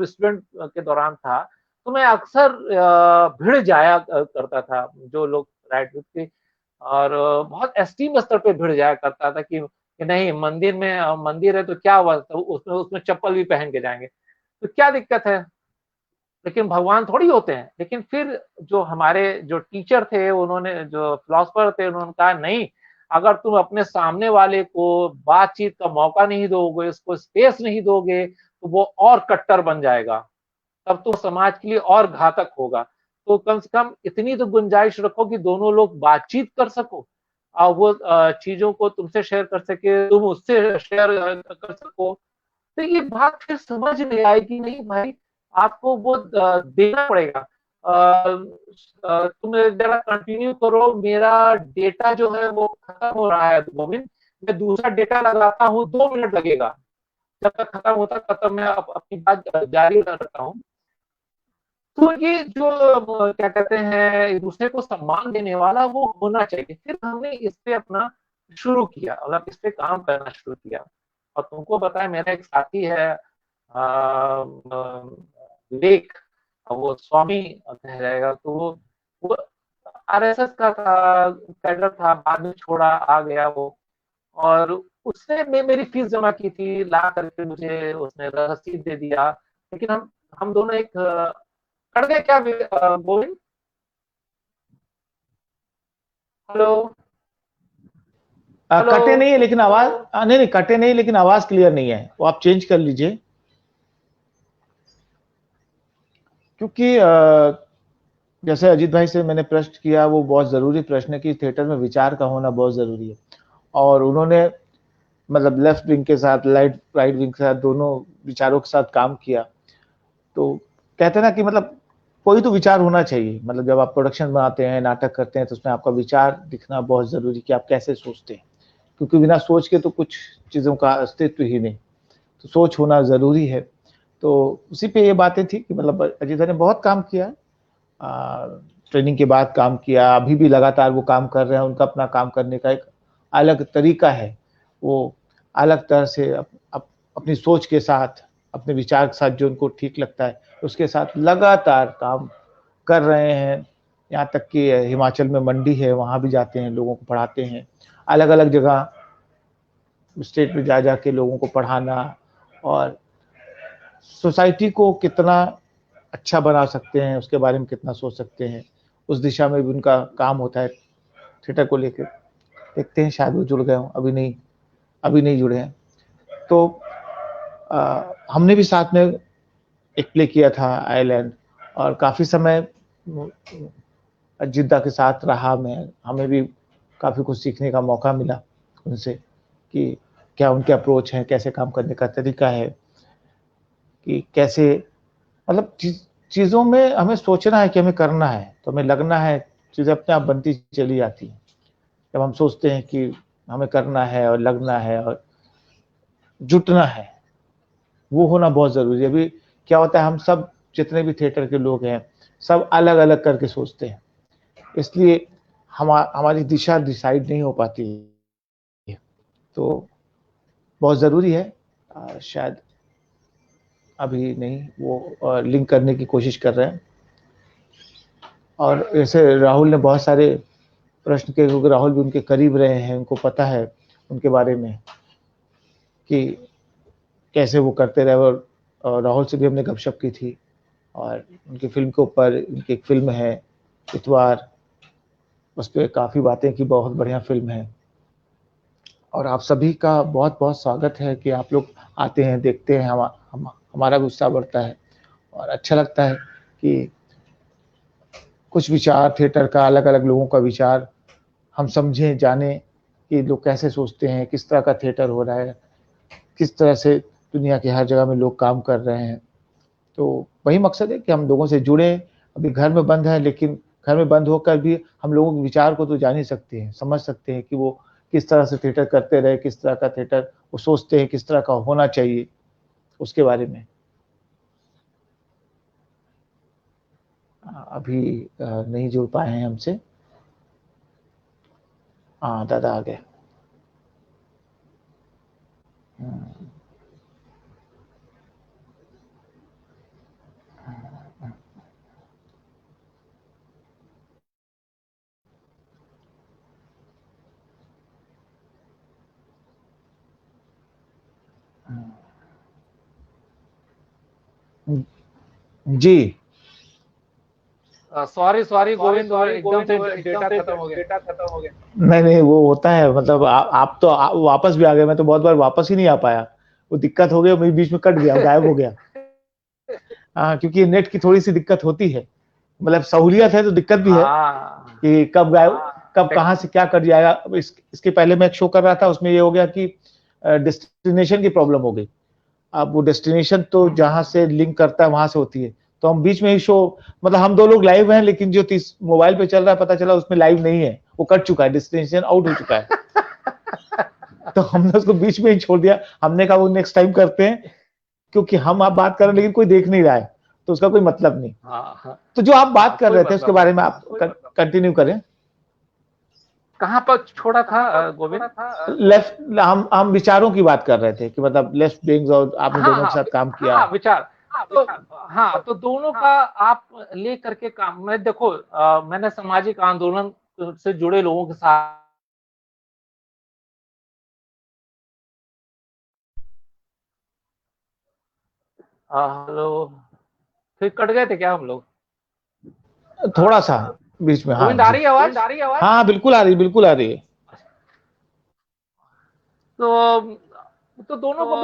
स्टूडेंट के दौरान था, तो मैं अक्सर भिड़ जाया करता था जो लोग राइट विंग थे, और बहुत एस्टीम स्तर पे भिड़ जाया करता था कि नहीं, मंदिर में मंदिर है तो क्या हुआ, तो उसमें उसमें चप्पल भी पहन के जाएंगे तो क्या दिक्कत है, लेकिन भगवान थोड़ी होते हैं। लेकिन फिर जो हमारे जो टीचर थे, उन्होंने जो फिलोसफर थे, उन्होंने कहा नहीं, अगर तुम अपने सामने वाले को बातचीत का मौका नहीं दोगे, उसको स्पेस नहीं दोगे, तो वो और कट्टर बन जाएगा, तब तो समाज के लिए और घातक होगा। तो कम से कम इतनी तो गुंजाइश रखो कि दोनों लोग बातचीत कर सको, और वो चीजों को तुमसे शेयर कर सके, तुम उससे शेयर कर सको। तो ये बात फिर समझ में आएगी, नहीं भाई, आपको वो देना पड़ेगा। तुम जरा कंटिन्यू करो, मेरा डेटा जो है वो खत्म हो रहा है गोविंद, मैं दूसरा डेटा लगाता हूँ, 2 मिनट लगेगा, जब तक खत्म होता तब तक मैं अपनी बात जारी रखता हूँ। तो ये जो क्या कहते हैं, एक दूसरे को सम्मान देने वाला वो होना चाहिए। फिर हमने इस पे अपना शुरू किया, मतलब इस पे काम करना शुरू किया। और तुमको पता है, मेरा एक साथी है विवेक, वो स्वामी कहलाएगा, तो वो आरएसएस का था, कैडर था, बाद में छोड़ा, आ गया वो। और उसने मेरी फीस जमा की थी, ला करके मुझे उसने रसीद दे दिया। लेकिन हम दोनों एक कर गए क्या गोविंद? हेलो? हेलो? कटे नहीं है लेकिन आवाज, नहीं नहीं कटे नहीं लेकिन आवाज क्लियर नहीं है, वो आप चेंज कर लीजिए। क्योंकि जैसे अजीत भाई से मैंने प्रश्न किया, वो बहुत जरूरी प्रश्न है कि थिएटर में विचार का होना बहुत जरूरी है। और उन्होंने मतलब लेफ्ट विंग के साथ राइट विंग के साथ दोनों विचारों के साथ काम किया। तो कहते हैं ना कि मतलब कोई तो विचार होना चाहिए, मतलब जब आप प्रोडक्शन बनाते हैं, नाटक करते हैं, तो उसमें आपका विचार दिखना बहुत जरूरी कि आप कैसे सोचते हैं, क्योंकि बिना सोच के तो कुछ चीजों का अस्तित्व ही नहीं। तो सोच होना जरूरी है। तो उसी पे ये बातें थी कि मतलब अजीत भाई ने बहुत काम किया, ट्रेनिंग के बाद काम किया, अभी भी लगातार वो काम कर रहे हैं। उनका अपना काम करने का एक अलग तरीका है, वो अलग तरह से अपनी सोच के साथ, अपने विचार के साथ जो उनको ठीक लगता है उसके साथ लगातार काम कर रहे हैं। यहाँ तक कि हिमाचल में मंडी है, वहाँ भी जाते हैं, लोगों को पढ़ाते हैं। अलग अलग जगह स्टेट में जा जाके लोगों को पढ़ाना, और सोसाइटी को कितना अच्छा बना सकते हैं उसके बारे में कितना सोच सकते हैं, उस दिशा में भी उनका काम होता है थिएटर को लेकर। देखते हैं, शायद वो जुड़ गए हों, अभी नहीं जुड़े हैं। तो हमने भी साथ में एक प्ले किया था आयरलैंड, और काफ़ी समय जिद्दा के साथ रहा मैं, हमें भी काफ़ी कुछ सीखने का मौका मिला उनसे कि क्या उनके अप्रोच है, कैसे काम करने का तरीका है, कि कैसे मतलब चीज़ों में हमें सोचना है कि हमें करना है तो हमें लगना है, चीज़ें अपने आप बनती चली जाती हैं। जब हम सोचते हैं कि हमें करना है और लगना है और जुटना है, वो होना बहुत ज़रूरी है। अभी क्या होता है, हम सब जितने भी थिएटर के लोग हैं, सब अलग-अलग करके सोचते हैं, इसलिए हमारी दिशा डिसाइड नहीं हो पाती है। तो बहुत ज़रूरी है। शायद अभी नहीं, वो लिंक करने की कोशिश कर रहे हैं। और ऐसे राहुल ने बहुत सारे प्रश्न किए, क्योंकि राहुल भी उनके करीब रहे हैं, उनको पता है उनके बारे में कि कैसे वो करते रहे। और राहुल से भी हमने गपशप की थी, और उनकी फ़िल्म के ऊपर, उनकी एक फ़िल्म है इतवार, उस पे काफ़ी बातें की, बहुत बढ़िया फ़िल्म है। और आप सभी का बहुत-बहुत स्वागत है कि आप लोग आते हैं, देखते हैं, हमारा भी उत्साह बढ़ता है और अच्छा लगता है कि कुछ विचार थिएटर का, अलग-अलग लोगों का विचार हम समझें, जानें कि लोग कैसे सोचते हैं, किस तरह का थिएटर हो रहा है, किस तरह से दुनिया के हर जगह में लोग काम कर रहे हैं। तो वही मकसद है कि हम लोगों से जुड़ें। अभी घर में बंद हैं, लेकिन घर में बंद होकर भी हम लोगों के विचार को तो जान ही सकते हैं, समझ सकते हैं कि वो किस तरह से थिएटर करते रहे, किस तरह का थिएटर वो सोचते हैं, किस तरह का होना चाहिए उसके बारे में। अभी नहीं जुड़ पाए हैं हमसे। हाँ दादा आ गए। जी सॉरी गोविंद, एकदम से डेटा खत्म हो गया। नहीं वो होता है, मतलब आप तो वापस भी आ गए, मैं तो बहुत बार वापस ही नहीं आ पाया, वो दिक्कत हो गया, बीच में कट गया, गायब हो गया। हाँ, क्योंकि नेट की थोड़ी सी दिक्कत होती है, मतलब सहूलियत है तो दिक्कत भी है कि कब गायब, कब कहाँ से क्या कट जाएगा। इसके पहले मैं एक शो कर रहा था, उसमें ये हो गया कि डेस्टिनेशन की प्रॉब्लम हो गई। अब वो डेस्टिनेशन तो जहां से लिंक करता है वहां से होती है, तो हम बीच में ही शो, मतलब हम 2 लोग लाइव हैं, लेकिन जो मोबाइल पे चल रहा है पता चला उसमें लाइव नहीं है, वो कट चुका है, डेस्टिनेशन आउट हो चुका है। तो हमने उसको बीच में ही छोड़ दिया। हमने कहा वो नेक्स्ट टाइम करते हैं, क्योंकि हम आप बात कर रहे हैं लेकिन कोई देख नहीं रहा है, तो उसका कोई मतलब नहीं। तो जो आप बात कर रहे थे उसके बारे में आप कंटिन्यू करें। कहाँ पर छोड़ा था गोविंद? लेफ्ट, हम विचारों की बात कर रहे थे कि मतलब लेफ्ट विंग्स, और आपने दोनों के साथ काम किया। विचार, तो दोनों का आप ले करके काम में देखो, मैंने सामाजिक आंदोलन से जुड़े लोगों के साथ, हेलो, फिर कट गए थे क्या हम लोग? थोड़ा सा बीच में। हाँ गोविंद, आ रही है आवाज? हाँ बिल्कुल आ रही, बिल्कुल आ रही है। तो दोनों को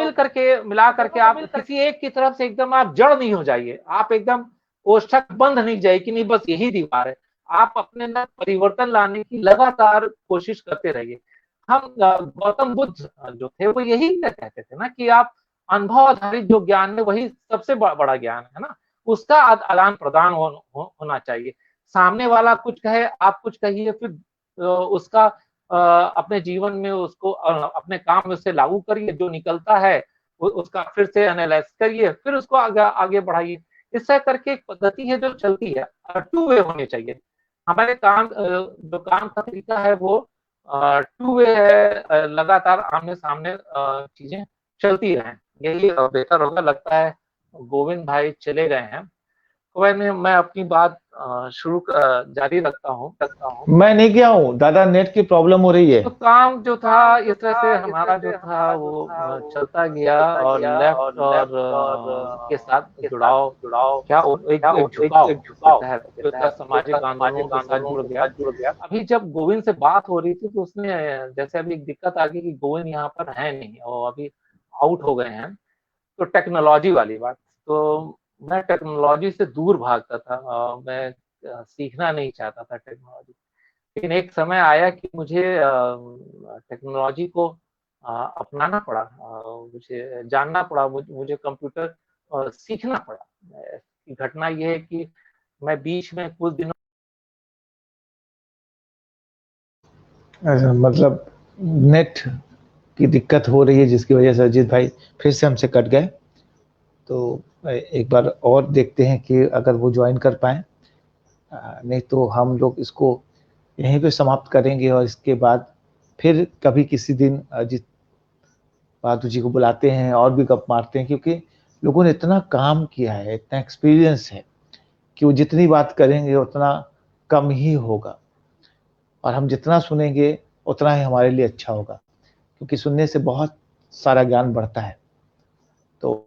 मिला करके आप किसी एक की तरफ से एकदम आप जड़ नहीं हो जाइए, आप एकदम कोष्ठक बंद नहीं जाइए कि नहीं बस यही दीवार है। आप अपने अंदर परिवर्तन लाने की लगातार कोशिश करते रहिए। हम गौतम बुद्ध जो थे वो यही कहते थे ना कि आप अनुभव आधारित जो ज्ञान है वही सबसे बड़ा ज्ञान है ना, उसका आदान प्रदान होना चाहिए। सामने वाला कुछ कहे, आप कुछ कहिए, फिर उसका अपने जीवन में उसको अपने काम में उससे लागू करिए, जो निकलता है उसका फिर से एनालाइज करिए, फिर उसको आगे बढ़ाइए। इससे करके एक पद्धति है जो चलती है, 2 वे होने चाहिए हमारे काम। जो काम का तरीका है वो 2 वे है, लगातार आमने सामने चीजें चलती रहें, यही बेहतर होगा। लगता है गोविंद भाई चले गए हैं, तो मैं अपनी बात जारी रखता हूँ। मैं नहीं गया हूँ दादा, नेट की प्रॉब्लम हो रही है। तो काम जो था इस तरह से हमारा जो था वो चलता गया, और लेफ्ट और के साथ जुड़ाव, क्या एक झुकाव के तहत जो था सामाजिक आंदोलनों के साथ जुड़ गया। अभी जब गोविंद से बात हो रही थी तो उसने जैसे अभी एक दिक्कत आ गई कि गोविंद यहाँ पर है नहीं और अभी आउट हो गए हैं, तो टेक्नोलॉजी वाली बात, तो मैं टेक्नोलॉजी से दूर भागता था, मैं सीखना नहीं चाहता था टेक्नोलॉजी। लेकिन एक समय आया कि मुझे टेक्नोलॉजी को अपनाना पड़ा, मुझे जानना पड़ा, मुझे कंप्यूटर सीखना पड़ा। घटना यह है कि मैं बीच में कुछ दिनों, मतलब नेट की दिक्कत हो रही है जिसकी वजह से अजीत भाई फिर से हमसे कट गए। तो एक बार और देखते हैं कि अगर वो ज्वाइन कर पाए, नहीं तो हम लोग इसको यहीं पे समाप्त करेंगे, और इसके बाद फिर कभी किसी दिन अजीत बहादुर जी को बुलाते हैं और भी गप मारते हैं, क्योंकि लोगों ने इतना काम किया है, इतना एक्सपीरियंस है कि वो जितनी बात करेंगे उतना कम ही होगा, और हम जितना सुनेंगे उतना ही हमारे लिए अच्छा होगा, क्योंकि सुनने से बहुत सारा ज्ञान बढ़ता है। तो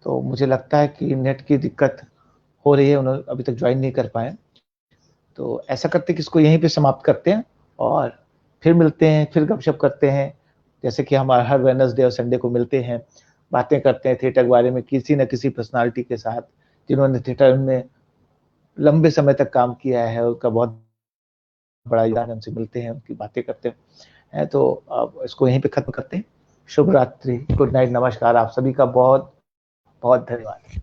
तो मुझे लगता है कि नेट की दिक्कत हो रही है, उन्होंने अभी तक ज्वाइन नहीं कर पाए। तो ऐसा करते कि इसको यहीं पे समाप्त करते हैं, और फिर मिलते हैं, फिर गपशप करते हैं, जैसे कि हम हर वेडनेसडे और संडे को मिलते हैं, बातें करते हैं थिएटर के बारे में किसी न किसी पर्सनालिटी के साथ जिन्होंने थिएटर में लंबे समय तक काम किया है, उनका बहुत बड़ा योगदान, हमसे मिलते हैं, उनकी बातें करते हैं। तो अब इसको यहीं पे खत्म करते हैं। शुभ रात्रि, गुड नाइट, नमस्कार, आप सभी का बहुत बहुत धन्यवाद।